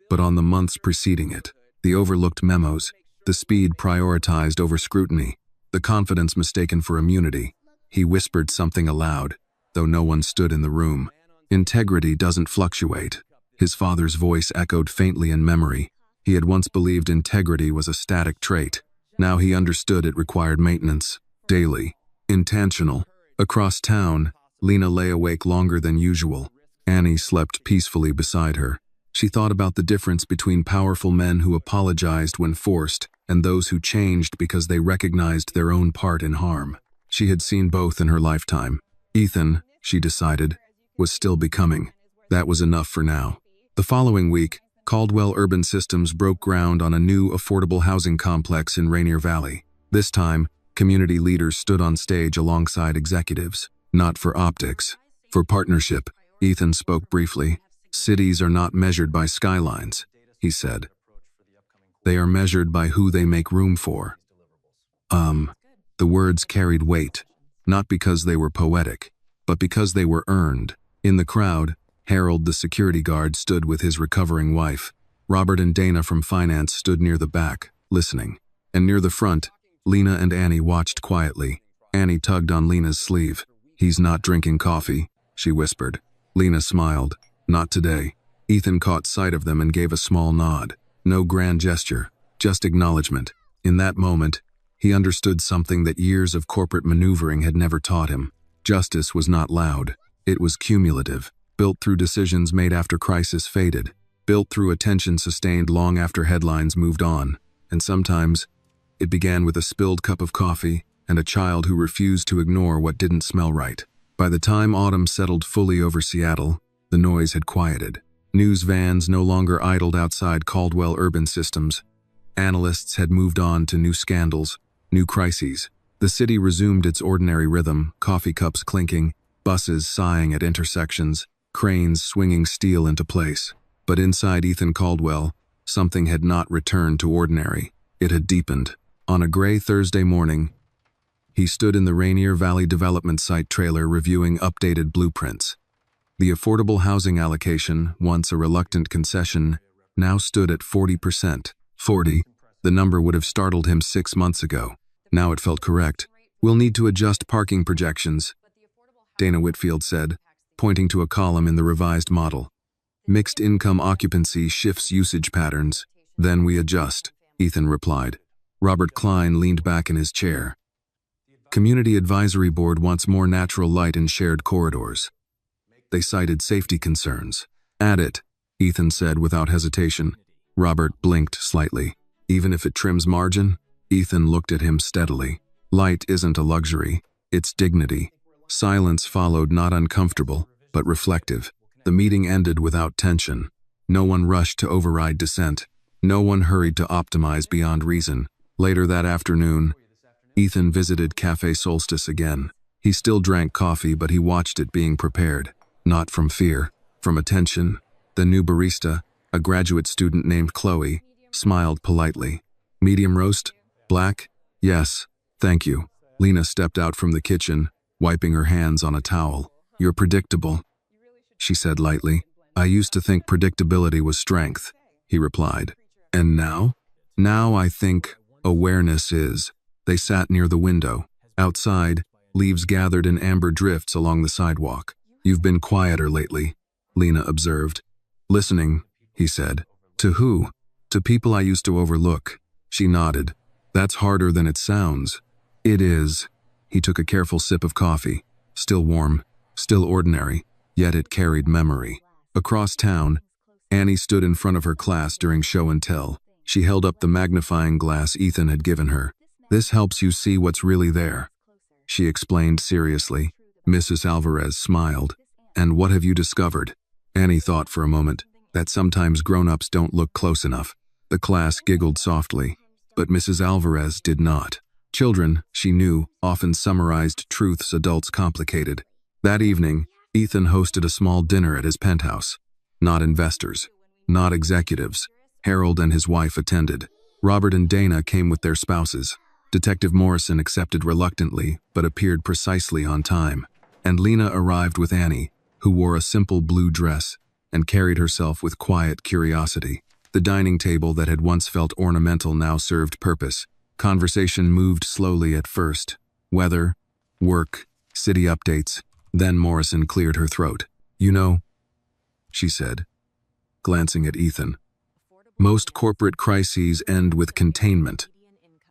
but on the months preceding it. The overlooked memos, the speed prioritized over scrutiny, the confidence mistaken for immunity. He whispered something aloud, though no one stood in the room. Integrity doesn't fluctuate. His father's voice echoed faintly in memory. He had once believed integrity was a static trait. Now he understood it required maintenance, daily, intentional. Across town, Lena lay awake longer than usual. Annie slept peacefully beside her. She thought about the difference between powerful men who apologized when forced and those who changed because they recognized their own part in harm. She had seen both in her lifetime. Ethan, she decided, was still becoming. That was enough for now. The following week, Caldwell Urban Systems broke ground on a new affordable housing complex in Rainier Valley. This time, community leaders stood on stage alongside executives. Not for optics, for partnership. Ethan spoke briefly. Cities are not measured by skylines, he said. They are measured by who they make room for. The words carried weight, not because they were poetic, but because they were earned. In the crowd, Harold, the security guard, stood with his recovering wife. Robert and Dana from finance stood near the back, listening. And near the front, Lena and Annie watched quietly. Annie tugged on Lena's sleeve. He's not drinking coffee, she whispered. Lena smiled. Not today. Ethan caught sight of them and gave a small nod. No grand gesture, just acknowledgement. In that moment, he understood something that years of corporate maneuvering had never taught him. Justice was not loud. It was cumulative, built through decisions made after crisis faded, built through attention sustained long after headlines moved on. And sometimes, it began with a spilled cup of coffee and a child who refused to ignore what didn't smell right. By the time autumn settled fully over Seattle, the noise had quieted. News vans no longer idled outside Caldwell Urban Systems. Analysts had moved on to new scandals, new crises. The city resumed its ordinary rhythm, coffee cups clinking, buses sighing at intersections, cranes swinging steel into place. But inside Ethan Caldwell, something had not returned to ordinary. It had deepened. On a gray Thursday morning, he stood in the Rainier Valley Development Site trailer reviewing updated blueprints. The affordable housing allocation, once a reluctant concession, now stood at 40%. 40. The number would have startled him 6 months ago. Now it felt correct. We'll need to adjust parking projections, Dana Whitfield said, pointing to a column in the revised model. Mixed income occupancy shifts usage patterns. Then we adjust. Ethan replied. Robert Klein leaned back in his chair. Community Advisory Board wants more natural light in shared corridors. They cited safety concerns. Add it, Ethan said without hesitation. Robert blinked slightly. Even if it trims margin? Ethan looked at him steadily. Light isn't a luxury, it's dignity. Silence followed, not uncomfortable, but reflective. The meeting ended without tension. No one rushed to override dissent. No one hurried to optimize beyond reason. Later that afternoon, Ethan visited Cafe Solstice again. He still drank coffee, but he watched it being prepared. Not from fear, from attention. The new barista, a graduate student named Chloe, smiled politely. Medium roast? Black? Yes, thank you. Lena stepped out from the kitchen, wiping her hands on a towel. You're predictable, she said lightly. I used to think predictability was strength, he replied. And now? Now I think awareness is. They sat near the window. Outside, leaves gathered in amber drifts along the sidewalk. You've been quieter lately, Lena observed. Listening, he said. To who? To people I used to overlook. She nodded. That's harder than it sounds. It is. He took a careful sip of coffee. Still warm, still ordinary, yet it carried memory. Across town, Annie stood in front of her class during show and tell. She held up the magnifying glass Ethan had given her. This helps you see what's really there, she explained seriously. Mrs. Alvarez smiled. And what have you discovered? Annie thought for a moment that sometimes grown-ups don't look close enough. The class giggled softly, but Mrs. Alvarez did not. Children, she knew, often summarized truths adults complicated. That evening, Ethan hosted a small dinner at his penthouse. Not investors, not executives. Harold and his wife attended. Robert and Dana came with their spouses. Detective Morrison accepted reluctantly, but appeared precisely on time. And Lena arrived with Annie, who wore a simple blue dress and carried herself with quiet curiosity. The dining table that had once felt ornamental now served purpose. Conversation moved slowly at first. Weather, work, city updates. Then Morrison cleared her throat. You know, she said, glancing at Ethan. Most corporate crises end with containment,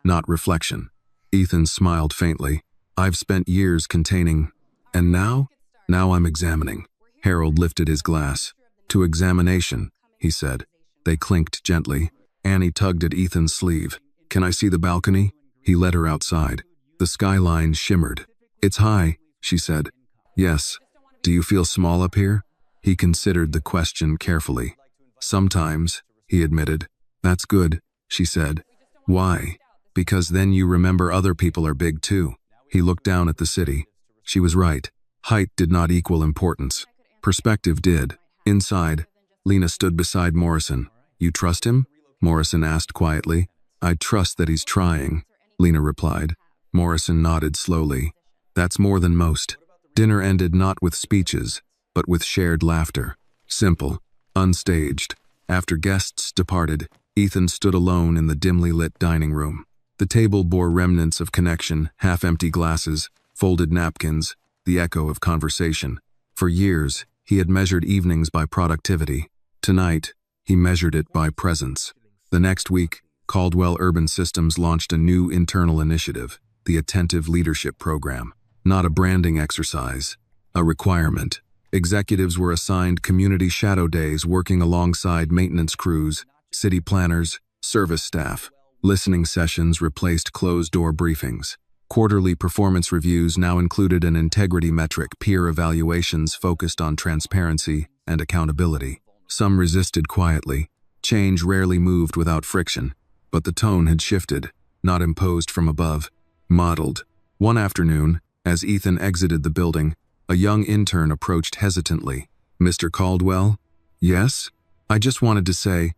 not reflection. Ethan smiled faintly. I've spent years containing, and now? Now I'm examining. Harold lifted his glass. To examination, he said. They clinked gently. Annie tugged at Ethan's sleeve. Can I see the balcony? He led her outside. The skyline shimmered. It's high, she said. Yes. Do you feel small up here? He considered the question carefully. Sometimes, he admitted. That's good, she said. Why? Because then you remember other people are big too. He looked down at the city. She was right. Height did not equal importance. Perspective did. Inside, Lena stood beside Morrison. You trust him? Morrison asked quietly. I trust that he's trying, Lena replied. Morrison nodded slowly. That's more than most. Dinner ended not with speeches, but with shared laughter. Simple, unstaged. After guests departed, Ethan stood alone in the dimly lit dining room. The table bore remnants of connection, half-empty glasses, folded napkins, the echo of conversation. For years, he had measured evenings by productivity. Tonight, he measured it by presence. The next week, Caldwell Urban Systems launched a new internal initiative, the Attentive Leadership Program. Not a branding exercise, a requirement. Executives were assigned community shadow days working alongside maintenance crews, city planners, service staff. Listening sessions replaced closed-door briefings. Quarterly performance reviews now included an integrity metric, peer evaluations focused on transparency and accountability. Some resisted quietly. Change rarely moved without friction, but the tone had shifted, not imposed from above, modeled. One afternoon, as Ethan exited the building, a young intern approached hesitantly. Mr. Caldwell? Yes? I just wanted to say,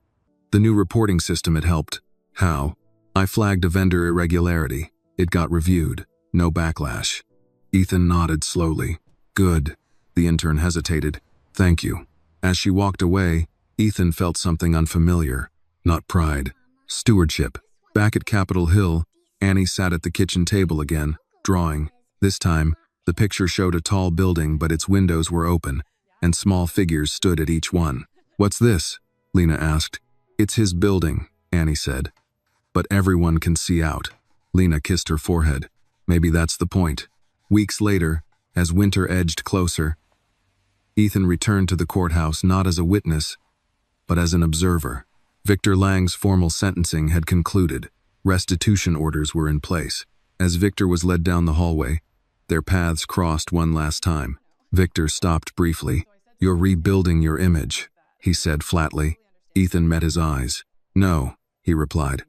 the new reporting system had helped. How? I flagged a vendor irregularity. It got reviewed. No backlash. Ethan nodded slowly. Good. The intern hesitated. Thank you. As she walked away, Ethan felt something unfamiliar. Not pride. Stewardship. Back at Capitol Hill, Annie sat at the kitchen table again, drawing. This time, the picture showed a tall building, but its windows were open, and small figures stood at each one. What's this? Lena asked. It's his building, Annie said. But everyone can see out. Lena kissed her forehead. Maybe that's the point. Weeks later, as winter edged closer, Ethan returned to the courthouse not as a witness, but as an observer. Victor Lang's formal sentencing had concluded. Restitution orders were in place. As Victor was led down the hallway, their paths crossed one last time. Victor stopped briefly. "You're rebuilding your image," he said flatly. Ethan met his eyes. "No," he replied.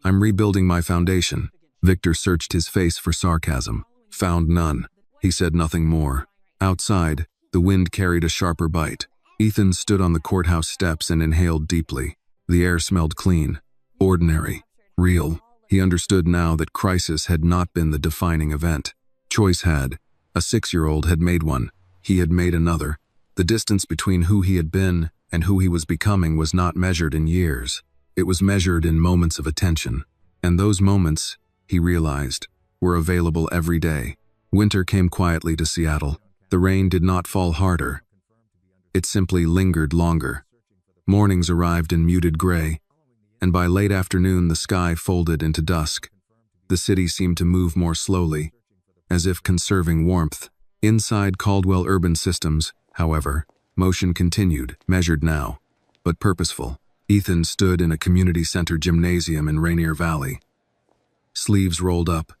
"I'm rebuilding my foundation." Victor searched his face for sarcasm. Found none. He said nothing more. Outside, the wind carried a sharper bite. Ethan stood on the courthouse steps and inhaled deeply. The air smelled clean, ordinary, real. He understood now that crisis had not been the defining event. Choice had. A 6-year-old had made one. He had made another. The distance between who he had been and who he was becoming was not measured in years. It was measured in moments of attention. And those moments, he realized, were available every day. Winter came quietly to Seattle. The rain did not fall harder. It simply lingered longer. Mornings arrived in muted gray, and by late afternoon the sky folded into dusk. The city seemed to move more slowly, as if conserving warmth. Inside Caldwell Urban Systems, however, motion continued, measured now, but purposeful. Ethan stood in a community center gymnasium in Rainier Valley, sleeves rolled up,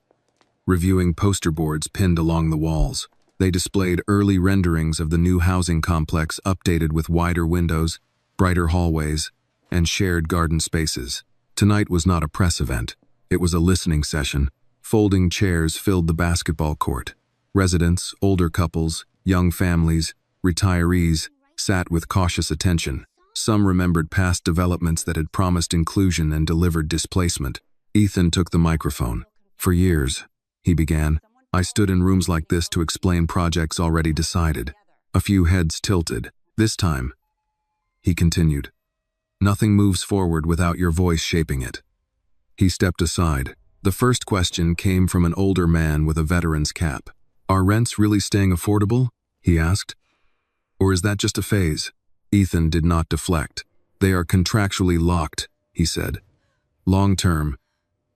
reviewing poster boards pinned along the walls. They displayed early renderings of the new housing complex, updated with wider windows, brighter hallways, and shared garden spaces. Tonight was not a press event. It was a listening session. Folding chairs filled the basketball court. Residents, older couples, young families, retirees sat with cautious attention. Some remembered past developments that had promised inclusion and delivered displacement. Ethan took the microphone. "For years," he began, "I stood in rooms like this to explain projects already decided." A few heads tilted. "This time," he continued, "nothing moves forward without your voice shaping it." He stepped aside. The first question came from an older man with a veteran's cap. "Are rents really staying affordable?" he asked. "Or is that just a phase?" Ethan did not deflect. "They are contractually locked," he said. "Long-term,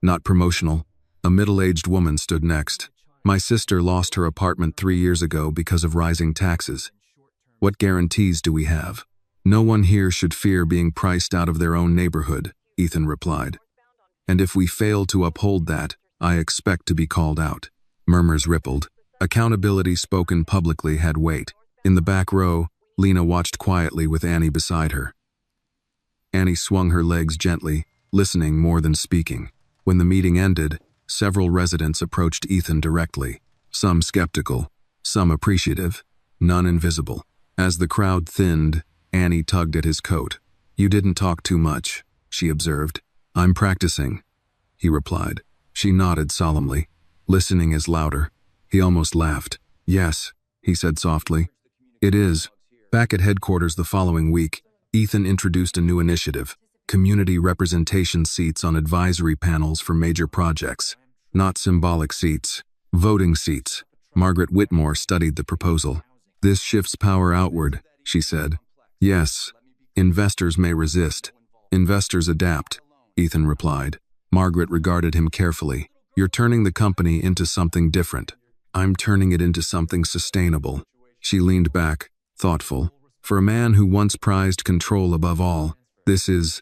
not promotional." A middle-aged woman stood next. "My sister lost her apartment 3 years ago because of rising taxes. What guarantees do we have?" "No one here should fear being priced out of their own neighborhood," Ethan replied. "And if we fail to uphold that, I expect to be called out." Murmurs rippled. Accountability spoken publicly had weight. In the back row, Lena watched quietly with Annie beside her. Annie swung her legs gently, listening more than speaking. When the meeting ended, several residents approached Ethan directly, some skeptical, some appreciative, none invisible. As the crowd thinned, Annie tugged at his coat. "You didn't talk too much," she observed. "I'm practicing," he replied. She nodded solemnly. "Listening is louder." He almost laughed. "Yes," he said softly. "It is." Back at headquarters the following week, Ethan introduced a new initiative: community representation seats on advisory panels for major projects. Not symbolic seats, voting seats. Margaret Whitmore studied the proposal. "This shifts power outward," she said. "Yes, investors may resist. Investors adapt," Ethan replied. Margaret regarded him carefully. "You're turning the company into something different. I'm turning it into something sustainable." She leaned back, thoughtful. "For a man who once prized control above all, this is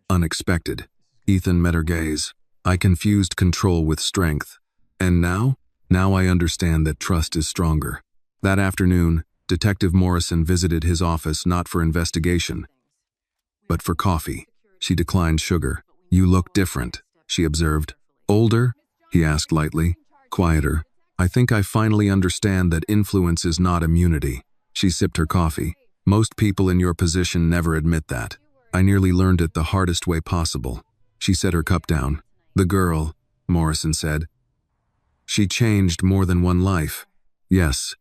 unexpected." Ethan met her gaze. "I confused control with strength. And now? Now I understand that trust is stronger." That afternoon, Detective Morrison visited his office not for investigation, but for coffee. She declined sugar. "You look different," she observed. "Older?" he asked lightly. "Quieter. I think I finally understand that influence is not immunity." She sipped her coffee. "Most people in your position never admit that. I nearly learned it the hardest way possible." She set her cup down. "The girl," Morrison said. "She changed more than one life." "Yes.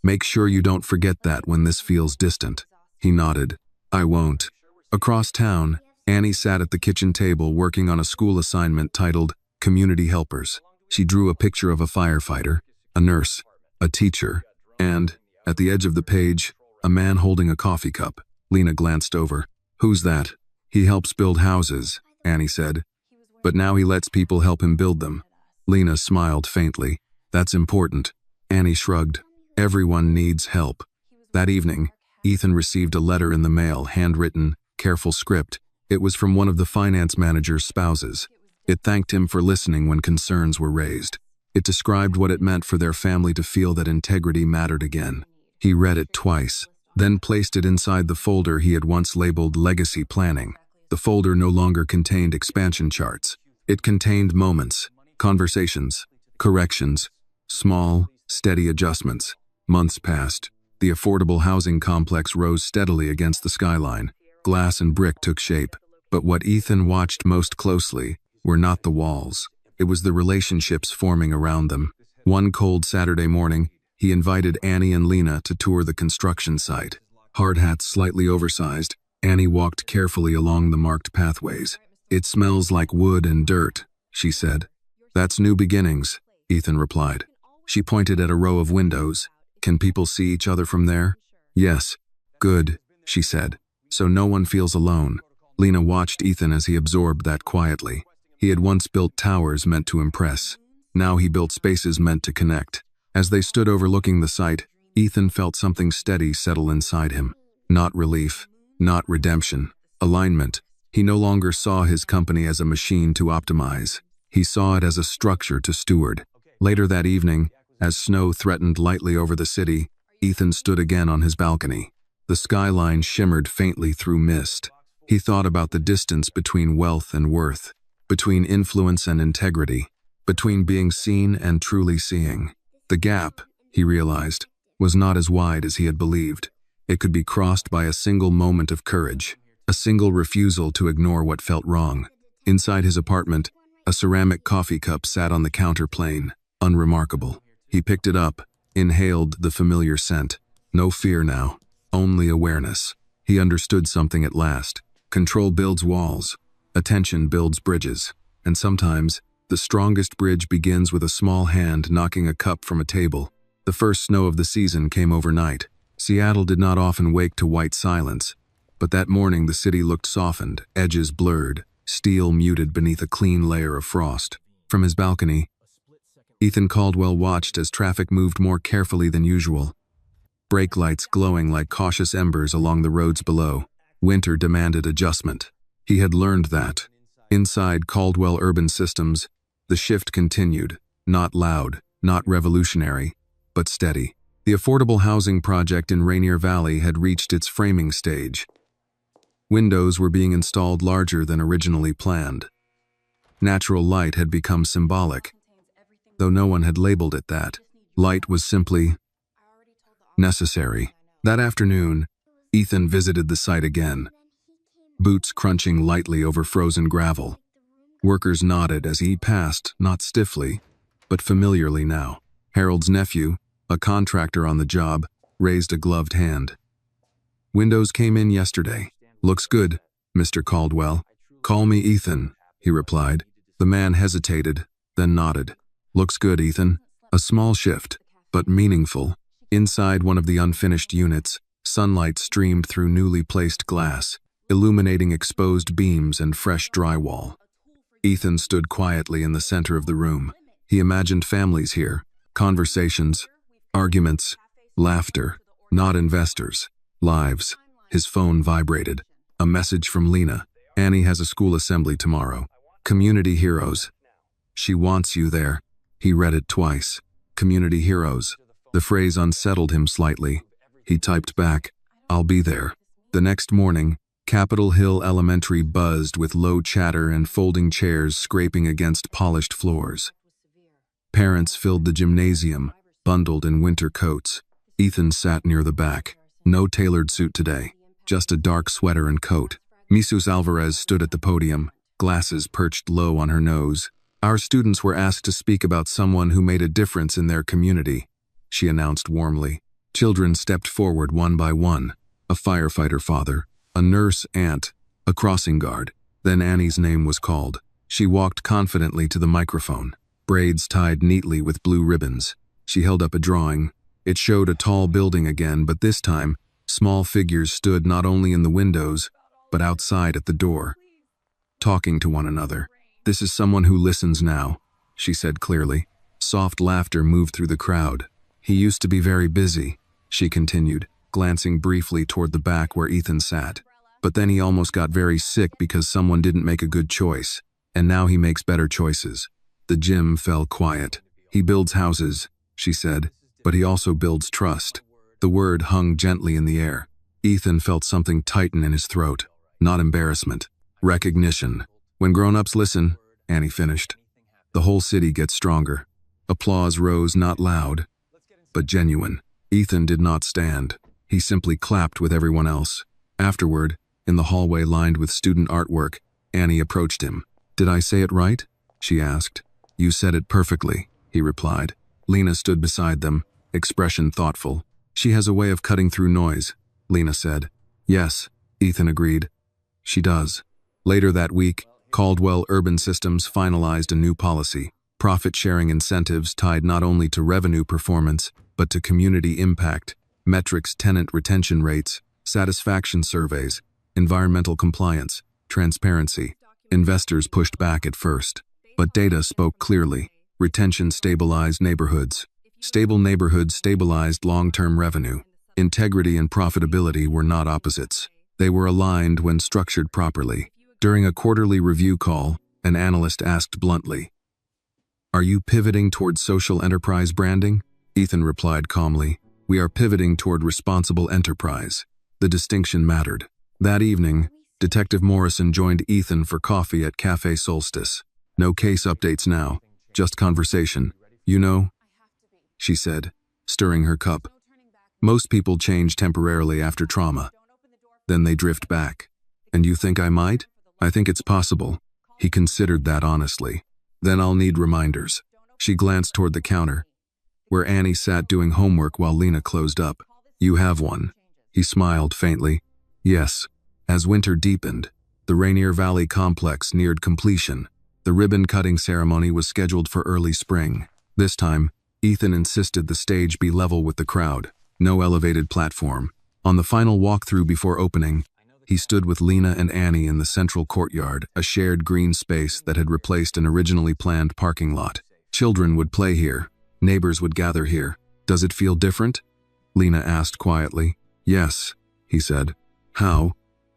Make sure you don't forget that when this feels distant." He nodded. "I won't." Across town, Annie sat at the kitchen table working on a school assignment titled Community Helpers. She drew a picture of a firefighter, a nurse, a teacher, and, at the edge of the page, a man holding a coffee cup. Lena glanced over. "Who's that?" "He helps build houses," Annie said. but now he lets people help him build them. Lena smiled faintly. That's important. Annie shrugged. Everyone needs help. That evening, Ethan received a letter in the mail, handwritten, careful script. It was from one of the finance manager's spouses. It thanked him for listening when concerns were raised. It described what it meant for their family to feel that integrity mattered again. He read it twice, then placed it inside the folder he had once labeled Legacy Planning. The folder no longer contained expansion charts. It contained moments, conversations, corrections, small, steady adjustments. Months passed. The affordable housing complex rose steadily against the skyline. Glass and brick took shape. But what Ethan watched most closely were not the walls. It was the relationships forming around them. One cold Saturday morning, he invited Annie and Lena to tour the construction site. Hard hats slightly oversized, Annie walked carefully along the marked pathways. "It smells like wood and dirt," she said. "That's new beginnings," Ethan replied. She pointed at a row of windows. "Can people see each other from there?" "Yes." "Good," she said. "So no one feels alone." Lena watched Ethan as he absorbed that quietly. He had once built towers meant to impress. Now he built spaces meant to connect. As they stood overlooking the site, Ethan felt something steady settle inside him. Not relief, not redemption, alignment. He no longer saw his company as a machine to optimize. He saw it as a structure to steward. Later that evening, as snow threatened lightly over the city, Ethan stood again on his balcony. The skyline shimmered faintly through mist. He thought about the distance between wealth and worth, between influence and integrity, between being seen and truly seeing. The gap, he realized, was not as wide as he had believed. It could be crossed by a single moment of courage, a single refusal to ignore what felt wrong. Inside his apartment, a ceramic coffee cup sat on the counterplane, unremarkable. He picked it up, inhaled the familiar scent. No fear now, only awareness. He understood something at last. Control builds walls. Attention builds bridges. And sometimes, the strongest bridge begins with a small hand knocking a cup from a table. The first snow of the season came overnight. Seattle did not often wake to white silence. But that morning the city looked softened, edges blurred, steel muted beneath a clean layer of frost. From his balcony, Ethan Caldwell watched as traffic moved more carefully than usual. Brake lights glowing like cautious embers along the roads below. Winter demanded adjustment. He had learned that. Inside Caldwell Urban Systems, the shift continued, not loud, not revolutionary, but steady. The affordable housing project in Rainier Valley had reached its framing stage. Windows were being installed larger than originally planned. Natural light had become symbolic, though no one had labeled it that. Light was simply necessary. That afternoon, Ethan visited the site again, boots crunching lightly over frozen gravel. Workers nodded as he passed, not stiffly, but familiarly now. Harold's nephew, a contractor on the job, raised a gloved hand. "Windows came in yesterday. Looks good, Mr. Caldwell." "Call me Ethan," he replied. The man hesitated, then nodded. "Looks good, Ethan." A small shift, but meaningful. Inside one of the unfinished units, sunlight streamed through newly placed glass, illuminating exposed beams and fresh drywall. Ethan stood quietly in the center of the room. He imagined families here, conversations, arguments, laughter, not investors, lives. His phone vibrated. A message from Lena. "Annie has a school assembly tomorrow. Community heroes. She wants you there." He read it twice. Community heroes. The phrase unsettled him slightly. He typed back, "I'll be there." The next morning, Capitol Hill Elementary buzzed with low chatter and folding chairs scraping against polished floors. Parents filled the gymnasium, bundled in winter coats. Ethan sat near the back. No tailored suit today, just a dark sweater and coat. Mrs. Alvarez stood at the podium, glasses perched low on her nose. "Our students were asked to speak about someone who made a difference in their community," she announced warmly. Children stepped forward one by one. A firefighter father, a nurse aunt, a crossing guard. Then Annie's name was called. She walked confidently to the microphone, braids tied neatly with blue ribbons. She held up a drawing. It showed a tall building again, but this time, small figures stood not only in the windows, but outside at the door, talking to one another. This is someone who listens now, she said clearly. Soft laughter moved through the crowd. He used to be very busy, she continued, glancing briefly toward the back where Ethan sat. But then he almost got very sick because someone didn't make a good choice, and now he makes better choices. The gym fell quiet. He builds houses, she said, but he also builds trust. The word hung gently in the air. Ethan felt something tighten in his throat. Not embarrassment. Recognition. When grown-ups listen, Annie finished, the whole city gets stronger. Applause rose not loud, but genuine. Ethan did not stand. He simply clapped with everyone else. Afterward, in the hallway lined with student artwork, Annie approached him. Did I say it right? She asked. You said it perfectly, he replied. Lena stood beside them, expression thoughtful. She has a way of cutting through noise, Lena said. Yes, Ethan agreed. She does. Later that week, Caldwell Urban Systems finalized a new policy, profit-sharing incentives tied not only to revenue performance, but to community impact, metrics, tenant retention rates, satisfaction surveys, environmental compliance, transparency. Investors pushed back at first, but data spoke clearly. Retention stabilized neighborhoods. Stable neighborhoods stabilized long-term revenue. Integrity and profitability were not opposites. They were aligned when structured properly. During a quarterly review call, an analyst asked bluntly, "Are you pivoting toward social enterprise branding?" Ethan replied calmly, "We are pivoting toward responsible enterprise." The distinction mattered. That evening, Detective Morrison joined Ethan for coffee at Café Solstice. No case updates now, just conversation. You know, she said, stirring her cup. Most people change temporarily after trauma. Then they drift back. And you think I might? I think it's possible. He considered that honestly. Then I'll need reminders. She glanced toward the counter, where Annie sat doing homework while Lena closed up. You have one. He smiled faintly. Yes. As winter deepened, the Rainier Valley complex neared completion. The ribbon-cutting ceremony was scheduled for early spring. This time, Ethan insisted the stage be level with the crowd. No elevated platform. On the final walkthrough before opening, he stood with Lena and Annie in the central courtyard, a shared green space that had replaced an originally planned parking lot. Children would play here. Neighbors would gather here. Does it feel different? Lena asked quietly. Yes, he said. How?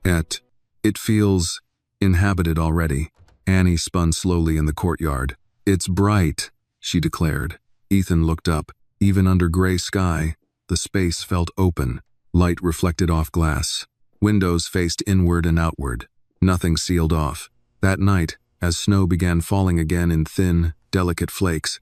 It feels inhabited already. Annie spun slowly in the courtyard. It's bright, she declared. Ethan looked up. Even under gray sky, the space felt open. Light reflected off glass. Windows faced inward and outward. Nothing sealed off. That night, as snow began falling again in thin, delicate flakes,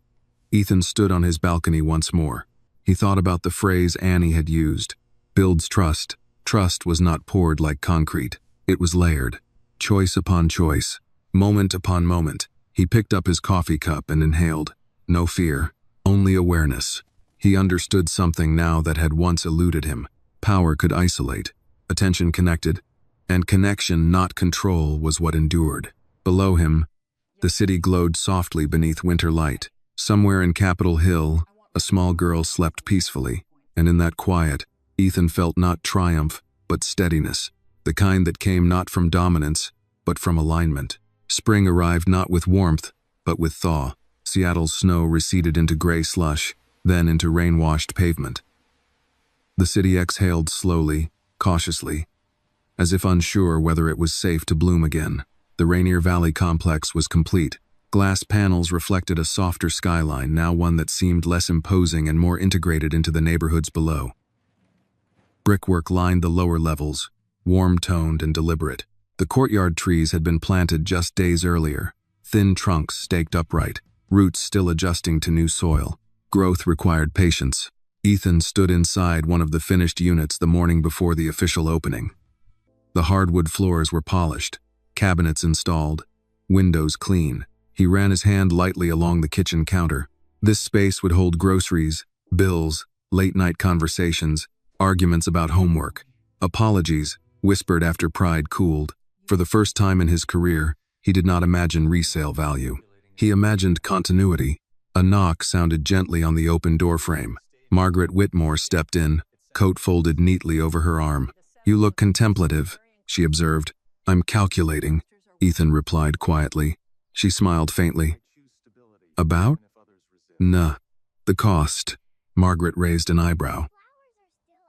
Ethan stood on his balcony once more. He thought about the phrase Annie had used. Builds trust. Trust was not poured like concrete. It was layered. Choice upon choice. Moment upon moment. He picked up his coffee cup and inhaled. No fear. Only awareness. He understood something now that had once eluded him. Power could isolate. Attention connected. And connection, not control, was what endured. Below him, the city glowed softly beneath winter light. Somewhere in Capitol Hill, a small girl slept peacefully. And in that quiet, Ethan felt not triumph, but steadiness. The kind that came not from dominance, but from alignment. Spring arrived not with warmth, but with thaw. Seattle's snow receded into gray slush, then into rain-washed pavement. The city exhaled slowly, cautiously, as if unsure whether it was safe to bloom again. The Rainier Valley complex was complete. Glass panels reflected a softer skyline, now one that seemed less imposing and more integrated into the neighborhoods below. Brickwork lined the lower levels, warm-toned and deliberate. The courtyard trees had been planted just days earlier, thin trunks staked upright, roots still adjusting to new soil. Growth required patience. Ethan stood inside one of the finished units the morning before the official opening. The hardwood floors were polished, cabinets installed, windows clean. He ran his hand lightly along the kitchen counter. This space would hold groceries, bills, late-night conversations, arguments about homework, apologies, whispered after pride cooled. For the first time in his career, he did not imagine resale value. He imagined continuity. A knock sounded gently on the open doorframe. Margaret Whitmore stepped in, coat folded neatly over her arm. You look contemplative, she observed. I'm calculating, Ethan replied quietly. She smiled faintly. About? Nah. The cost. Margaret raised an eyebrow.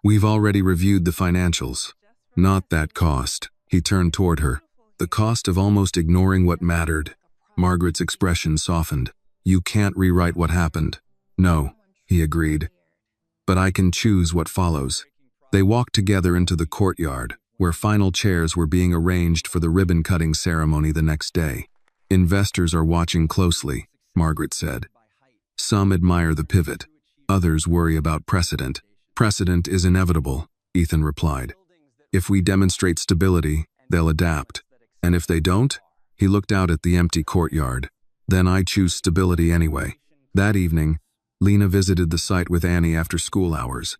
We've already reviewed the financials. Not that cost. He turned toward her. The cost of almost ignoring what mattered. Margaret's expression softened. You can't rewrite what happened. No, he agreed. But I can choose what follows. They walked together into the courtyard, where final chairs were being arranged for the ribbon-cutting ceremony the next day. Investors are watching closely, Margaret said. Some admire the pivot. Others worry about precedent. Precedent is inevitable, Ethan replied. If we demonstrate stability, they'll adapt. And if they don't? He looked out at the empty courtyard. Then I choose stability anyway. That evening, Lena visited the site with Annie after school hours.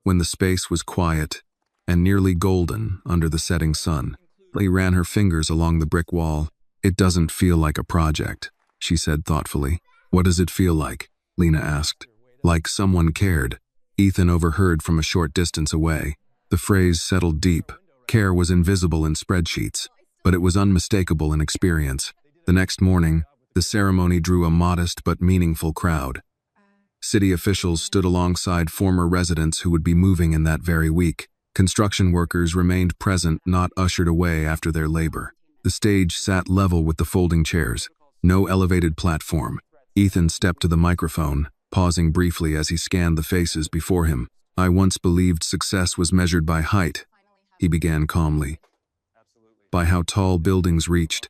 When the space was quiet and nearly golden under the setting sun, Lee ran her fingers along the brick wall. It doesn't feel like a project, she said thoughtfully. What does it feel like? Lena asked. Like someone cared. Ethan overheard from a short distance away. The phrase settled deep. Care was invisible in spreadsheets, but it was unmistakable in experience. The next morning, the ceremony drew a modest but meaningful crowd. City officials stood alongside former residents who would be moving in that very week. Construction workers remained present, not ushered away after their labor. The stage sat level with the folding chairs. No elevated platform. Ethan stepped to the microphone, pausing briefly as he scanned the faces before him. I once believed success was measured by height, he began calmly. By how tall buildings reached.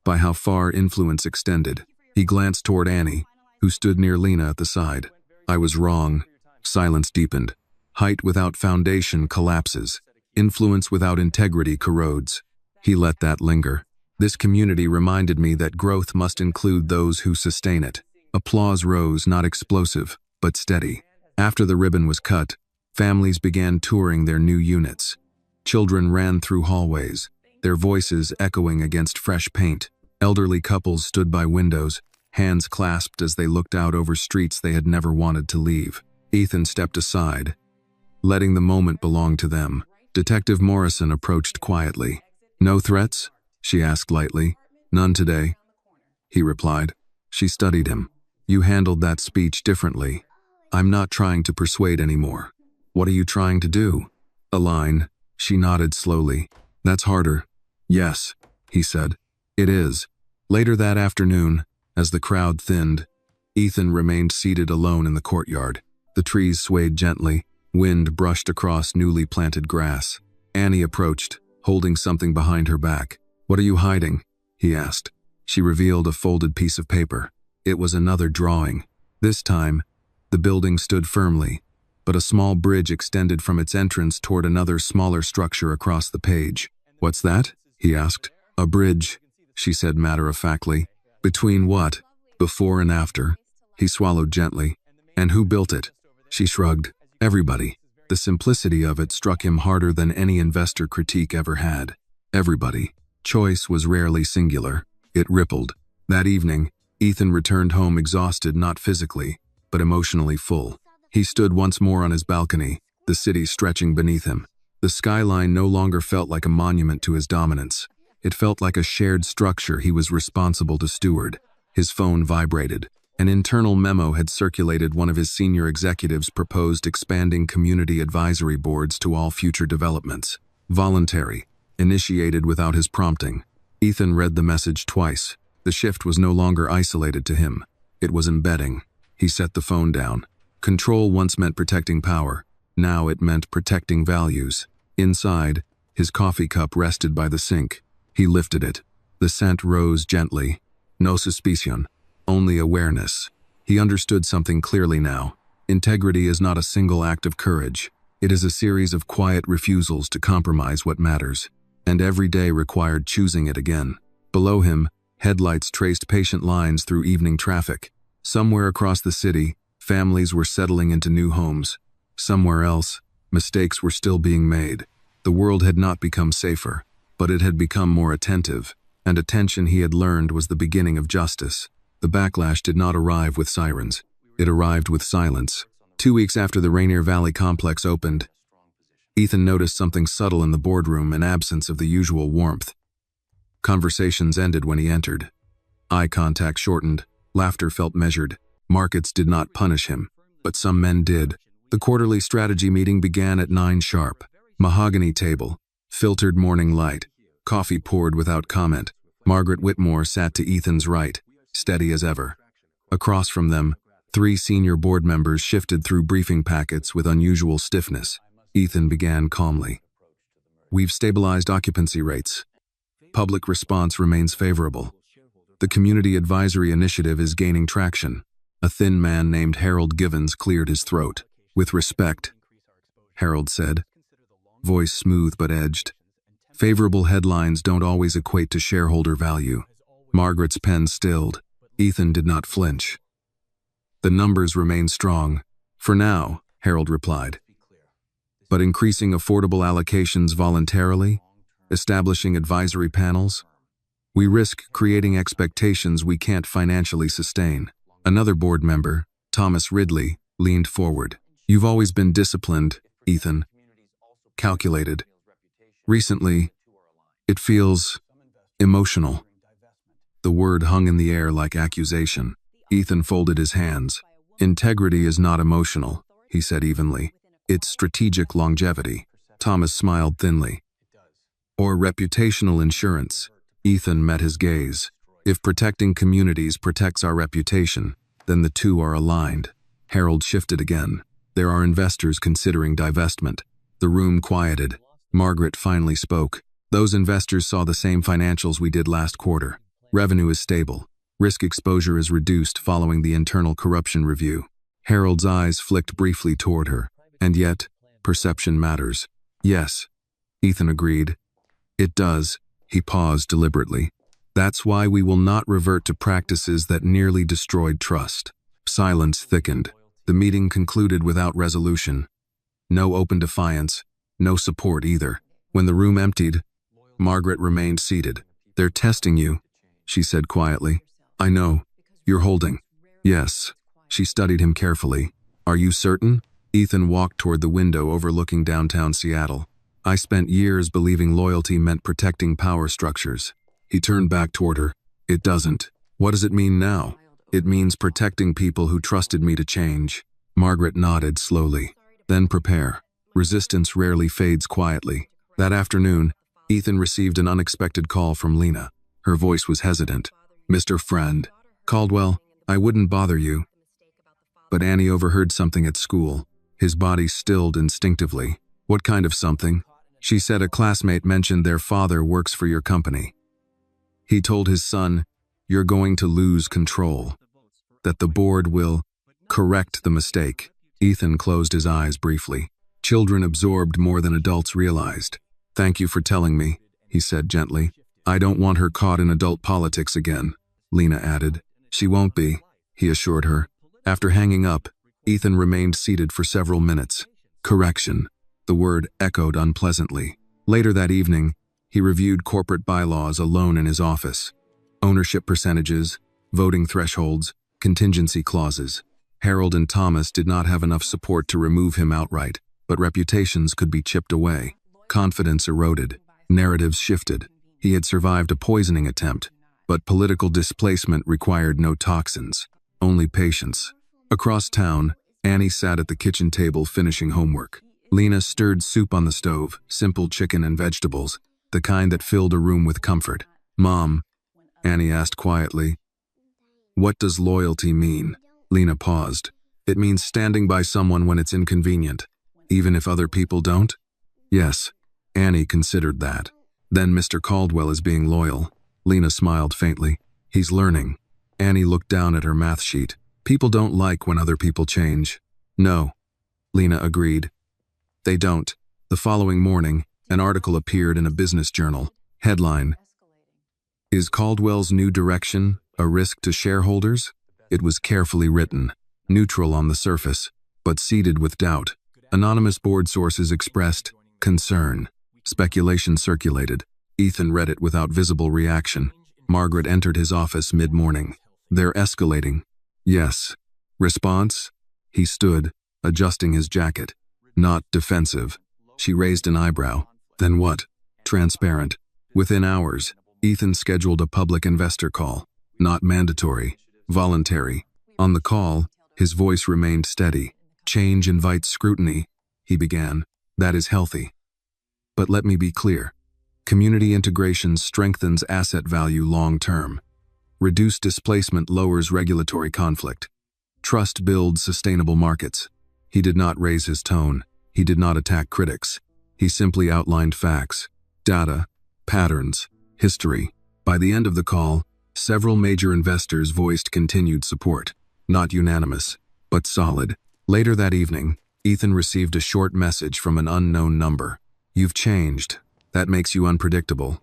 By how far influence extended. He glanced toward Annie, who stood near Lena at the side. I was wrong. Silence deepened. Height without foundation collapses. Influence without integrity corrodes. He let that linger. This community reminded me that growth must include those who sustain it. Applause rose, not explosive, but steady. After the ribbon was cut, families began touring their new units. Children ran through hallways, their voices echoing against fresh paint. Elderly couples stood by windows, hands clasped as they looked out over streets they had never wanted to leave. Ethan stepped aside, letting the moment belong to them. Detective Morrison approached quietly. No threats? She asked lightly. None today, he replied. She studied him. You handled that speech differently. I'm not trying to persuade anymore. What are you trying to do? Align. She nodded slowly. That's harder. Yes, he said. It is. Later that afternoon, as the crowd thinned, Ethan remained seated alone in the courtyard. The trees swayed gently. Wind brushed across newly planted grass. Annie approached, holding something behind her back. What are you hiding? He asked. She revealed a folded piece of paper. It was another drawing. This time, the building stood firmly, but a small bridge extended from its entrance toward another smaller structure across the page. What's that? He asked. A bridge, she said matter-of-factly. Between what? Before and after? He swallowed gently. And who built it? She shrugged. Everybody. The simplicity of it struck him harder than any investor critique ever had. Everybody. Choice was rarely singular. It rippled. That evening, Ethan returned home exhausted not physically, but emotionally full. He stood once more on his balcony, the city stretching beneath him. The skyline no longer felt like a monument to his dominance. It felt like a shared structure he was responsible to steward. His phone vibrated. An internal memo had circulated. One of his senior executives proposed expanding community advisory boards to all future developments. Voluntary. Initiated without his prompting. Ethan read the message twice. The shift was no longer isolated to him. It was embedding. He set the phone down. Control once meant protecting power. Now it meant protecting values. Inside, his coffee cup rested by the sink. He lifted it. The scent rose gently. No suspicion. Only awareness. He understood something clearly now. Integrity is not a single act of courage. It is a series of quiet refusals to compromise what matters. And every day required choosing it again. Below him, headlights traced patient lines through evening traffic. Somewhere across the city, families were settling into new homes. Somewhere else, mistakes were still being made. The world had not become safer, but it had become more attentive, and attention, he had learned, was the beginning of justice. The backlash did not arrive with sirens. It arrived with silence. 2 weeks after the Rainier Valley complex opened, Ethan noticed something subtle in the boardroom, an absence of the usual warmth. Conversations ended when he entered. Eye contact shortened. Laughter felt measured. Markets did not punish him, but some men did. The quarterly strategy meeting began at 9 sharp. Mahogany table, filtered morning light, coffee poured without comment. Margaret Whitmore sat to Ethan's right, steady as ever. Across from them, 3 senior board members shifted through briefing packets with unusual stiffness. Ethan began calmly. We've stabilized occupancy rates. Public response remains favorable. The Community Advisory Initiative is gaining traction. A thin man named Harold Givens cleared his throat. With respect, Harold said, voice smooth but edged. Favorable headlines don't always equate to shareholder value. Margaret's pen stilled. Ethan did not flinch. The numbers remain strong. For now, Harold replied. But increasing affordable allocations voluntarily, establishing advisory panels, we risk creating expectations we can't financially sustain. Another board member, Thomas Ridley, leaned forward. You've always been disciplined, Ethan. Calculated. Recently, it feels emotional. The word hung in the air like accusation. Ethan folded his hands. Integrity is not emotional, he said evenly. It's strategic longevity. Thomas smiled thinly. Or reputational insurance. Ethan met his gaze. If protecting communities protects our reputation, then the two are aligned. Harold shifted again. There are investors considering divestment. The room quieted. Margaret finally spoke. Those investors saw the same financials we did last quarter. Revenue is stable. Risk exposure is reduced following the internal corruption review. Harold's eyes flicked briefly toward her. And yet, perception matters. Yes, Ethan agreed. It does. He paused deliberately. That's why we will not revert to practices that nearly destroyed trust. Silence thickened. The meeting concluded without resolution. No open defiance, no support either. When the room emptied, Margaret remained seated. They're testing you, she said quietly. I know. You're holding. Yes. She studied him carefully. Are you certain? Ethan walked toward the window overlooking downtown Seattle. I spent years believing loyalty meant protecting power structures. He turned back toward her. It doesn't. What does it mean now? It means protecting people who trusted me to change. Margaret nodded slowly. Then prepare. Resistance rarely fades quietly. That afternoon, Ethan received an unexpected call from Lena. Her voice was hesitant. Mr. Friend. Caldwell, I wouldn't bother you. But Annie overheard something at school. His body stilled instinctively. What kind of something? She said a classmate mentioned their father works for your company. He told his son, you're going to lose control. That the board will correct the mistake. Ethan closed his eyes briefly. Children absorbed more than adults realized. Thank you for telling me, he said gently. I don't want her caught in adult politics again, Lena added. She won't be, he assured her. After hanging up, Ethan remained seated for several minutes. Correction. The word echoed unpleasantly. Later that evening, he reviewed corporate bylaws alone in his office. Ownership percentages, voting thresholds, contingency clauses. Harold and Thomas did not have enough support to remove him outright, but reputations could be chipped away. Confidence eroded. Narratives shifted. He had survived a poisoning attempt, but political displacement required no toxins, only patience. Across town, Annie sat at the kitchen table finishing homework. Lena stirred soup on the stove, simple chicken and vegetables, the kind that filled a room with comfort. Mom, Annie asked quietly, what does loyalty mean? Lena paused. It means standing by someone when it's inconvenient, even if other people don't? Yes, Annie considered that. Then Mr. Caldwell is being loyal. Lena smiled faintly. He's learning. Annie looked down at her math sheet. People don't like when other people change. No, Lena agreed. They don't. The following morning, an article appeared in a business journal. Headline: Is Caldwell's new direction a risk to shareholders? It was carefully written, neutral on the surface, but seeded with doubt. Anonymous board sources expressed concern. Speculation circulated. Ethan read it without visible reaction. Margaret entered his office mid-morning. They're escalating. Yes. Response? He stood, adjusting his jacket. Not defensive. She raised an eyebrow. Then what? Transparent. Within hours, Ethan scheduled a public investor call. Not mandatory, voluntary. On the call, his voice remained steady. Change invites scrutiny, he began. That is healthy. But let me be clear. Community integration strengthens asset value long-term. Reduced displacement lowers regulatory conflict. Trust builds sustainable markets. He did not raise his tone. He did not attack critics. He simply outlined facts, data, patterns, history. By the end of the call, several major investors voiced continued support. Not unanimous, but solid. Later that evening, Ethan received a short message from an unknown number. You've changed. That makes you unpredictable.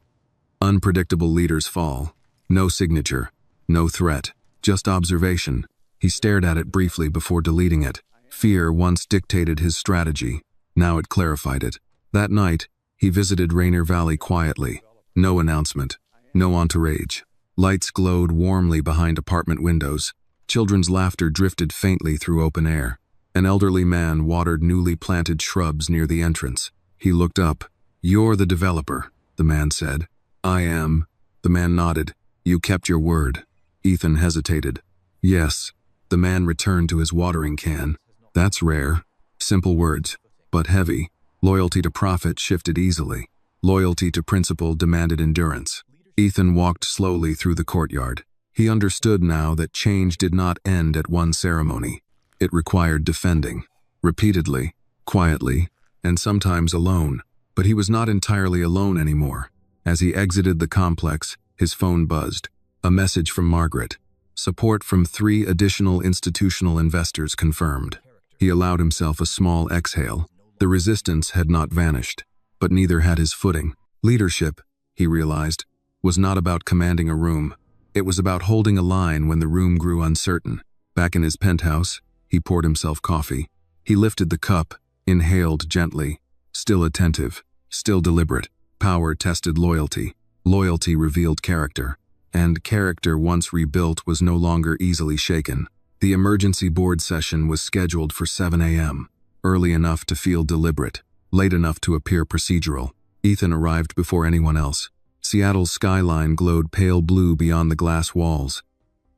Unpredictable leaders fall. No signature, no threat, just observation. He stared at it briefly before deleting it. Fear once dictated his strategy. Now it clarified it. That night, he visited Rainier Valley quietly. No announcement, no entourage. Lights glowed warmly behind apartment windows. Children's laughter drifted faintly through open air. An elderly man watered newly planted shrubs near the entrance. He looked up. You're the developer, the man said. I am. The man nodded. You kept your word. Ethan hesitated. Yes. The man returned to his watering can. That's rare. Simple words, but heavy. Loyalty to profit shifted easily. Loyalty to principle demanded endurance. Ethan walked slowly through the courtyard. He understood now that change did not end at one ceremony. It required defending. Repeatedly, quietly, and sometimes alone. But he was not entirely alone anymore. As he exited the complex, his phone buzzed. A message from Margaret. Support from 3 additional institutional investors confirmed. He allowed himself a small exhale. The resistance had not vanished, but neither had his footing. Leadership, he realized, was not about commanding a room. It was about holding a line when the room grew uncertain. Back in his penthouse, he poured himself coffee. He lifted the cup, inhaled gently, still attentive, still deliberate. Power tested loyalty. Loyalty revealed character. And character once rebuilt was no longer easily shaken. The emergency board session was scheduled for 7 a.m., early enough to feel deliberate, late enough to appear procedural. Ethan arrived before anyone else. Seattle's skyline glowed pale blue beyond the glass walls,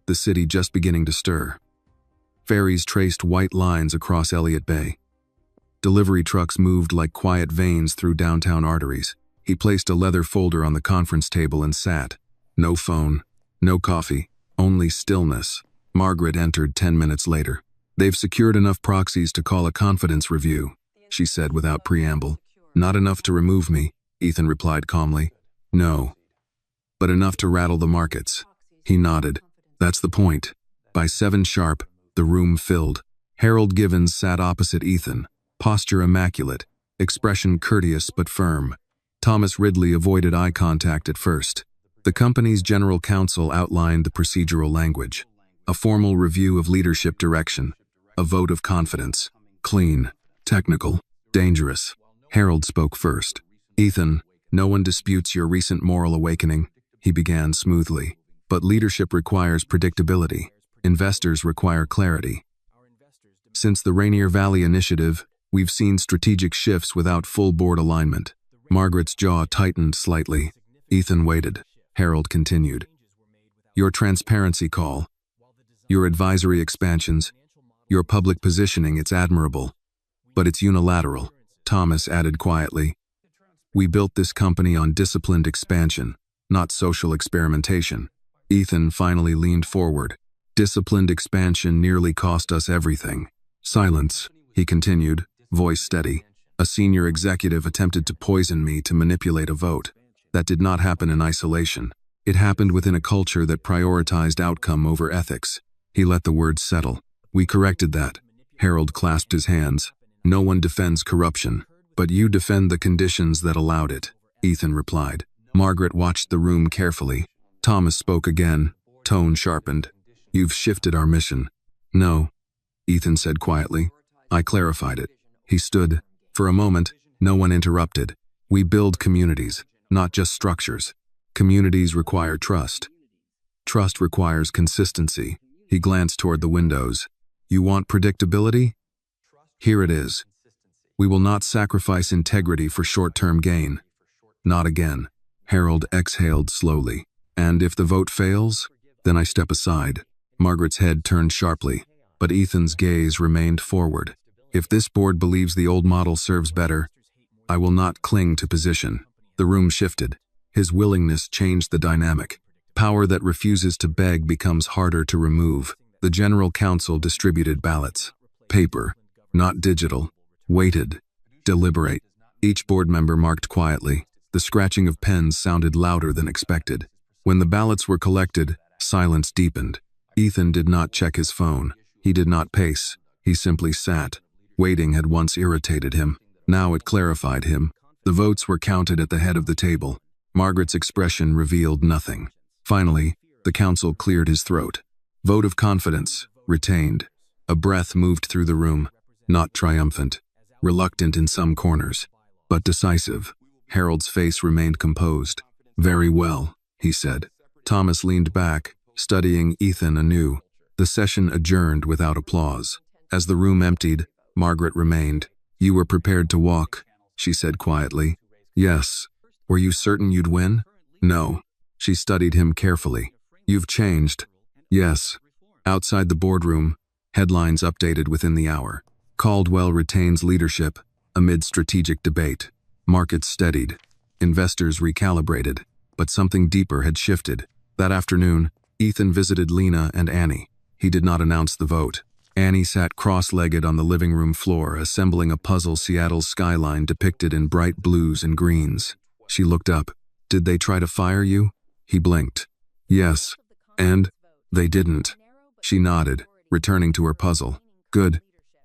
the city just beginning to stir. Ferries traced white lines across Elliott Bay. Delivery trucks moved like quiet veins through downtown arteries. He placed a leather folder on the conference table and sat. No phone, no coffee, only stillness. Margaret entered 10 minutes later. They've secured enough proxies to call a confidence review, she said without preamble. Not enough to remove me, Ethan replied calmly. No, but enough to rattle the markets. He nodded. That's the point. By 7 sharp, the room filled. Harold Givens sat opposite Ethan, posture immaculate, expression courteous but firm. Thomas Ridley avoided eye contact at first. The company's general counsel outlined the procedural language. A formal review of leadership direction. A vote of confidence. Clean. Technical. Dangerous. Harold spoke first. Ethan, no one disputes your recent moral awakening, he began smoothly. But leadership requires predictability. Investors require clarity. Since the Rainier Valley initiative, we've seen strategic shifts without full board alignment. Margaret's jaw tightened slightly. Ethan waited. Harold continued. Your transparency call, your advisory expansions, your public positioning, it's admirable. But it's unilateral, Thomas added quietly. We built this company on disciplined expansion, not social experimentation. Ethan finally leaned forward. Disciplined expansion nearly cost us everything. Silence, he continued, voice steady. A senior executive attempted to poison me to manipulate a vote. That did not happen in isolation. It happened within a culture that prioritized outcome over ethics. He let the words settle. We corrected that. Harold clasped his hands. No one defends corruption, but you defend the conditions that allowed it, Ethan replied. Margaret watched the room carefully. Thomas spoke again, tone sharpened. You've shifted our mission. No, Ethan said quietly. I clarified it. He stood. For a moment, no one interrupted. We build communities, not just structures. Communities require trust. Trust requires consistency. He glanced toward the windows. You want predictability? Here it is. We will not sacrifice integrity for short-term gain. Not again. Harold exhaled slowly. And if the vote fails, Then I step aside. Margaret's head turned sharply, but Ethan's gaze remained forward. If this board believes the old model serves better, I will not cling to position. The room shifted. His willingness changed the dynamic. Power that refuses to beg becomes harder to remove. The General Council distributed ballots. Paper, not digital. Waited. Deliberate. Each board member marked quietly. The scratching of pens sounded louder than expected. When the ballots were collected, silence deepened. Ethan did not check his phone. He did not pace. He simply sat. Waiting had once irritated him. Now it clarified him. The votes were counted at the head of the table. Margaret's expression revealed nothing. Finally, the council cleared his throat. Vote of confidence, retained. A breath moved through the room, not triumphant, reluctant in some corners, but decisive. Harold's face remained composed. Very well, he said. Thomas leaned back, studying Ethan anew. The session adjourned without applause. As the room emptied, Margaret remained. You were prepared to walk, she said quietly. Yes. Were you certain you'd win? No. She studied him carefully. You've changed. Yes. Outside the boardroom, headlines updated within the hour. Caldwell retains leadership amid strategic debate. Markets steadied. Investors recalibrated. But something deeper had shifted. That afternoon, Ethan visited Lena and Annie. He did not announce the vote. Annie sat cross-legged on the living room floor, assembling a puzzle Seattle's skyline depicted in bright blues and greens. She looked up. Did they try to fire you? He blinked. Yes. And? They didn't. She nodded, returning to her puzzle. Good.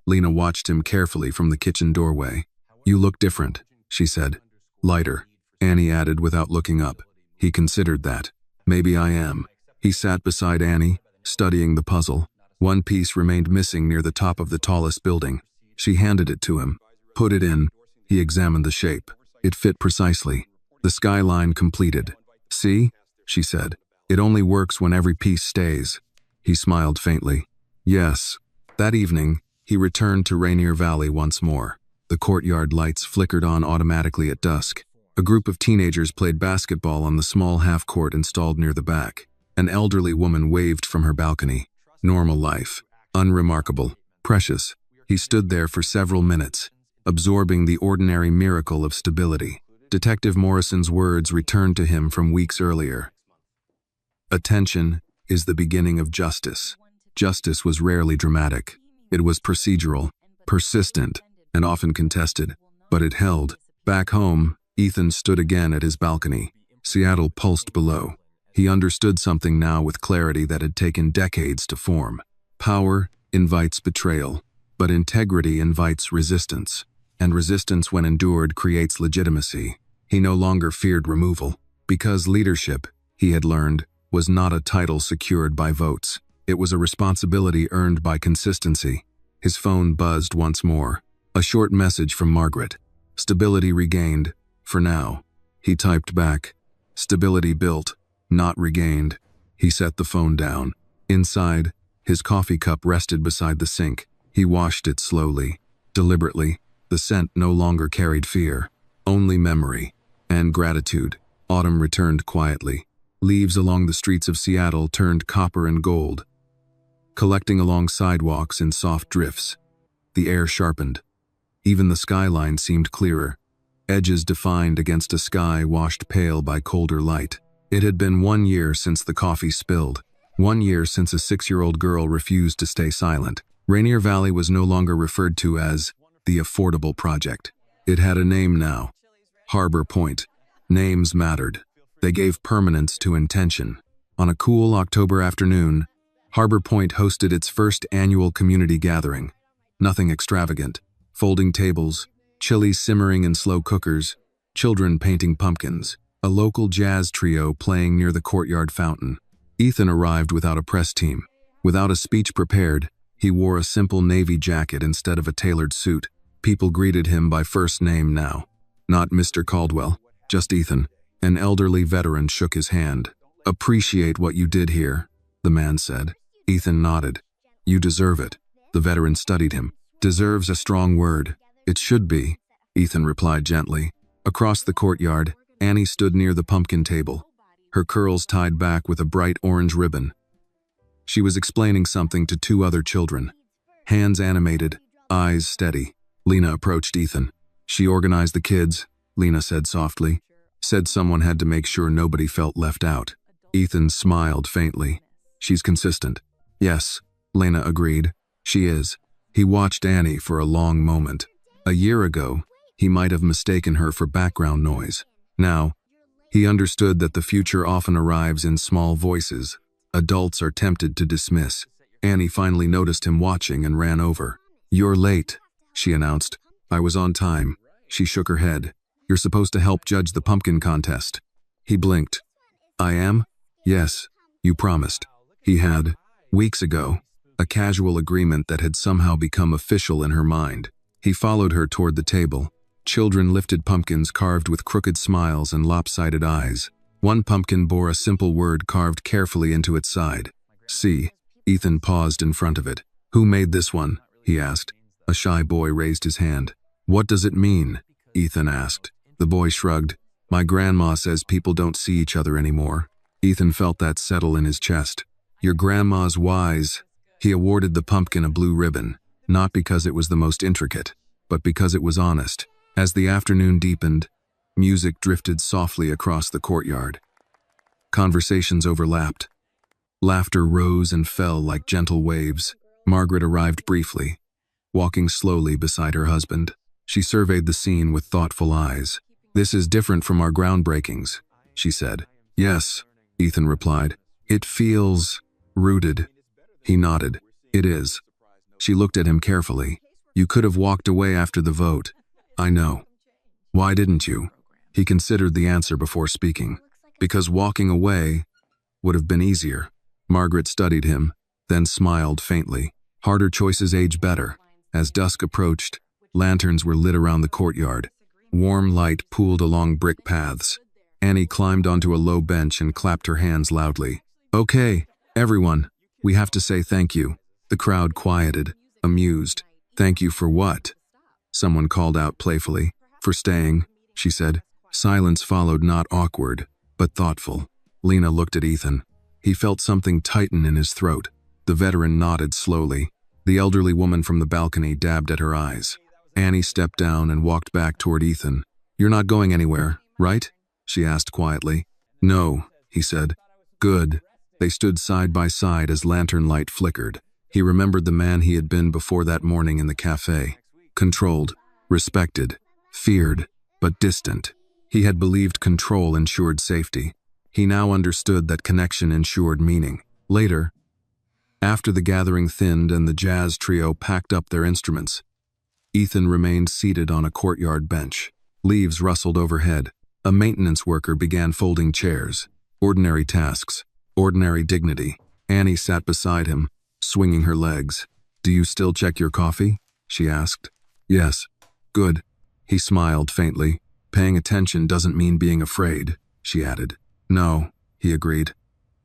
Lena watched him carefully from the kitchen doorway. You look different, she said. Lighter, Annie added without looking up. He considered that. Maybe I am. He sat beside Annie, studying the puzzle. One piece remained missing near the top of the tallest building. She handed it to him. Put it in. He examined the shape. It fit precisely. The skyline completed. See? She said. It only works when every piece stays. He smiled faintly. Yes. That evening, he returned to Rainier Valley once more. The courtyard lights flickered on automatically at dusk. A group of teenagers played basketball on the small half-court installed near the back. An elderly woman waved from her balcony. Normal life. Unremarkable. Precious. He stood there for several minutes, absorbing the ordinary miracle of stability. Detective Morrison's words returned to him from weeks earlier. Attention is the beginning of justice. Justice was rarely dramatic. It was procedural, persistent, and often contested. But it held. Back home, Ethan stood again at his balcony. Seattle pulsed below. He understood something now with clarity that had taken decades to form. Power invites betrayal, but integrity invites resistance. And resistance, when endured, creates legitimacy. He no longer feared removal, because leadership, he had learned, was not a title secured by votes. It was a responsibility earned by consistency. His phone buzzed once more. A short message from Margaret. Stability regained, for now. He typed back. Stability built, not regained. He set the phone down. Inside, his coffee cup rested beside the sink. He washed it slowly, deliberately. The scent no longer carried fear, only memory and gratitude. Autumn returned quietly. Leaves along the streets of Seattle turned copper and gold, collecting along sidewalks in soft drifts. The air sharpened. Even the skyline seemed clearer, edges defined against a sky washed pale by colder light. It had been 1 year since the coffee spilled. 1 year since a 6-year-old girl refused to stay silent. Rainier Valley was no longer referred to as the Affordable Project. It had a name now. Harbor Point. Names mattered. They gave permanence to intention. On a cool October afternoon, Harbor Point hosted its first annual community gathering. Nothing extravagant. Folding tables, chili simmering in slow cookers, children painting pumpkins, a local jazz trio playing near the courtyard fountain. Ethan arrived without a press team. Without a speech prepared, he wore a simple navy jacket instead of a tailored suit. People greeted him by first name now. Not Mr. Caldwell, just Ethan. An elderly veteran shook his hand. Appreciate what you did here, the man said. Ethan nodded. You deserve it. The veteran studied him. Deserves a strong word. It should be, Ethan replied gently. Across the courtyard, Annie stood near the pumpkin table, her curls tied back with a bright orange ribbon. She was explaining something to two other children. Hands animated, eyes steady. Lena approached Ethan. She organized the kids, Lena said softly. Said someone had to make sure nobody felt left out. Ethan smiled faintly. She's consistent. Yes, Lena agreed. She is. He watched Annie for a long moment. A year ago, he might have mistaken her for background noise. Now, he understood that the future often arrives in small voices adults are tempted to dismiss. Annie finally noticed him watching and ran over. "You're late," she announced. "I was on time." She shook her head. "You're supposed to help judge the pumpkin contest." He blinked. "I am?" "Yes, you promised." He had, weeks ago, a casual agreement that had somehow become official in her mind. He followed her toward the table. Children lifted pumpkins carved with crooked smiles and lopsided eyes. One pumpkin bore a simple word carved carefully into its side. "C." Ethan paused in front of it. "Who made this one?" he asked. A shy boy raised his hand. "What does it mean?" Ethan asked. The boy shrugged. "My grandma says people don't see each other anymore." Ethan felt that settle in his chest. "Your grandma's wise." He awarded the pumpkin a blue ribbon, not because it was the most intricate, but because it was honest. As the afternoon deepened, music drifted softly across the courtyard. Conversations overlapped. Laughter rose and fell like gentle waves. Margaret arrived briefly, walking slowly beside her husband. She surveyed the scene with thoughtful eyes. "This is different from our groundbreakings," she said. "Yes," Ethan replied. "It feels rooted." He nodded. "It is." She looked at him carefully. "You could have walked away after the vote." "I know." "Why didn't you?" He considered the answer before speaking. "Because walking away would have been easier." Margaret studied him, then smiled faintly. Harder choices age better. As dusk approached, lanterns were lit around the courtyard. Warm light pooled along brick paths. Annie climbed onto a low bench and clapped her hands loudly. "Okay, everyone, we have to say thank you." The crowd quieted, amused. "Thank you for what?" Someone called out playfully. "For staying," she said. Silence followed, not awkward, but thoughtful. Lena looked at Ethan. He felt something tighten in his throat. The veteran nodded slowly. The elderly woman from the balcony dabbed at her eyes. Annie stepped down and walked back toward Ethan. "You're not going anywhere, right?" she asked quietly. "No," he said. "Good." They stood side by side as lantern light flickered. He remembered the man he had been before that morning in the cafe. Controlled, respected, feared, but distant. He had believed control ensured safety. He now understood that connection ensured meaning. Later, after the gathering thinned and the jazz trio packed up their instruments, Ethan remained seated on a courtyard bench. Leaves rustled overhead. A maintenance worker began folding chairs. Ordinary tasks, ordinary dignity. Annie sat beside him, swinging her legs. "Do you still check your coffee?" she asked. "Yes." "Good." He smiled faintly. "Paying attention doesn't mean being afraid," she added. "No," he agreed.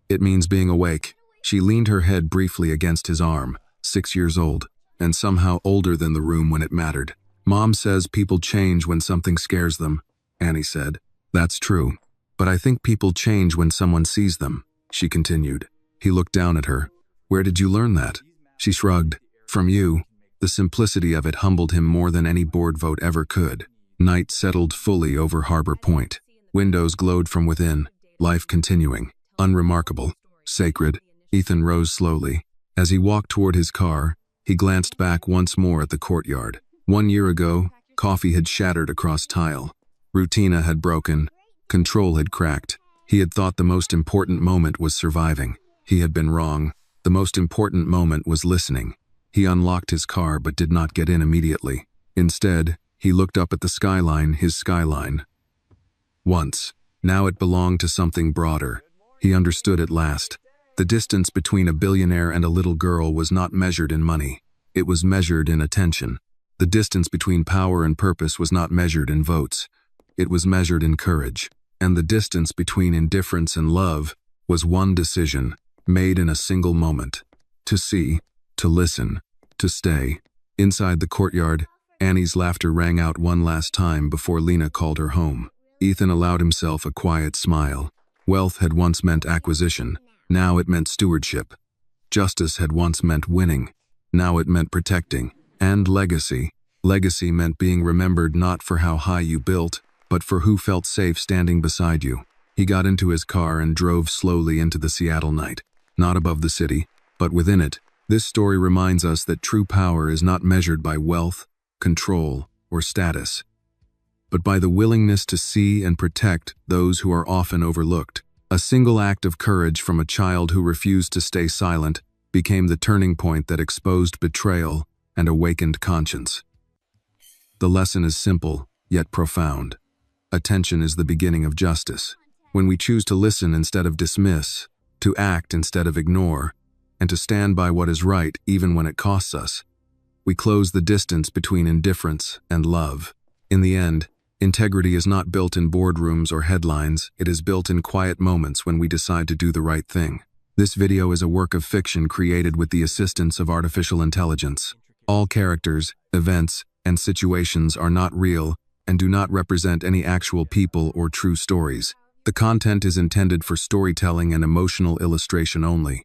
"It means being awake." She leaned her head briefly against his arm, 6 years old, and somehow older than the room when it mattered. "Mom says people change when something scares them," Annie said. "That's true. But I think people change when someone sees them," she continued. He looked down at her. "Where did you learn that?" She shrugged. "From you." The simplicity of it humbled him more than any board vote ever could. Night settled fully over Harbor Point. Windows glowed from within, life continuing, unremarkable, sacred. Ethan rose slowly. As he walked toward his car, he glanced back once more at the courtyard. 1 year ago, coffee had shattered across tile. Rutina had broken. Control had cracked. He had thought the most important moment was surviving. He had been wrong. The most important moment was listening. He unlocked his car but did not get in immediately. Instead, he looked up at the skyline, his skyline. Once. Now it belonged to something broader. He understood at last. The distance between a billionaire and a little girl was not measured in money. It was measured in attention. The distance between power and purpose was not measured in votes. It was measured in courage. And the distance between indifference and love was one decision, made in a single moment. To see, to listen, to stay. Inside the courtyard, Annie's laughter rang out one last time before Lena called her home. Ethan allowed himself a quiet smile. Wealth had once meant acquisition. Now it meant stewardship. Justice had once meant winning. Now it meant protecting. And legacy. Legacy meant being remembered not for how high you built, but for who felt safe standing beside you. He got into his car and drove slowly into the Seattle night. Not above the city, but within it. This story reminds us that true power is not measured by wealth, control, or status, but by the willingness to see and protect those who are often overlooked. A single act of courage from a child who refused to stay silent became the turning point that exposed betrayal and awakened conscience. The lesson is simple, yet profound. Attention is the beginning of justice. When we choose to listen instead of dismiss, to act instead of ignore, and to stand by what is right even when it costs us, we close the distance between indifference and love. In the end, integrity is not built in boardrooms or headlines, it is built in quiet moments when we decide to do the right thing. This video is a work of fiction created with the assistance of artificial intelligence. All characters, events, and situations are not real and do not represent any actual people or true stories. The content is intended for storytelling and emotional illustration only.